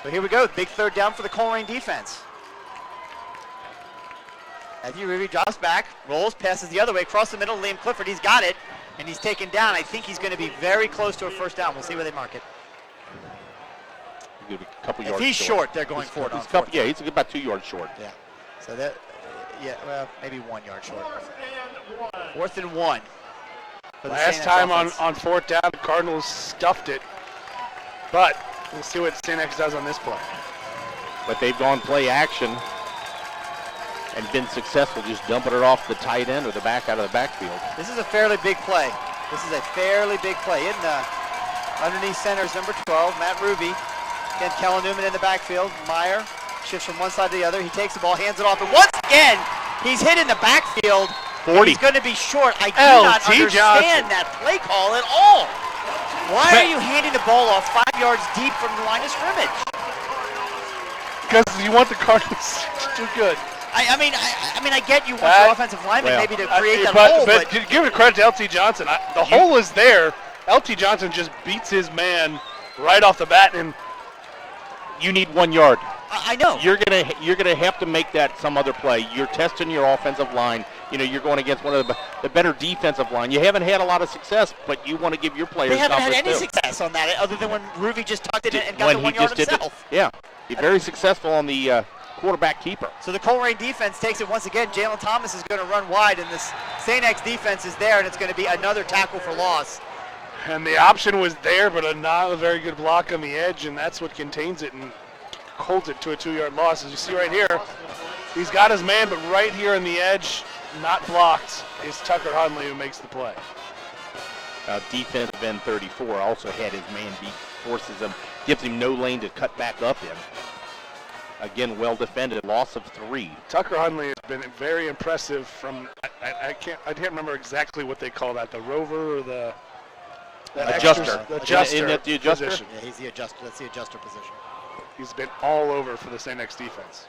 here we go. Big third down for the Colerain defense. Matthew Reeve drops back, rolls, passes the other way, across the middle. Liam Clifford, he's got it, and he's taken down. I think he's going to be very close to a first down. We'll see where they mark it. He'll be a couple If yards he's short. short, they're going for it on He's couple, fourth. yeah, he's about 2 yards short. Yeah. So that, well, maybe 1 yard short. 4th and 1. for the last St. X time offense. on 4th down, the Cardinals stuffed it. But we'll see what St. X does on this play. But they've gone play action and been successful, just dumping it off the tight end or the back out of the backfield. This is a fairly big play. This is a fairly big play. In the underneath center is number 12, Matt Ruby. Again, Kellen Newman in the backfield. Meyer shifts from one side to the other. He takes the ball, hands it off, and once again, he's hit in the backfield. 40. He's going to be short. I do not L.T. understand Johnson. that play call at all. Why are you handing the ball off 5 yards deep from the line of scrimmage? Because you want the Cardinals to do good. I mean, I get you want your offensive lineman maybe to create that hole, but give it credit to L.T. Johnson. The hole is there. L.T. Johnson just beats his man right off the bat, and You need 1 yard. I know. You're gonna have to make that some other play. You're testing your offensive line. You know, you're going against one of the better defensive line. You haven't had a lot of success, but you want to give your players They haven't had confidence any too. success on that other than when Ruby just tucked it in and got When the he 1 yard just did himself. it. Yeah, he's very successful on the quarterback keeper. So the Colerain defense takes it once again. Jalen Thomas is going to run wide, and this St. X defense is there, and it's going to be another tackle for loss. And the option was there, but not a very good block on the edge, and that's what contains it and holds it to a 2 yard loss. As you see right here, he's got his man, but right here on the edge, not blocked, is Tucker Hunley who makes the play. Defensive end 34 also had his man beat, forces him, gives him no lane to cut back up in. Again, well defended, loss of 3. Tucker Hunley has been very impressive from, I can't remember exactly what they call that, the rover or the Adjuster. The adjuster. Isn't that the adjuster? Position. Yeah, he's the adjuster. That's the adjuster position. He's been all over for the St. X defense.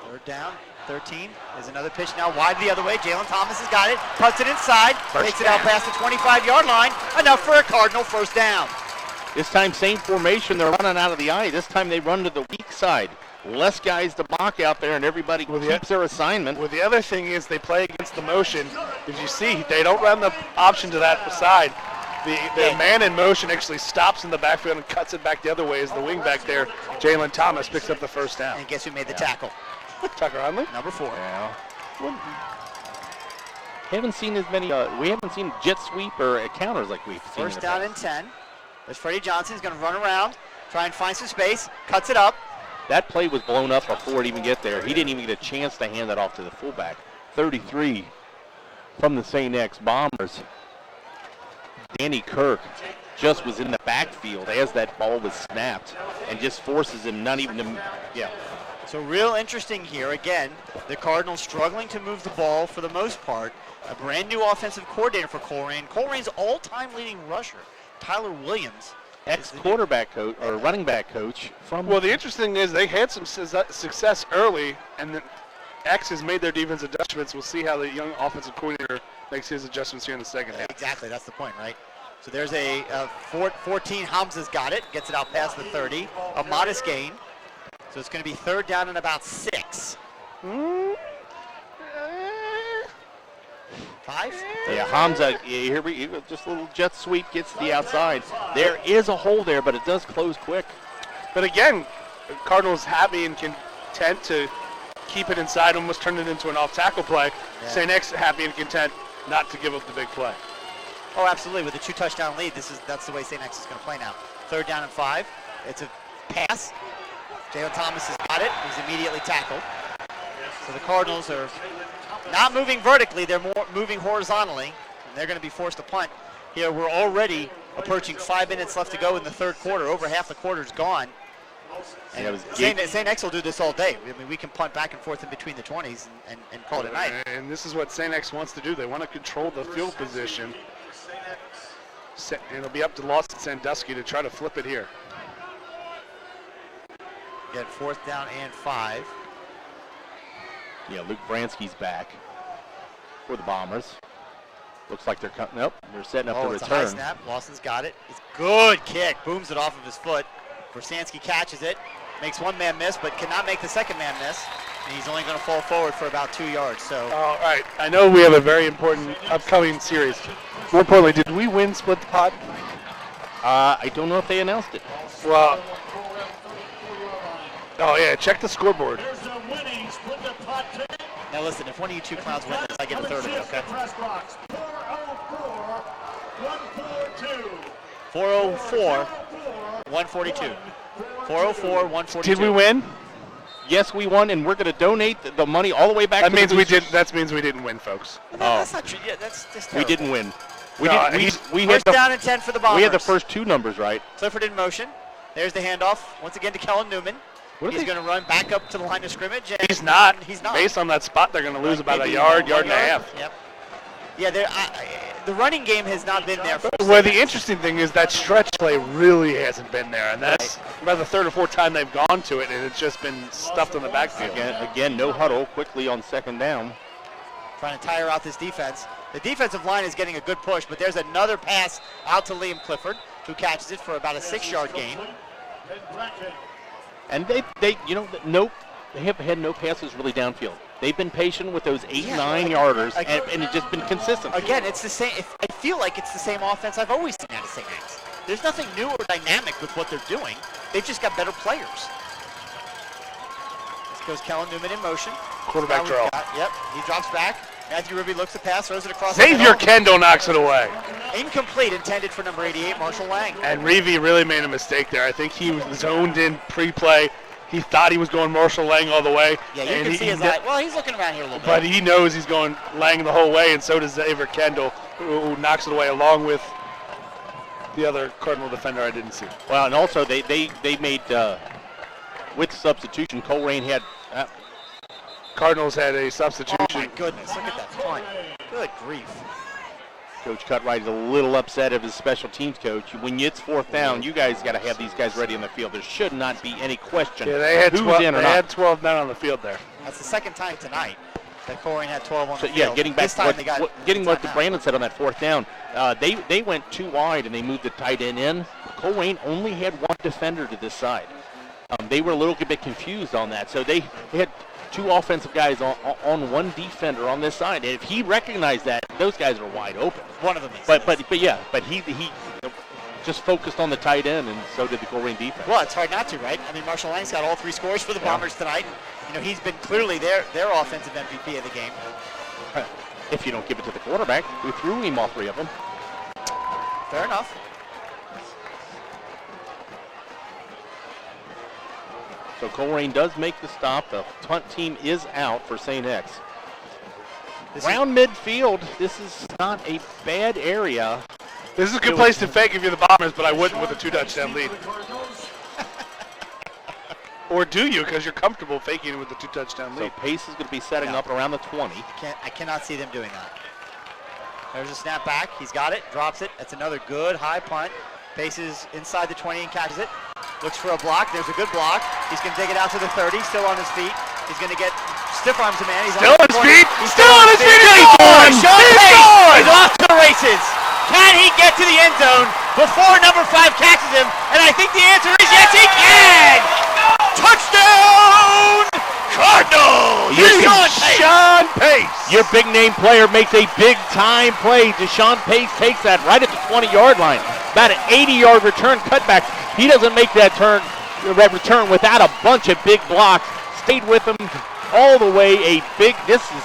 Third down, 13. There's another pitch now wide the other way. Jalen Thomas has got it, puts it inside, takes it out past the 25-yard line. Enough for a Cardinal first down. This time, same formation, they're running out of the eye. This time they run to the weak side. Less guys to block out there, and everybody keeps their assignment. Well, the other thing is they play against the motion. As you see, they don't run the option to that side. The man in motion actually stops in the backfield and cuts it back the other way as the wing back there, Jalen Thomas, picks up the first down. And guess who made the tackle? Tucker Hunley? Number 4. Yeah. Haven't seen as many. We haven't seen jet sweep or counters like we've seen. First in the down past. and 10. There's Freddie Johnson. He's going to run around, try and find some space, cuts it up. That play was blown up before it even get there. He didn't even get a chance to hand that off to the fullback. 33 from the St. X Bombers. Danny Kirk just was in the backfield as that ball was snapped and just forces him not even to, So real interesting here. Again, the Cardinals struggling to move the ball for the most part. A brand new offensive coordinator for Colerain. Colerain's all-time leading rusher, Tyler Williams. Ex-quarterback coach or running back coach from. Well, the interesting is they had some success early, and then X has made their defense adjustments. We'll see how the young offensive coordinator makes his adjustments here in the second half. Exactly, that's the point, right? So there's a 14. Hamza's got it, gets it out past the 30. A modest gain. So it's going to be third down and about 6. 5? Yeah, Hamza, here we just a little jet sweep gets to the outside. There is a hole there, but it does close quick. But again, Cardinals happy and content to keep it inside, almost turn it into an off-tackle play. Yeah. St. X happy and content not to give up the big play. Oh, absolutely. With a 2-touchdown lead, that's the way St. X is going to play now. Third down and 5. It's a pass. Jalen Thomas has got it. He's immediately tackled. So the Cardinals are not moving vertically. They're more moving horizontally. And they're going to be forced to punt. Here we're already approaching 5 minutes left to go in the third quarter. Over half the quarter's gone. And St. X will do this all day. I mean, we can punt back and forth in between the 20s and call it a night. And this is what St. X wants to do. They want to control the field position. And it'll be up to Lawson Sandusky to try to flip it here. Get fourth down and 5. Yeah, Luke Bransky's back for the Bombers. Looks like they're cutting up. They're setting up the It's return. a high snap. Lawson's got it. It's good kick. Booms it off of his foot. Versansky catches it. Makes one man miss, but cannot make the second man miss. And he's only going to fall forward for about 2 yards. So. All right. I know we have a very important upcoming series. More importantly, did we win Split the Pot? I don't know if they announced it. Well, oh yeah, check the scoreboard. Now listen, if one of you two clowns win this, I get a third of it, okay? 404, 142. 404, 142. Did we win? Yes, we won, and we're going to donate the money all the way back. That to means the we boosters. did. That means we didn't win, folks. That's not true. Yeah, that's just We terrible. didn't win. We No, did. We had First the, down and 10 for the Bombers. we had the first two numbers right. Clifford in motion. There's the handoff. Once again to Kellen Newman. He's going to run back up to the line of scrimmage. And He's not. He's not. Based on that spot, they're going to lose about Maybe a yard and a half. Yep. Yeah, the running game has not been there. Well, the interesting thing is that stretch play really hasn't been there, and that's about the third or fourth time they've gone to it, and it's just been stuffed on the backfield. Again, no huddle. Quickly on second down. Trying to tire out this defense. The defensive line is getting a good push, but there's another pass out to Liam Clifford, who catches it for about a 6-yard gain. And they have had no passes really downfield. They've been patient with those 8-9-yarders, and it's just been consistent. Again, it's the same. I feel like it's the same offense I've always seen out of St. X. There's nothing new or dynamic with what they're doing. They've just got better players. This goes Kellen Newman in motion. Quarterback draw. Yep, he drops back. Matthew Ruby looks the pass, throws it across. Xavier Kendall knocks it away. Incomplete, intended for number 88, Marshall Lang. And Reevy really made a mistake there. I think he was zoned in pre-play. He thought he was going Marshall Lang all the way. Yeah, you can see his eye. Well, he's looking around here a little bit. But he knows he's going Lang the whole way, and so does Xavier Kendall, who knocks it away along with the other Cardinal defender I didn't see. Well, and also they made, with substitution, Colerain had... Cardinals had a substitution. Oh, my goodness. Look at that punt. Good grief. Coach Cutright is a little upset of his special teams coach. When it's fourth down, you guys got to have these guys ready in the field. There should not be any question Yeah, they had who's 12, in or they not. had 12 men on the field there. That's the second time tonight that Colerain had 12 on the So, field. yeah, getting back This to time they got what timeout. Brandon said on that fourth down, they went too wide and they moved the tight end in. Colerain only had one defender to this side. They were a little bit confused on that. So they had two offensive guys on one defender on this side. And if he recognized that, those guys are wide open. One of them is. But he just focused on the tight end, and so did the Colerain defense. Well, it's hard not to, right? I mean, Marshall Lang's got all 3 scores for the Bombers tonight. He's been clearly their offensive MVP of the game. If you don't give it to the quarterback, we threw him all 3 of them. Fair enough. So Colerain does make the stop. The punt team is out for St. X. Round midfield, this is not a bad area. This is a good place to fake if you're the Bombers, but I wouldn't with a 2-touchdown lead. Or do you, because you're comfortable faking it with the 2-touchdown So lead? Pace is going to be setting up around the 20. I cannot see them doing that. There's a snap back. He's got it, drops it. That's another good high punt. Paces inside the 20 and catches it. Looks for a block. There's a good block. He's going to take it out to the 30, still on his feet. He's going to get stiff arms a man. He's Still on his feet. He's Still on his feet. He's He's gone. gone. Sean He's Pace gone. is off to the races. Can he get to the end zone before number 5 catches him? And I think the answer is yes, he can. Touchdown, Cardinals. Sean Pace. Your big name player makes a big time play. Deshaun Pace takes that right at the 20-yard line. About an 80-yard return cutback. He doesn't make that return without a bunch of big blocks. Stayed with him all the way. This has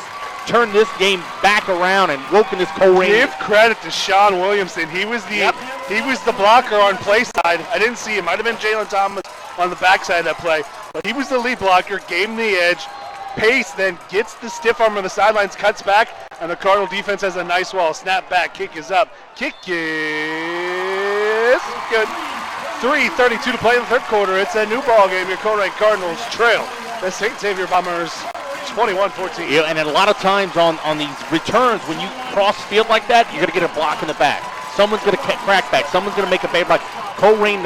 turned this game back around and woken this Colerain. Give credit to Sean Williamson. He was the blocker on play side. I didn't see him. Might have been Jalen Thomas on the backside of that play, but he was the lead blocker. Gave him the edge. Pace then gets the stiff arm on the sidelines, cuts back, and the Cardinal defense has a nice wall. Snap back, kick is up. Kick is good. 3:32 to play in the third quarter. It's a new ball game. Your Colerain Cardinals trail the St. Xavier Bombers 21-14. Yeah, and a lot of times on these returns, when you cross field like that, you're going to get a block in the back. Someone's going to crack back. Someone's going to make a bad block. Colerain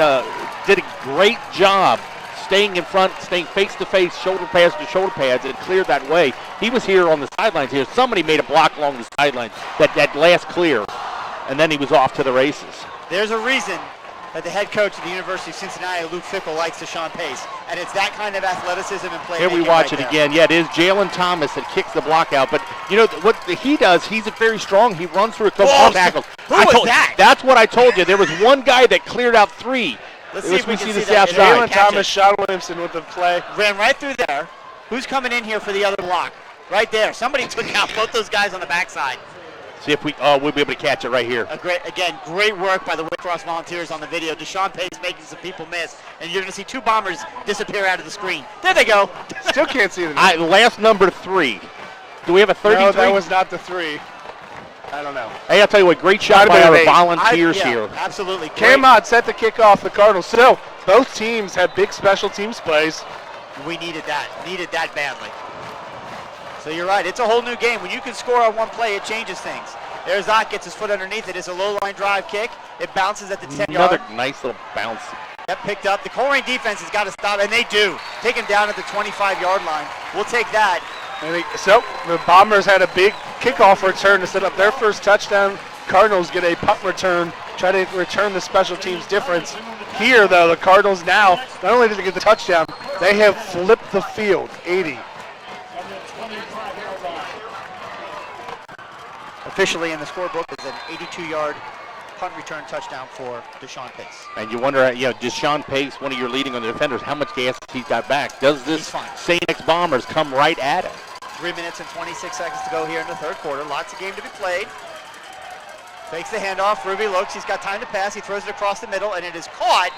did a great job staying in front, staying face-to-face, shoulder pads to shoulder pads, and cleared that way. He was here on the sidelines here. Somebody made a block along the sidelines, that last clear, and then he was off to the races. There's a reason that the head coach of the University of Cincinnati, Luke Fickle, likes Deshaun Pace, and it's that kind of athleticism and play. Here we watch it again. Yeah, it is Jalen Thomas that kicks the block out. But you know what he does? He's very strong. He runs through a couple of tackles. Who was that? That's what I told you. There was one guy that cleared out 3. Let's see if we can see this that. outside. Jalen Thomas, Sean Williamson with the play. Ran right through there. Who's coming in here for the other block? Right there. Somebody took out both those guys on the backside. See if we'll be able to catch it right here. Great work by the Waycross Volunteers on the video. Deshaun Pace making some people miss, and you're going to see 2 Bombers disappear out of the screen. There they go. Still can't see the Last number 3. Do we have a 33? No, that was not the 3. I don't know. Hey, I'll tell you what, great shot by our volunteers here. Absolutely. Came out, set the kickoff, the Cardinals. Still, both teams had big special teams plays. We needed that badly. So you're right, it's a whole new game. When you can score on one play, it changes things. There's Ott, gets his foot underneath it. It's a low-line drive kick. It bounces at the 10-yard. Another nice little bounce. That picked up. The Colerain defense has got to stop, and they do. Take him down at the 25-yard line. We'll take that. So the Bombers had a big kickoff return to set up their first touchdown. Cardinals get a punt return, try to return the special teams difference. Here, though, the Cardinals now, not only did they get the touchdown, they have flipped the field, 80. Officially in the scorebook is an 82-yard punt return touchdown for Deshaun Pace. And you wonder, Deshaun Pace, one of your leading on the defenders, how much gas he's got back. Does this St. X Bombers come right at him? 3 minutes and 26 seconds to go here in the third quarter. Lots of game to be played. Fakes the handoff. Ruby looks. He's got time to pass. He throws it across the middle, and it is caught.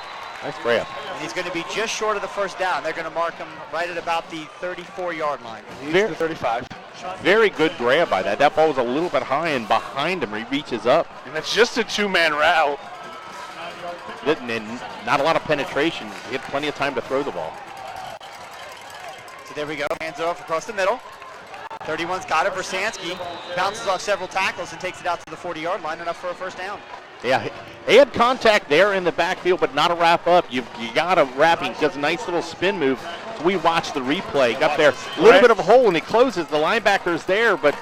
Nice grab. And he's going to be just short of the first down. They're going to mark him right at about the 34-yard line. He's the 35. Very good grab by that. That ball was a little bit high, and behind him, he reaches up. And that's just a 2-man route. And not a lot of penetration. He had plenty of time to throw the ball. So there we go. Hands it off across the middle. 31's got it. Versansky bounces off several tackles and takes it out to the 40-yard line, enough for a first down. Yeah, he had contact there in the backfield, but not a wrap up. You got to wrap him. He does a nice little spin move. So we watched the replay. Got there, a little bit of a hole, and he closes. The linebacker's there, but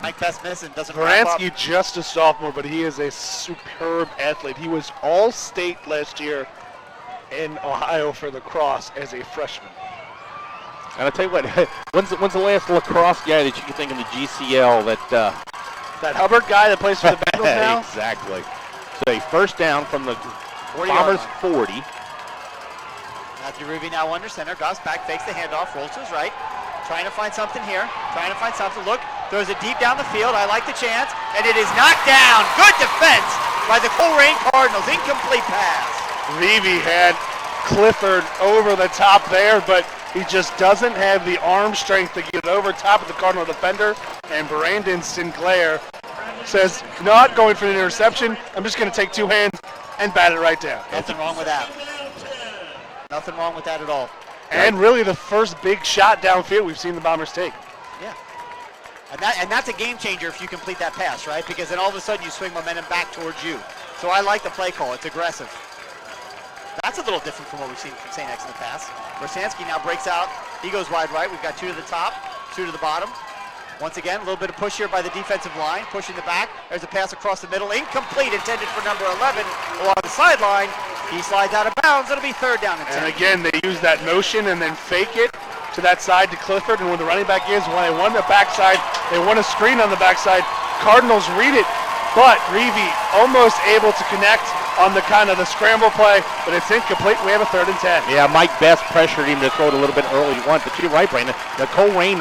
Mike Pesmiss doesn't wrap up. Varansky, just a sophomore, but he is a superb athlete. He was all-state last year in Ohio for the cross as a freshman. And I'll tell you what, when's the last lacrosse guy that you can think in the GCL that Hubbard guy that plays for the Bengals now? Exactly. So a first down from the 40 Bombers 40. Matthew Ruby now under center. Goss back, fakes the handoff, rolls to his right. Trying to find something here. Look, throws it deep down the field. I like the chance. And it is knocked down. Good defense by the Colerain Cardinals. Incomplete pass. Reeve had Clifford over the top there, but he just doesn't have the arm strength to get over top of the Cardinal defender. And Brandon Sinclair says, not going for an interception. I'm just going to take 2 hands and bat it right down. Nothing wrong with that. Nothing wrong with that at all. And really the first big shot downfield we've seen the Bombers take. Yeah. And that's a game changer if you complete that pass, right? Because then all of a sudden you swing momentum back towards you. So I like the play call. It's aggressive. That's a little different from what we've seen from St. X in the past. Rosansky now breaks out. He goes wide right. We've got 2 to the top, 2 to the bottom. Once again, a little bit of push here by the defensive line, pushing the back. There's a pass across the middle, incomplete, intended for number 11 along the sideline. He slides out of bounds. It'll be 3rd down and 10. And again, they use that motion and then fake it to that side to Clifford. And when the running back is, when they want the backside, they want a screen on the backside. Cardinals read it, but Reevy almost able to connect on the kind of the scramble play, but it's incomplete. We have a 3rd and 10. Yeah, Mike Best pressured him to throw it a little bit early once, but you're right, Brandon. The Colerain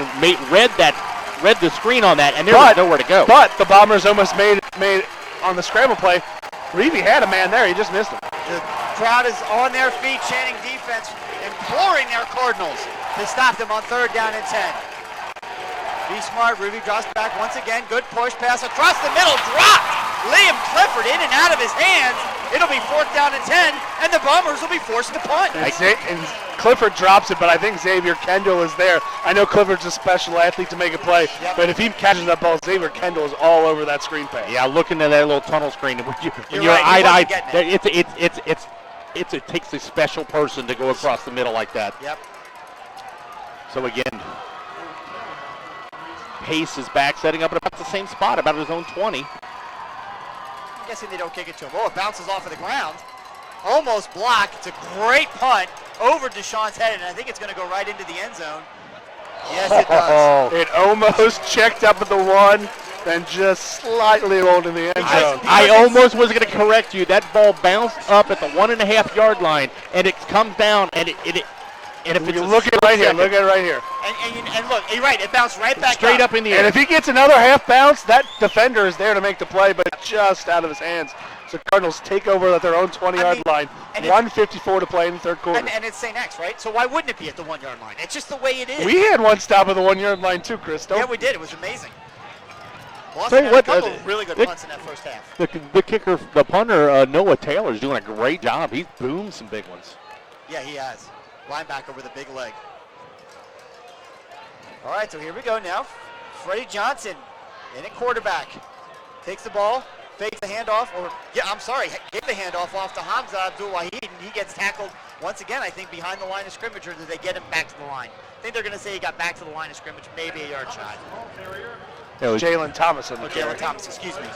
read the screen on that, and there was nowhere to go. But the Bombers almost made on the scramble play. Reevy had a man there, he just missed him. The crowd is on their feet chanting defense, imploring their Cardinals to stop them on 3rd down and 10. Be smart, Ruby drops back once again. Good push, pass across the middle, dropped! Liam Clifford in and out of his hands. It'll be 4th down and 10, and the Bombers will be forced to punt. And Clifford drops it, but I think Xavier Kendall is there. I know Clifford's a special athlete to make a play, but if he catches that ball, Xavier Kendall is all over that screen pass. Yeah, looking at that little tunnel screen. When you're right, eye to eye, it takes a special person to go across the middle like that. Yep. So again, Pace is back, setting up at about the same spot, about his own 20. I'm guessing they don't kick it to him. Oh, it bounces off of the ground. Almost blocked. It's a great punt over Deshaun's head, and I think it's going to go right into the end zone. Yes, it does. It almost checked up at the 1, then just slightly rolled in the end zone. I almost was going to correct you. That ball bounced up at the 1.5 yard line, and it comes down, and and if you look at it right here, look at it right here. And look, you're right, it bounced right back straight up in the air. And if he gets another half bounce, that defender is there to make the play, but just out of his hands. So Cardinals take over at their own 20-yard line. 1:54 to play in the 3rd quarter. And it's St. X, right? So why wouldn't it be at the 1 yard line? It's just the way it is. We had one stop at the 1 yard line too, Chris. Yeah, we did. It was amazing. Boston had a couple of really good punts in that first half. The kicker, the punter, Noah Taylor, is doing a great job. He's boomed some big ones. Yeah, he has. Linebacker with a big leg. All right, so here we go now. Freddie Johnson in at quarterback. Takes the ball, fakes the handoff, gave the handoff off to Hamza Abdul-Wahid, and he gets tackled once again, I think, behind the line of scrimmage, or did they get him back to the line? I think they're going to say he got back to the line of scrimmage, maybe a yard shy. Jalen Thomas on the Jalen Thomas, excuse me.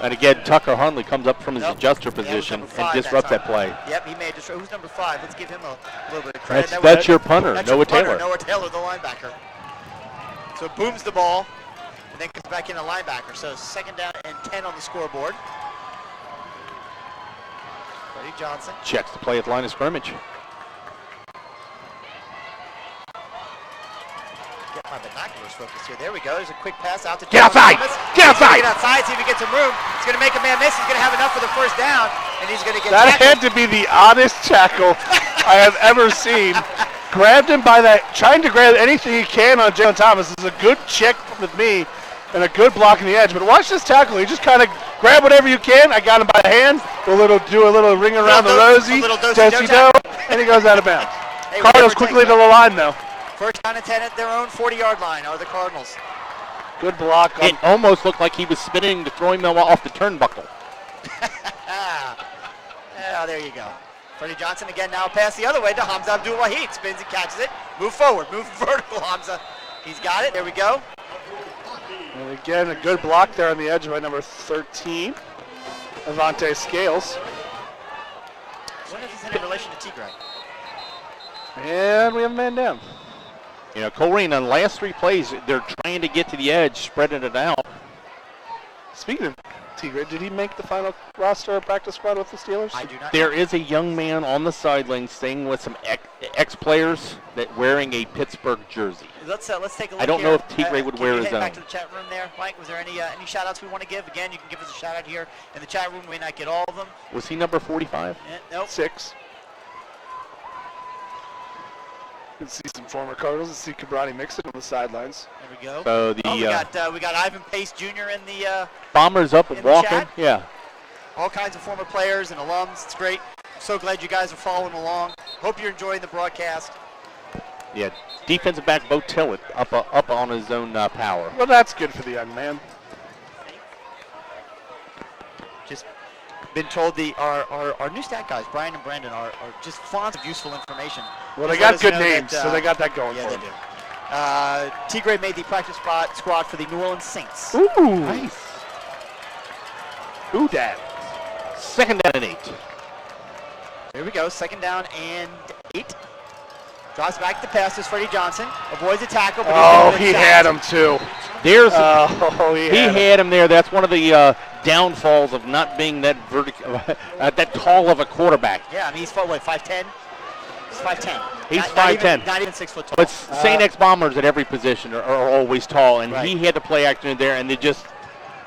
And again, Tucker Hundley comes up from his adjuster position and disrupts that play. Yep, he made it. Who's number 5? Let's give him a little bit of credit. That's your punter, Noah Taylor. Noah Taylor, the linebacker. So booms the ball, and then comes back in a linebacker. So 2nd down and 10 on the scoreboard. Freddie Johnson. Checks the play at the line of scrimmage. Get my binoculars focused here. There we go. There's a quick pass out to Get outside! Get outside! Get outside, see if he gets some room. He's going to make a man miss. He's going to have enough for the 1st down, and he's going to get That tackled. had to be the oddest tackle I have ever seen. Grabbed him by that, trying to grab anything he can on Jalen Thomas. This is a good check with me and a good block in the edge. But watch this tackle. He just kind of grab whatever you can. I got him by the hand. Do a little ring around the rosy. Do, and he goes out of bounds. Hey, Cardinals quickly to the line, though. 1st down and 10 at their own 40-yard line are the Cardinals. Good block. It almost looked like he was spinning to throw him off the turnbuckle. Yeah, there you go. Freddie Johnson again now pass the other way to Hamza Abdul-Wahid. Spins and catches it. Move forward. Move vertical, Hamza. He's got it. There we go. And again, a good block there on the edge by number 13, Avante Scales. I wonder if he's in relation to Tigray. And we have a man down. You know, Colerain on the last 3 plays, they're trying to get to the edge, spreading it out. Speaking of Tigray, did he make the final roster or practice squad with the Steelers? I do not. There is a young man on the sideline staying with some ex-players that wearing a Pittsburgh jersey. Let's take a look. I don't here. know if Tigray would wear his Can you head own. back to the chat room there, Mike? Was there any shout-outs we want to give? Again, you can give us a shout-out here in the chat room. We may not get all of them. Was he number 45? Nope. 6. You can see some former Cardinals. You see Cabrani Mixon on the sidelines. There we go. So the we got Ivan Pace Jr. in the Bombers up and in the walking. chat. Yeah. all kinds of former players and alums. It's great. I'm so glad you guys are following along. Hope you're enjoying the broadcast. Yeah, defensive back Bo Tillett up on his own power. Well, that's good for the young man. Just been told our new stat guys, Brian and Brandon, are just fonts of useful information. Well, they Just let got us good know names, that, so they got that going yeah, for they them. do. T-Gray made the practice squad for the New Orleans Saints. Ooh. Nice. Who dat? Second down and 8. Here we go, 2nd down and 8. Draws back the pass to Freddie Johnson. Avoids a tackle, but Oh, he's he had him too. There's He had him there. That's one of the downfalls of not being that that tall of a quarterback. Yeah, I mean, he's 5'10". He's 5'10". He's Not 5'10". Not even 6 foot tall. But St. X Bombers at every position are always tall, and Right. he had to play action in there, and they just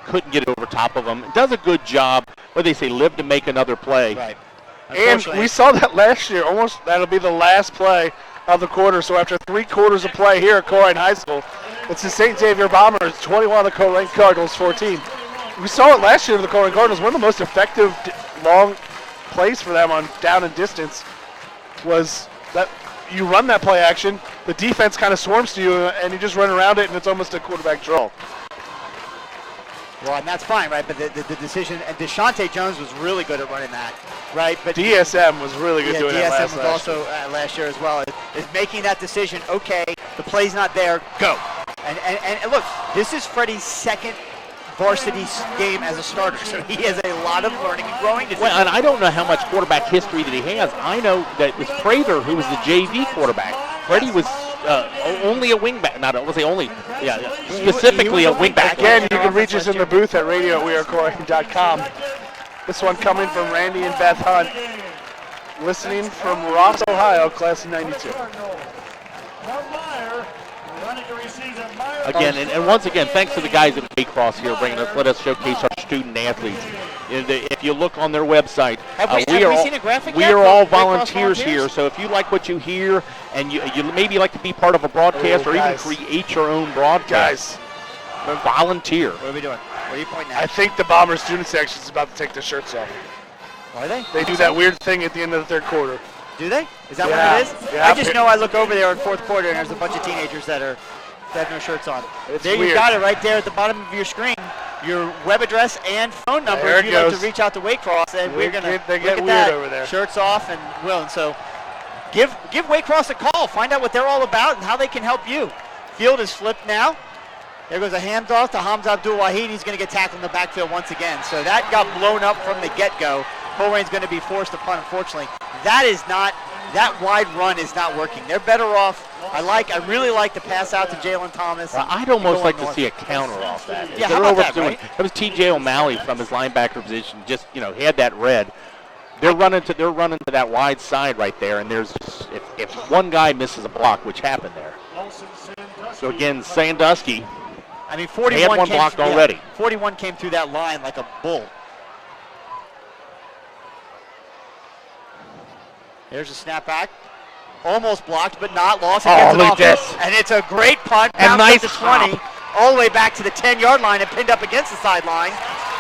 couldn't get over top of him. Does a good job. What they say, live to make another play. Right. And we saw that last year. Almost that'll be the last play of the quarter. So after 3 quarters of play here at Colerain High School, it's the St. Xavier Bombers 21, the Colerain Cardinals 14. We saw it last year with the Colerain Cardinals. One of the most effective long plays for them on down and distance was that you run that play action, the defense kind of swarms to you, and you just run around it, and it's almost a quarterback draw. Well, and that's fine, right? But the decision, and Deshaunte Jones was really good at running that, right? But DSM was really good doing that DSM last was also last year as well. Is making that decision. Okay, the play's not there. Go. And look, this is Freddie's 2nd varsity game as a starter, so he has a lot of learning and growing to do. Well, and I don't know how much quarterback history that he has. I know that it was Prather who was the JV quarterback. Freddie was only a wingback. Not, let's say only, specifically a wingback. Again, you can reach us in the booth at radio@wearecolerain.com. This one coming from Randy and Beth Hunt, listening from Ross, Ohio, class of 92. Again, and once again, thanks to the guys at Waycross here, let us showcase our student athletes. If you look on their website, Have we seen a graphic we yet are for all Waycross volunteers here. So if you like what you hear, and you maybe like to be part of a broadcast or even create your own broadcast, volunteer. What are we doing? What are you pointing I at? think the Bombers student section is about to take their shirts off. Are they? They do that weird thing at the end of the 3rd quarter. Do they? Is that Yeah. what it is? Yeah. I just know I look over there in 4th quarter and there's a bunch of teenagers that have no shirts on. It's there you weird. got it right there at the bottom of your screen. Your web address and phone number There if it you'd like goes. to reach out to Waycross, and we're gonna They look get at weird that. over there. Shirts off and will. And so give Waycross a call. Find out what they're all about and how they can help you. Field is flipped now. There goes a handoff to Hamza Abdul-Wahid. He's going to get tackled in the backfield once again. So that got blown up from the get-go. Colerain's going to be forced to punt, unfortunately. That wide run is not working. They're better off. I really like the pass out to Jalen Thomas. I'd almost going like to north. see a counter off that. Yeah, They're how about that, overdoing right? it. That was T.J. O'Malley from his linebacker position. Just had that red. They're running to that wide side right there, and there's just, if one guy misses a block, which happened there. So again, Sandusky. I mean, 41 They had one came, blocked yeah, already. 41 came through that line like a bull. There's a snap back. Almost blocked, but not lost. It gets it look off. at this. And it's a great punt. And Bounced nice up to 20, all the way back to the 10-yard line and pinned up against the sideline.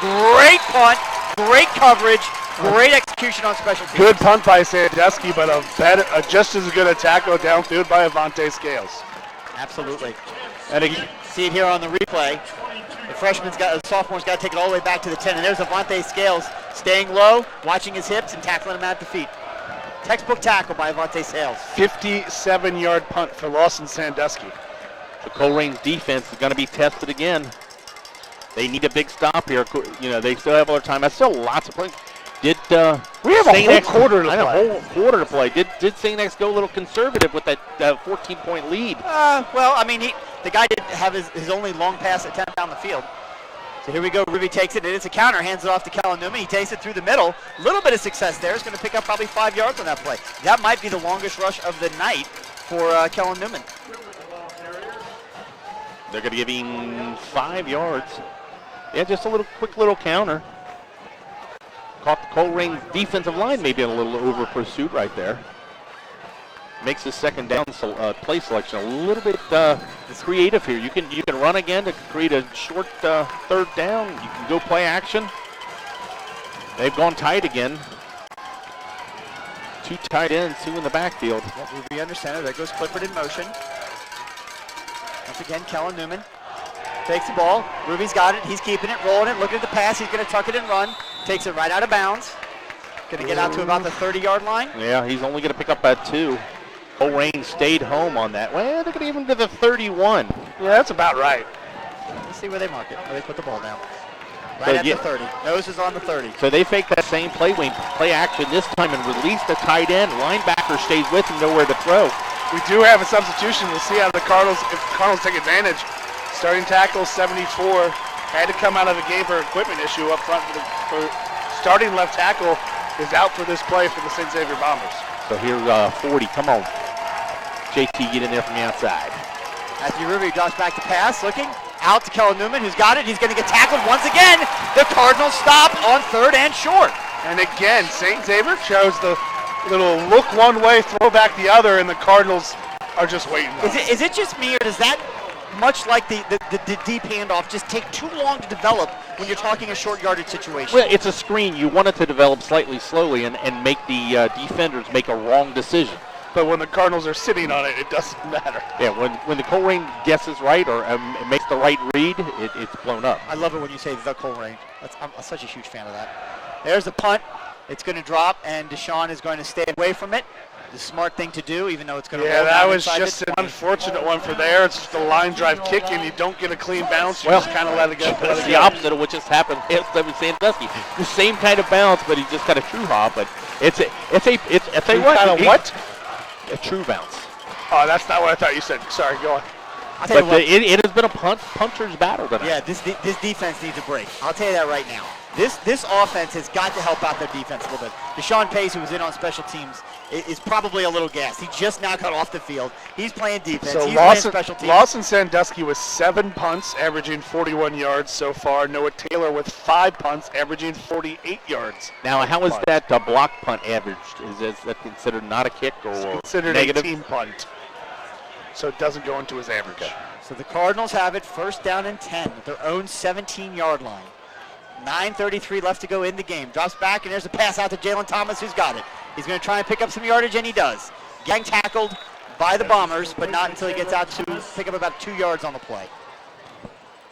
Great punt, great coverage, great execution on special teams. Good punt by Sandusky, but just as good a tackle downfield by Avante Scales. Absolutely. And you see it here on the replay. The sophomore's got to take it all the way back to the 10. And there's Avante Scales staying low, watching his hips, and tackling him at the feet. Textbook tackle by Avante Scales. 57-yard punt for Lawson Sandusky. The Colerain's defense is going to be tested again. They need a big stop here. They still have other time. That's still lots of plays. We have a whole quarter to play. A whole quarter to play. Did St. X go a little conservative with that 14-point lead? Well, I mean, the guy did have his only long pass attempt down the field. So here we go. Ruby takes it, and it's a counter. Hands it off to Kellen Newman. He takes it through the middle. A little bit of success there. He's going to pick up probably 5 yards on that play. That might be the longest rush of the night for Kellen Newman. They're going to give him 5 yards. Yeah, just a quick little counter. Caught the Colerain's defensive line maybe in a little over pursuit right there. Makes the second down play selection a little bit creative here. You can run again to create a short 3rd down. You can go play action. They've gone tight again. Two tight ends, two in the backfield. Yep, Ruby under center. There goes Clifford in motion. Once again, Kellen Newman takes the ball. Ruby's got it. He's keeping it, rolling it, looking at the pass. He's going to tuck it and run. Takes it right out of bounds. Going to get out to about the 30-yard line. Yeah, he's only going to pick up at 2. Colerain stayed home on that. Well, they're going to give him to the 31. Yeah, that's about right. Let's see where they mark it, where they put the ball down. So, Right at yeah. the 30. Nose is on the 30. So they fake that same play action this time and release the tight end. Linebacker stays with him, nowhere to throw. We do have a substitution. We'll see how the Cardinals, if the Cardinals take advantage. Starting tackle 74 had to come out of the game for equipment issue up front. For starting left tackle is out for this play for the St. Xavier Bombers. So here's 40. Come on. JT, get in there from the outside. Matthew Ruby drops back to pass, looking out to Kellen Newman, who's got it. He's going to get tackled once again. The Cardinals stop on 3rd and short. And again, St. Xavier chose the little look one way, throw back the other, and the Cardinals are just waiting. Is it just me, or does that, much like the deep handoff, just take too long to develop when you're talking a short yardage situation? Well, it's a screen. You want it to develop slightly slowly and make the defenders make a wrong decision. But when the Cardinals are sitting on it, it doesn't matter. Yeah, when the Colerain guesses right or makes the right read, it's blown up. I love it when you say the Colerain. I'm such a huge fan of that. There's the punt. It's going to drop, and Deshaun is going to stay away from it. The smart thing to do, even though it's going to roll that down was inside just the an 20. unfortunate one for there. It's just a line drive kick, and you don't get a clean bounce. You Well, just kind of let it go. It's the opposite of what just happened last time with Sandusky. The same kind of bounce, but he just got a true hop. But it's a true bounce. Oh, that's not what I thought you said. Sorry, go on. I'll tell you But what, it has been a puncher's battle tonight. yeah, this defense needs a break. I'll tell you that right now. This offense has got to help out their defense a little bit. Deshaun Pace, who was in on special teams, is probably a little gassed. He just now got off the field. He's playing defense. So He's playing special teams. Lawson Sandusky with 7 punts, averaging 41 yards so far. Noah Taylor with 5 punts, averaging 48 yards. Now, how is that block punt averaged? Is that considered not a kick or It's considered negative? a team punt, so it doesn't go into his average. So the Cardinals have it 1st down and 10 at their own 17-yard line. 9:33 left to go in the game. Drops back, and there's a pass out to Jalen Thomas, who's got it. He's going to try and pick up some yardage, and he does. Getting tackled by the Bombers, but not until he gets out to pick up about 2 yards on the play.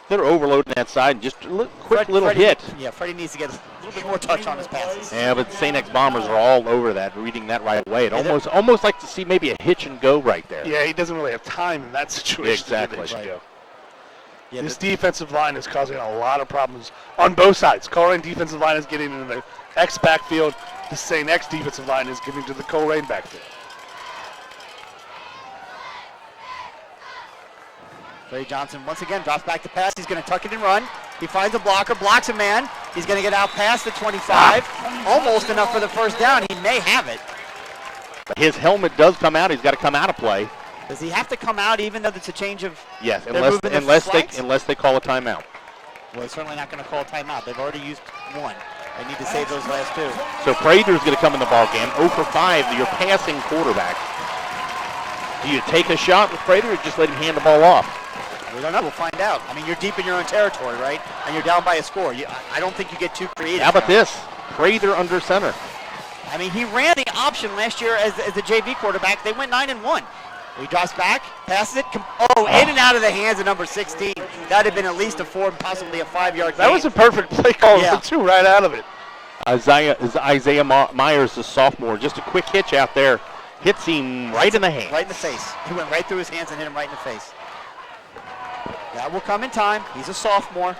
They're overloading that side and just a quick Freddie- hit. Yeah, Freddie needs to get a little bit more touch on his passes. Yeah, but St. X Bombers are all over that, reading that right away. It almost like to see maybe a hitch and go right there. Yeah, he doesn't really have time in that situation. Exactly. To go. Yeah, This defensive line is causing a lot of problems on both sides. Colerain defensive line is getting into the X backfield. The St. X defensive line is getting to the Colerain backfield. Ray Johnson once again drops back to pass. He's going to tuck it and run. He finds a blocker, blocks a man. He's going to get out past the 25. Almost enough for the 1st down. He may have it. But his helmet does come out. He's got to come out of play. Does he have to come out even though it's a change of... Yes, they're moving the unless they call a timeout. Well, they're certainly not going to call a timeout. They've already used 1. They need to save those last 2. So Prather's going to come in the ball game. 0 for 5, your passing quarterback. Do you take a shot with Prather or just let him hand the ball off? We don't know. We'll find out. I mean, you're deep in your own territory, right? And you're down by a score. I don't think you get too creative. How about this? Prather under center. I mean, he ran the option last year as the JV quarterback. They went 9-1. He drops back, passes it, in and out of the hands of number 16. That would have been at least a 4, possibly a 5-yard gain. That was a perfect play call, too, right out of it. Isaiah Myers, the sophomore, just a quick hitch out there. Hits him right in the hand. Right in the face. He went right through his hands and hit him right in the face. That will come in time. He's a sophomore.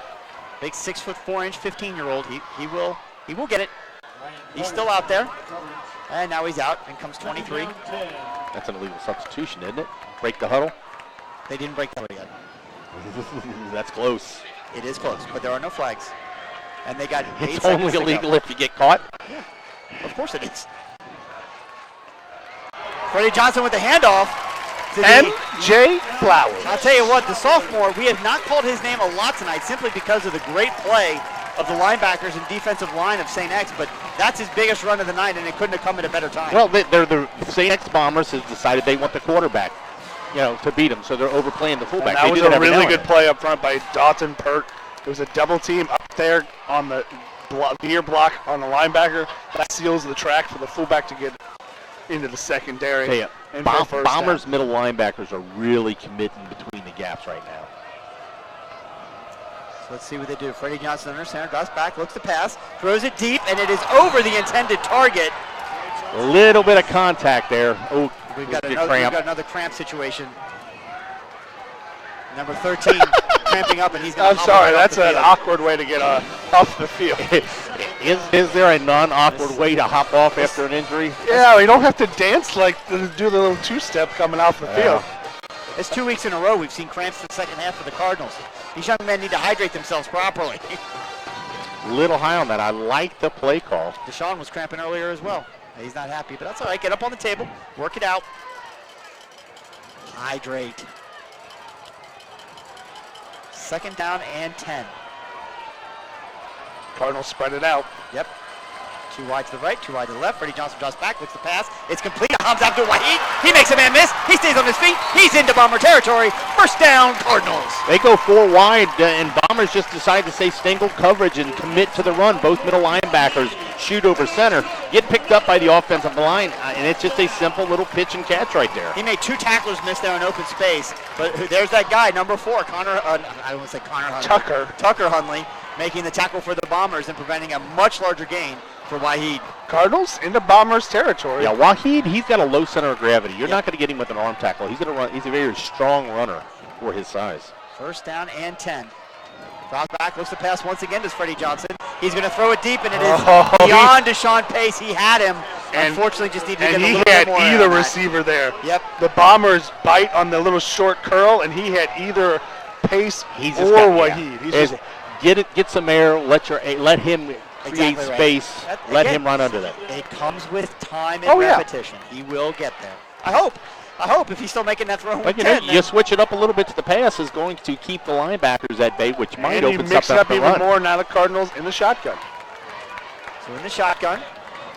Big 6'4" 15-year-old. He will get it. He's still out there. And now he's out and comes 23. That's an illegal substitution, isn't it? Break the huddle. They didn't break the huddle yet. That's close. It is close, but there are no flags. And they got 8 It's seconds only to go. illegal if you get caught. Yeah, of course it is. Freddie Johnson with the handoff. M.J. Flowers. I'll tell you what, the sophomore, we have not called his name a lot tonight simply because of the great play of the linebackers and defensive line of St. X, but that's his biggest run of the night, and it couldn't have come at a better time. Well, they're the St. X Bombers has decided they want the quarterback, to beat him, so they're overplaying the fullback. And that was a really good play up front by Dalton Pert. It was a double team up there on the near block on the linebacker. That seals the track for the fullback to get into the secondary. Hey, and for a first Bombers' down. middle linebackers are really committing between the gaps right now. So let's see what they do. Freddie Johnson under center, drops back, looks to pass, throws it deep, and it is over the intended target. A little bit of contact there. Oh, We've got get cramp. another cramp situation. Number 13 cramping up, and he's going I'm sorry, that's an awkward way to get off the field. Is there a non-awkward way to hop off after an injury? Yeah, you don't have to dance like do the little two-step coming off the field. It's 2 weeks in a row we've seen cramps in the second half for the Cardinals. These young men need to hydrate themselves properly. Little high on that. I like the play call. Deshaun was cramping earlier as well. He's not happy, but that's all right. Get up on the table, work it out. Hydrate. Second down and 10. Cardinals spread it out. Yep. 2 wide to the right, 2 wide to the left. Freddie Johnson drops back, looks to pass. It's complete. Hamza Abdul-Wahid. He makes a man miss. He stays on his feet. He's into Bomber territory. First down, Cardinals. They go 4 wide, and Bombers just decide to say single coverage and commit to the run. Both middle linebackers shoot over center, get picked up by the offensive line, and it's just a simple little pitch and catch right there. He made 2 tacklers miss there in open space, but there's that guy, number 4, Connor. I don't want to say Connor Hunley. Tucker Hunley, making the tackle for the Bombers and preventing a much larger gain for Wahid. Cardinals into Bombers territory. Yeah, Wahid, he's got a low center of gravity. You're not going to get him with an arm tackle. He's going to run. He's a very strong runner for his size. First down and 10. Drops back, looks to pass once again to Freddie Johnson. He's going to throw it deep, and it is beyond Deshaun Pace. He had him. Unfortunately, just needed to get a little bit more. And he had either receiver there. Yep. The Bombers bite on the little short curl, and he had either Pace or Wahid. He's just get some air. Let him create space. Let him run under that. It comes with time and repetition. He will get there. I hope if he's still making that throw. But you switch it up a little bit to the pass is going to keep the linebackers at bay, which might open mix something up up even run. more now. The Cardinals in the shotgun. So in the shotgun,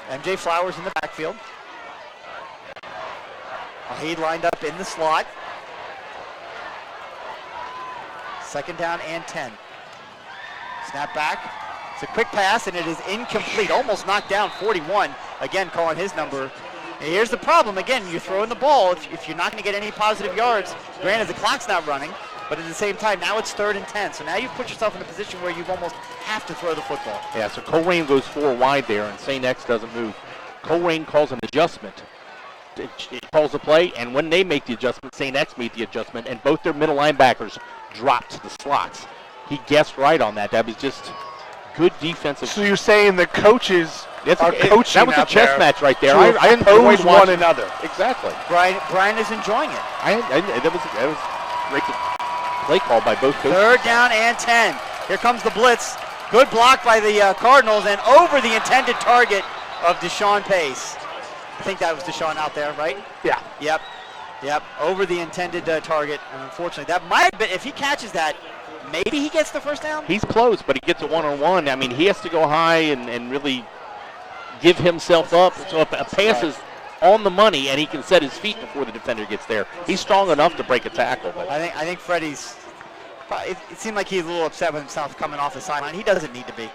MJ Flowers in the backfield. Wahid lined up in the slot. Second down and 10. Snap back. It's a quick pass, and it is incomplete. Almost knocked down 41. Again, calling his number. And here's the problem. Again, you're throwing the ball. If you're not going to get any positive yards, granted the clock's not running, but at the same time, now it's 3rd and 10. So now you've put yourself in a position where you almost have to throw the football. Yeah, so Colerain goes 4 wide there, and St. X doesn't move. Colerain calls an adjustment. It calls a play, and when they make the adjustment, St. X made the adjustment, and both their middle linebackers dropped to the slots. He guessed right on that. That was just good defensive. So you're saying the coaches are coaching that was a out chess there match right there. to I enjoyed oppose watching one another. Exactly. Brian is enjoying it. That was great play call by both coaches. 3rd down and 10. Here comes the blitz. Good block by the Cardinals, and over the intended target of Deshaun Pace. I think that was Deshaun out there, right? Yeah. Yep. Over the intended target. And unfortunately, that might have been, if he catches that, maybe he gets the first down? He's close, but he gets a one-on-one. I mean, he has to go high and really give himself up. So if a pass is on the money and he can set his feet before the defender gets there, he's strong enough to break a tackle. But I think Freddie's, it seemed like he's a little upset with himself coming off the sideline. He doesn't need to be.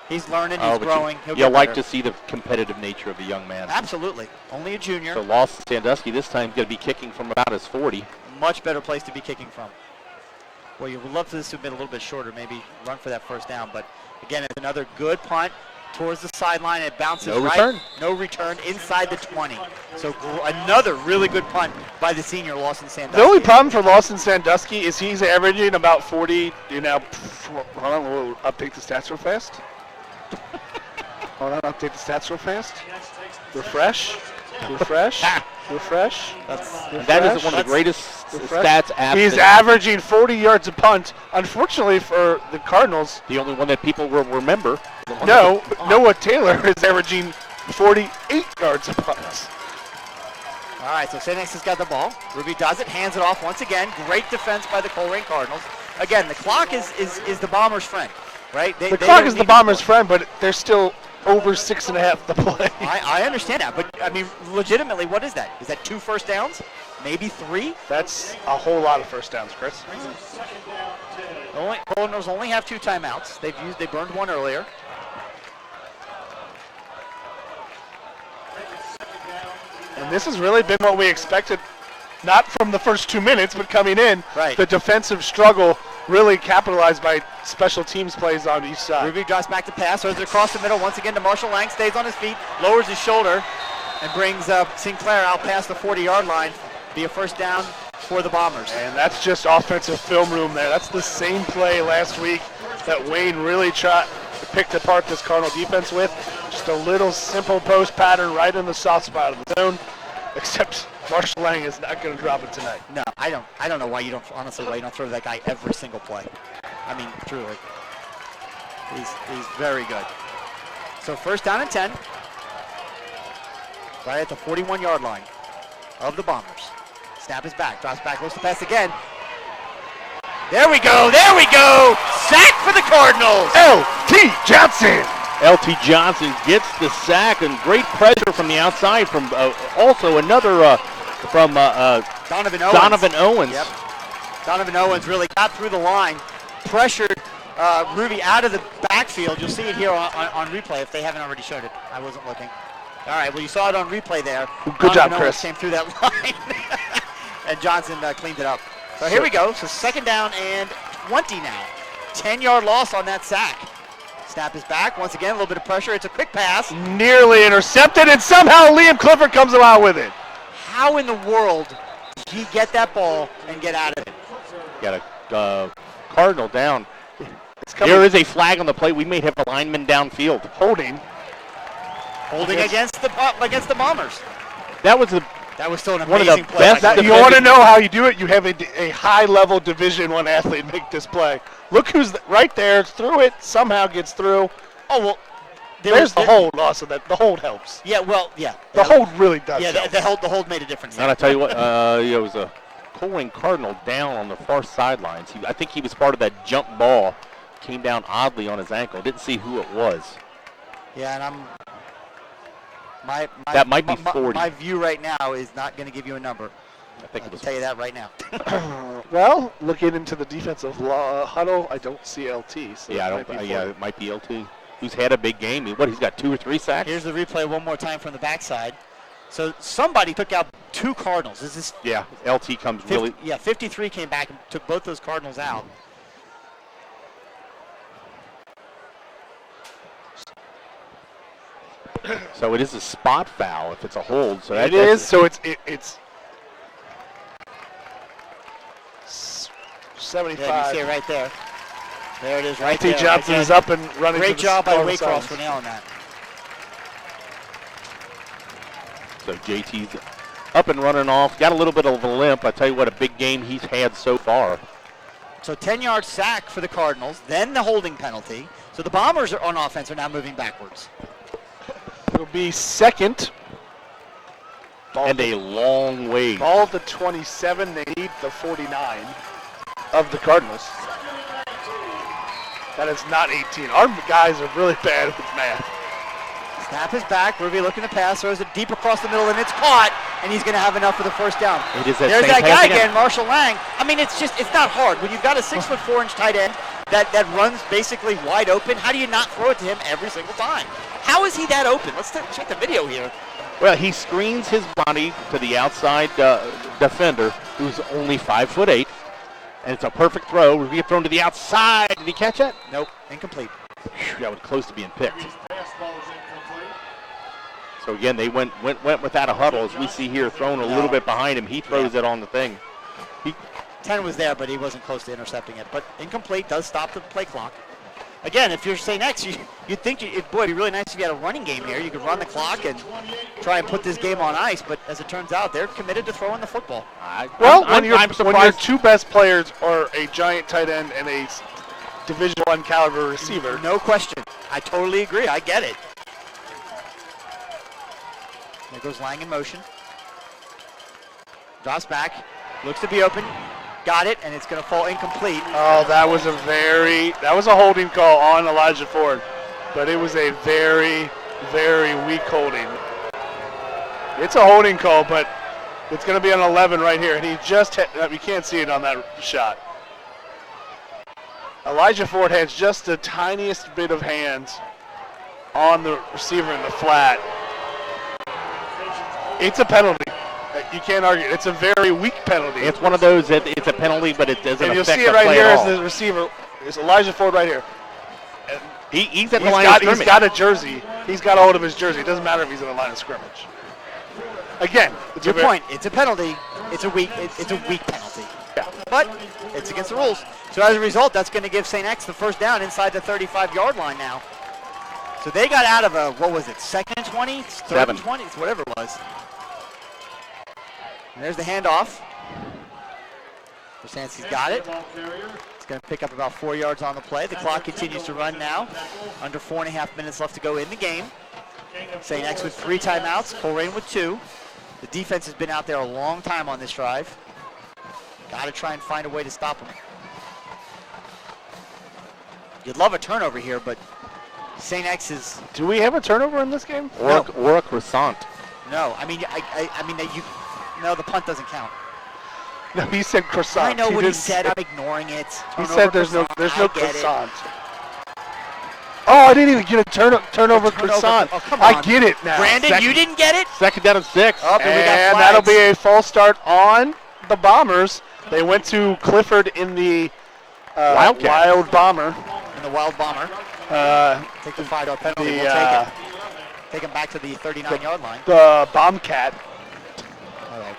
He's learning, he's growing. You'll like to see the competitive nature of the young man. Absolutely. Only a junior. So Lawson Sandusky this time going to be kicking from about his 40. Much better place to be kicking from. Well, you would love for this to have been a little bit shorter, maybe run for that first down. But again, it's another good punt towards the sideline. It bounces return. No return inside the 20. So another really good punt by the senior Lawson Sandusky. The only problem for Lawson Sandusky is he's averaging about 40. Hold on, we'll update the stats real fast. Refresh. That is one of the greatest stats after. He's averaging 40 yards a punt. Unfortunately for the Cardinals, the only one that people will remember. Noah Taylor is averaging 48 yards a punt. All right, so St. X has got the ball. Ruby does it, hands it off once again. Great defense by the Colerain Cardinals. Again, the clock is the Bombers' friend, right? The clock is the Bombers' friend, but they're still over 6.5 to play. I understand that, but I mean, legitimately, what is that? Is that 2 first downs? Maybe 3? That's a whole lot of first downs, Chris. Cardinals only have 2 timeouts. They burned one earlier. And this has really been what we expected, not from the first 2 minutes, but coming in. Right. The defensive struggle really capitalized by special teams plays on each side. Ruby drops back to pass, throws it across the middle once again to Marshall Lang, stays on his feet, lowers his shoulder, and brings Sinclair out past the 40-yard line. Be a first down for the Bombers. And that's just offensive film room there. That's the same play last week that Wayne really picked apart this Cardinal defense with. Just a little simple post pattern right in the soft spot of the zone, except Marshall Lang is not going to drop it tonight. No, I don't know why you don't throw that guy every single play. I mean, truly. He's very good. So first down and 10. Right at the 41-yard line of the Bombers. Snap is back, drops back, looks to pass again. There we go! Sack for the Cardinals! L.T. Johnson! L.T. Johnson gets the sack and great pressure from the outside from also another from Donovan Owens. Donovan Owens. Yep. Donovan Owens really got through the line, pressured Ruby out of the backfield. You'll see it here on replay if they haven't already showed it. I wasn't looking. All right, well, you saw it on replay there. Good job, Owens Chris. came through that line, and Johnson cleaned it up. So here we go. So second down and 20 now. 10-yard loss on that sack. Snap is back. Once again, a little bit of pressure. It's a quick pass. Nearly intercepted, and somehow Liam Clifford comes out with it. How in the world did he get that ball and get out of it? Got a Cardinal down. There is a flag on the play. We may have a lineman downfield. Holding Against the Bombers. That was Still an one of the amazing play. best You want to know how you do it? You have a high-level Division I athlete make this play. Look who's right there, threw it, somehow gets through. Oh, well, There's the hold also. That the hold helps. Yeah, well, yeah. The hold really does help. The hold made a difference. And I tell you what, it was a Colerain Cardinal down on the far sidelines. I think he was part of that jump ball. Came down oddly on his ankle. Didn't see who it was. Yeah, and That might be 40. My view right now is not going to give you a number. I think I it can was. tell you that right now. Well, looking into the defensive huddle, I don't see LT. So Yeah, it might be LT. Who's had a big game? He's got 2 or 3 sacks? Here's the replay one more time from the backside. So somebody took out 2 Cardinals. Is this? Yeah, LT comes really. 53 came back and took both those Cardinals out. So it is a spot foul if it's a hold. So It is. So it's 75. Yeah, you see it right there. There it is right there. LT Johnson is up and running. Great to the job by Cardinal Waycross sidelines. for nailing that. So JT's up and running off. Got a little bit of a limp. I tell you what, a big game he's had so far. So 10-yard sack for the Cardinals, then the holding penalty. So the Bombers are on offense are now moving backwards. It'll be second. And a long way. Ball of the 27. They need the 49 of the Cardinals. That is not 18. Our guys are really bad with math. Snap is back. Ruby looking to pass, throws it deep across the middle, and it's caught. And he's going to have enough for the first down. It is that There's same that pass guy again. again, Marshall Lang. I mean, it's not hard. When you've got a 6'4" tight end that runs basically wide open, how do you not throw it to him every single time? How is he that open? Let's check the video here. Well, he screens his body to the outside defender, who's only 5'8", and it's a perfect throw. He thrown to the outside. Did he catch it? Nope, incomplete. Whew, that was close to being picked. His pass ball is incomplete. So again, they went without a huddle, as we see here, thrown a little bit behind him. He throws it on the thing. 10 was there, but he wasn't close to intercepting it. But incomplete does stop the play clock. Again, if you're St. X, you'd think, boy, it'd be really nice if you had a running game here. You could run the clock and try and put this game on ice. But as it turns out, they're committed to throwing the football. When your surprised. 2 best players are a giant tight end and a Division I caliber receiver. No question. I totally agree. I get it. There goes Lang in motion. Drops back. Looks to be open. Got it, and it's going to fall incomplete. Oh, that was a holding call on Elijah Ford, but it was a very, very weak holding. It's a holding call, but it's going to be on 11 right here, and he just you can't see it on that shot. Elijah Ford has just the tiniest bit of hands on the receiver in the flat. It's a penalty. You can't argue. It's a very weak penalty. It's one of those that it's a penalty, but it doesn't and you'll affect see it the right play here at as all. the receiver. It's Elijah Ford right here. And He's at the line of he's scrimmage. got a jersey. He's got a hold of his jersey. It doesn't matter if he's in the line of scrimmage. Again, it's Your a very- point. It's a penalty. It's a weak penalty. Yeah. But it's against the rules. So as a result, that's going to give St. X the first down inside the 35-yard line now. So they got out of a, what was it, second and 20? Third Seven. and 20? Whatever it was. And there's the handoff. Versanski's got it. It's going to pick up about 4 yards on the play. The clock continues to run now. Under 4.5 minutes left to go in the game. St. X with 3 timeouts. Colerain with 2. The defense has been out there a long time on this drive. Got to try and find a way to stop them. You'd love a turnover here, but St. X is Do we have a turnover in this game? Or a croissant. no. I mean, no. The punt doesn't count. No, he said croissant. I know what he didn't said. say- I'm ignoring it. He Turnover said there's no croissant, I get it. croissant. Oh, I didn't even get a turnover croissant. Oh, come I on. get it now. Brandon, you didn't get it? Second down and 6. Oh, and we got And that'll flags. be a false start on the Bombers. They went to Clifford in the Wildcat. Wild Bomber. And the Wild Bomber. Take the 5-yard penalty. The, We'll take it. Take him back to the 39-yard line. The Bombcat. All right.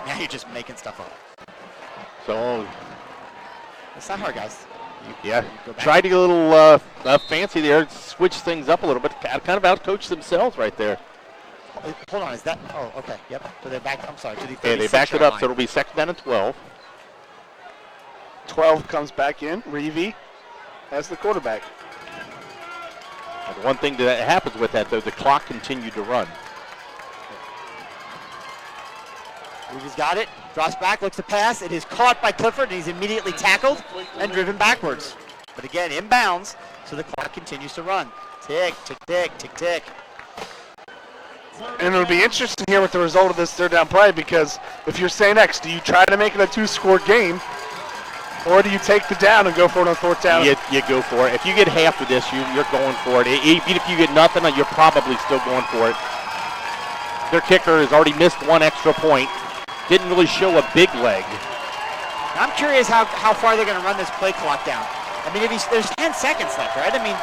Now you're just making stuff up. So, It's not hard, guys. yeah, Go back. tried to get a little fancy there, switch things up a little bit. Kind of outcoached themselves right there. Hold on, is that? Oh, okay. Yep. So they're back. I'm sorry. To the 36 Okay, they backed it up, line. so it'll be second down and 12. 12 comes back in. Reevy as the quarterback. And one thing that happens with that, though, the clock continued to run. He's got it. Drops back, looks to pass. It is caught by Clifford, and he's immediately tackled and driven backwards. But again, inbounds, so the clock continues to run. Tick, tick, tick, tick, tick. And it'll be interesting here with the result of this third down play, because if you're St. X, do you try to make it a 2-score game, or do you take the down and go for it on fourth down? You go for it. If you get half of this, you're going for it. Even if you get nothing, you're probably still going for it. Their kicker has already missed one extra point. Didn't really show a big leg. I'm curious how far they're going to run this play clock down. I mean, there's 10 seconds left, right? I mean,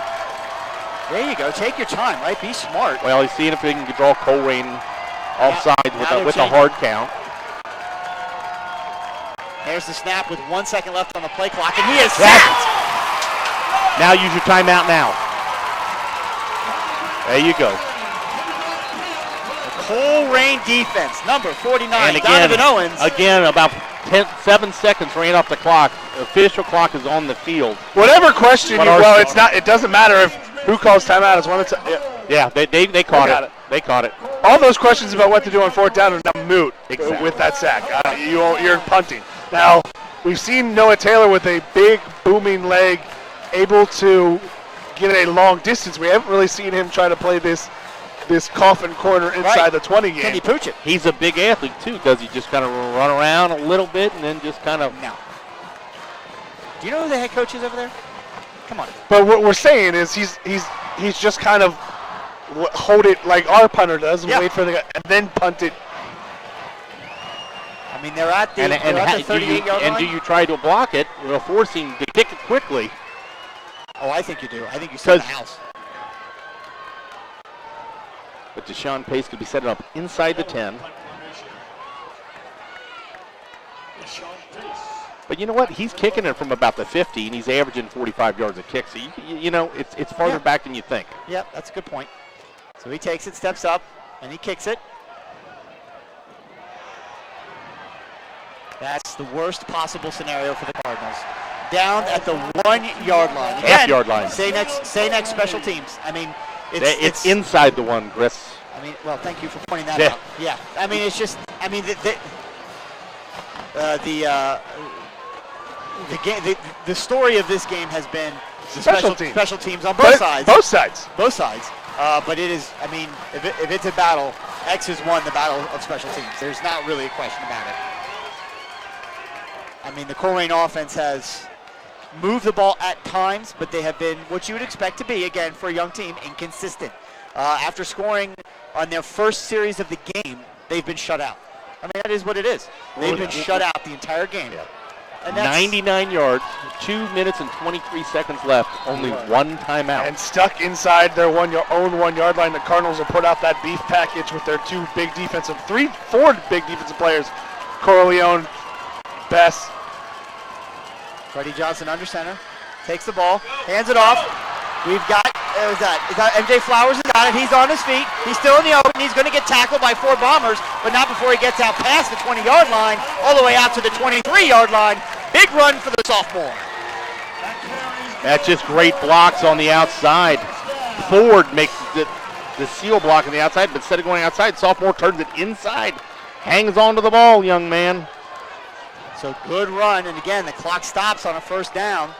there you go. Take your time, right? Be smart. Well, he's seeing if he can draw Colerain offside now with they're a hard count. There's the snap with 1 second left on the play clock, and he is sacked. Now use your timeout now. There you go. Colerain defense, number 49, And again, Donovan Owens. about 7 seconds ran off the clock. Official clock is on the field. Whatever question But you, our well, score- it's not. It doesn't matter if who calls timeout. It's one of Yeah, they caught got it. it. They caught it. all those questions about what to do on fourth down are now moot Exactly. with that sack. You're punting. Now we've seen Noah Taylor with a big booming leg, able to get a long distance. We haven't really seen him try to play this coffin corner inside Right. the 20 game. Can he pooch it? He's a big athlete too. Does he just kind of run around a little bit and then just kind of? No. Do you know who the head coach is over there? Come on. But what we're saying is he's just kind of hold it like our punter does and Yeah. wait for the guy and then punt it. I mean, they're at the, And they're at the 38-yard line. do you try to block it? Force him to kick it quickly. Oh, I think you do. I think you set the 'Cause- house. But Deshaun Pace could be setting up inside the 10. But you know what? He's kicking it from about the 50, and he's averaging 45 yards a kick. So, you know, it's farther Yeah. back than you think. Yep, that's a good point. So he takes it, steps up, and he kicks it. That's the worst possible scenario for the Cardinals. Down at the 1-yard line. Again, Half-yard line. Say next special teams. I mean, It's inside the one, Chris. I mean, well, thank you for pointing that Yeah. out. Yeah. I mean, it's just. I mean, the story of this game has been the Special teams. special teams on both sides. Both sides. Both sides. But it is. I mean, if it's a battle, X has won the battle of special teams. There's not really a question about it. I mean, the Colerain offense has moved the ball at times, but they have been what you would expect to be, again, for a young team, inconsistent. After scoring on their first series of the game, they've been shut out. I mean, that is what it is. They've been shut out the entire game. Yeah. And that's 99 yards, 2 minutes and 23 seconds left, only one timeout. And stuck inside their own 1 yard line, the Cardinals will put out that beef package with their four big defensive players, Colerain, Bess. Freddie Johnson under center, takes the ball, hands it off. We've got, is that MJ Flowers has got it. He's on his feet. He's still in the open. He's going to get tackled by 4 Bombers, but not before he gets out past the 20-yard line, all the way out to the 23-yard line. Big run for the sophomore. That's just great blocks on the outside. Ford makes the seal block on the outside, but instead of going outside, sophomore turns it inside. Hangs on to the ball, young man. So good run, and again, the clock stops on a first down.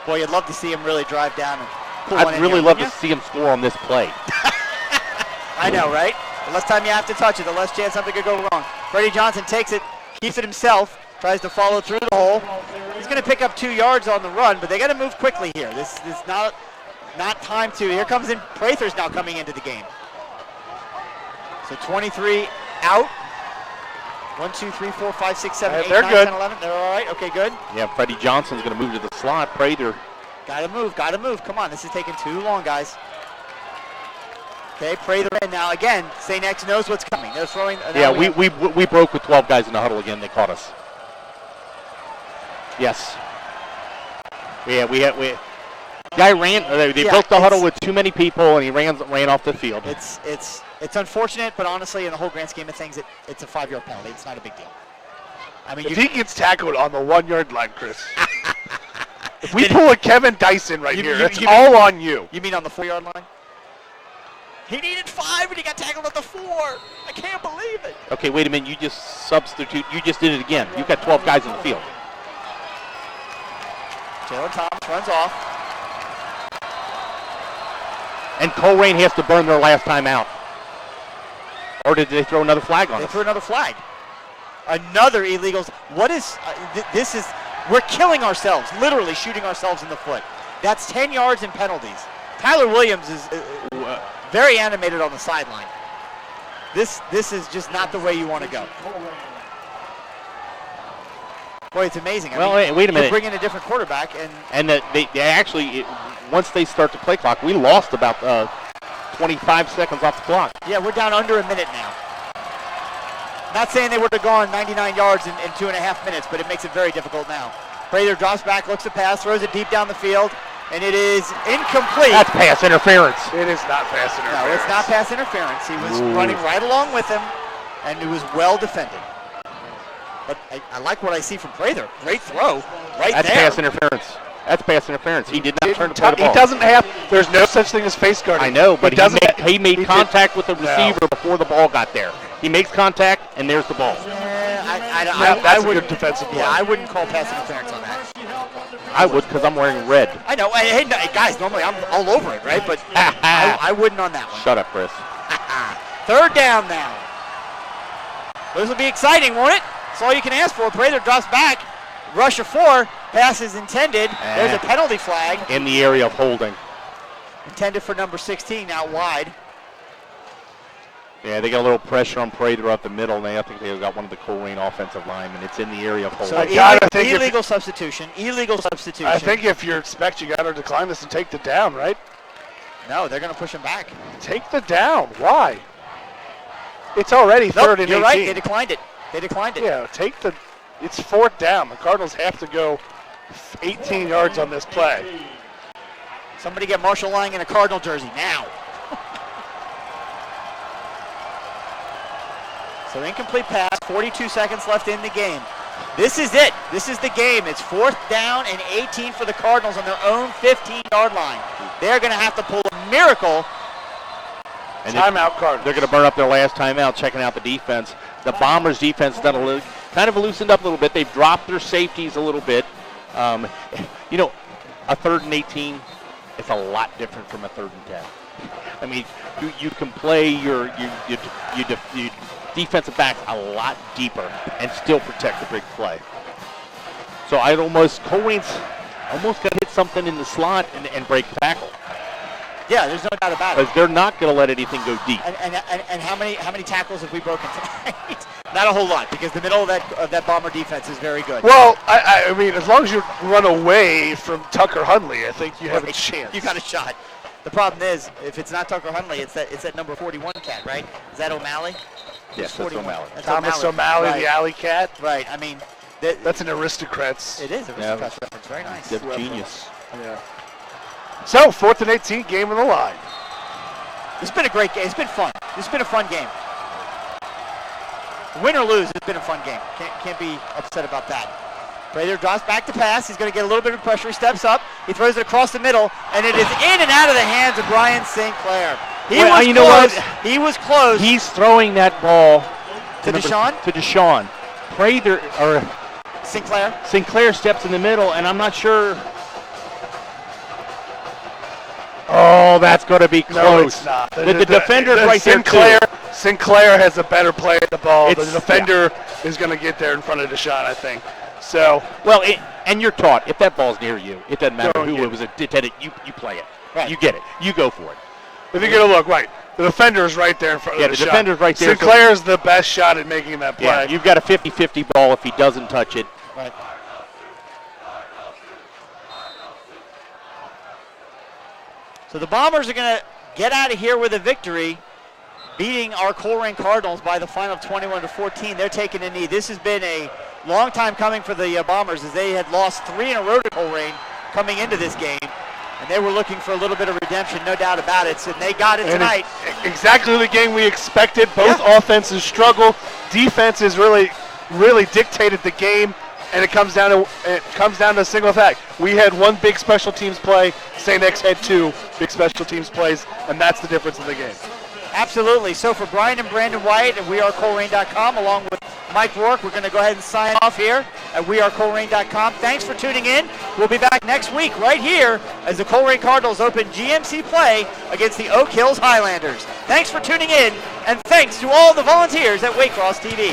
Boy, you'd love to see him really drive down and pull one I'd in really here, love to wouldn't see him score on this play. you? I know, right? The less time you have to touch it, the less chance something could go wrong. Freddie Johnson takes it, keeps it himself, tries to follow through the hole. He's going to pick up 2 yards on the run, but they got to move quickly here. This is not time to. Here comes in Prather's now coming into the game. So 23 out. 1, 2, 3, 4, 5, 6, 7, 8, They're 9, good. 10, 11. They're all right. Okay, good. Yeah, Freddie Johnson's going to move to the slot. Prather. Got to move. Come on, this is taking too long, guys. Okay, Prather in now. Again, St. X knows what's coming. They're throwing. Yeah, we broke with 12 guys in the huddle again. They caught us. Yes. Yeah, guy ran. They broke the huddle with too many people, and he ran off the field. It's unfortunate, but honestly, in the whole grand scheme of things, it's a 5-yard penalty. It's not a big deal. I mean, If he gets tackled on the 1 yard line, Chris. If we pull a Kevin Dyson right here, it's all on you. You mean on the 4-yard line? He needed 5 and he got tackled at the 4. I can't believe it. Okay, wait a minute. You just did it again. You've got 12 guys in the field. Jalen Thomas runs off. And Colerain has to burn their last time out. Or did they throw another flag on They us? threw another flag. Another illegal. What is this? Is we're killing ourselves, literally shooting ourselves in the foot. That's 10 yards in penalties. Tyler Williams is very animated on the sideline. This is just not the way you want to go. Boy, it's amazing. Well, wait a minute. You bring in a different quarterback, And they actually, once they start the play clock, we lost about 25 seconds off the clock. yeah, we're down under a minute now. Not saying they would have gone 99 yards in 2.5 minutes, but it makes it very difficult now. Prather drops back, looks to pass, throws it deep down the field, and it is incomplete. That's pass interference. It is not pass interference. No, it's not pass interference. He was running right along with him, and it was well defended. But I like what I see from Prather. Great throw right That's there. pass interference. That's pass interference. He did not turn to play the He ball. doesn't have. There's no such thing as face guarding. I know, but he made contact with the No. receiver before the ball got there. He makes contact, and there's the ball. That's a good defensive play. Yeah, I wouldn't call pass interference on that. I would, because I'm wearing red. I know. Hey, guys, normally I'm all over it, right? But I wouldn't on that one. Shut up, Chris. 3rd down now. This will be exciting, won't it? That's all you can ask for. Prather drops back. Rush of 4. Pass is intended. There's a penalty flag. In the area of holding. Intended for number 16 out wide. Yeah, they got a little pressure on Prather up the middle, and I think they got one of the Colerain offensive linemen. It's in the area of holding. So illegal substitution. Illegal substitution. I think if you're expect, you got to decline this and take the down, right? No, they're going to push him back. Take the down. Why? It's already Nope, 3rd and 18. you're right. They declined it. Yeah, it's 4th down. The Cardinals have to go 18 yards on this play. Somebody get Marshall Lang in a Cardinal jersey now. So incomplete pass, 42 seconds left in the game. This is it. This is the game. It's 4th down and 18 for the Cardinals on their own 15-yard line. They're going to have to pull a miracle. And Timeout, Cardinals. They're going to burn up their last timeout, checking out the defense. The Bombers' defense has done kind of loosened up a little bit. They've dropped their safeties a little bit. A 3rd and 18, it's a lot different from a 3rd and 10. I mean, you can play your defensive backs a lot deeper and still protect the big play. So Colerain's almost going to hit something in the slot and break the tackle. Yeah, there's no doubt about it. Because they're not going to let anything go deep. And how many tackles have we broken tonight? Not a whole lot, because the middle of that Bomber defense is very good. Well, I mean, as long as you run away from Tucker Hunley, I think you have a chance. You got a shot. The problem is, if it's not Tucker Hunley, it's that number 41 cat, right? Is that O'Malley? Yes, that's 41. O'Malley. That's Thomas O'Malley, right. the alley cat. Right. I mean, That's an Aristocrats. it is a Aristocrats reference. Very nice. Yep, genius. Yeah. So, 4th and 18, game on the line. It's been a great game. It's been fun. It's been a fun game. Win or lose, it's been a fun game. Can't be upset about that. Prather drops back to pass. He's going to get a little bit of pressure. He steps up. He throws it across the middle, and it is in and out of the hands of Brian St. Clair. You know what? He was close. He's throwing that ball To Deshaun? To Deshaun. Prather or St. Clair steps in the middle, and I'm not sure. Oh, that's going to be close. No, it's not. The defender's right Sinclair, there, too. Sinclair has a better play at the ball. The It's- defender is going to get there in front of Deshaun, I think. So, Well, and you're taught, if that ball's near you, it doesn't matter Don't who get it was intended, you play it. Right. You get it. You go for it. if you're going to look, right, the defender is right there in front Yeah, of the Deshaun. defender's right there, so- Sinclair's the best shot at making that play. Yeah, you've got a 50-50 ball if he doesn't touch it. Right. So the Bombers are going to get out of here with a victory, beating our Colerain Cardinals by the final 21-14. They're taking a knee. This has been a long time coming for the Bombers, as they had lost 3 in a row to Colerain coming into this game. And they were looking for a little bit of redemption, no doubt about it. So they got it And tonight. exactly the game we expected. Both Yeah. offenses struggle. Defenses really dictated the game, and it comes down to a single fact. We had one big special teams play. St. X had 2 big special teams plays, and that's the difference in the game. Absolutely. So for Brian and Brandon White at wearecolerain.com, along with Mike Rourke, we're going to go ahead and sign off here at wearecolerain.com. Thanks for tuning in. We'll be back next week right here as the Colerain Cardinals open GMC play against the Oak Hills Highlanders. Thanks for tuning in, and thanks to all the volunteers at Waycross TV.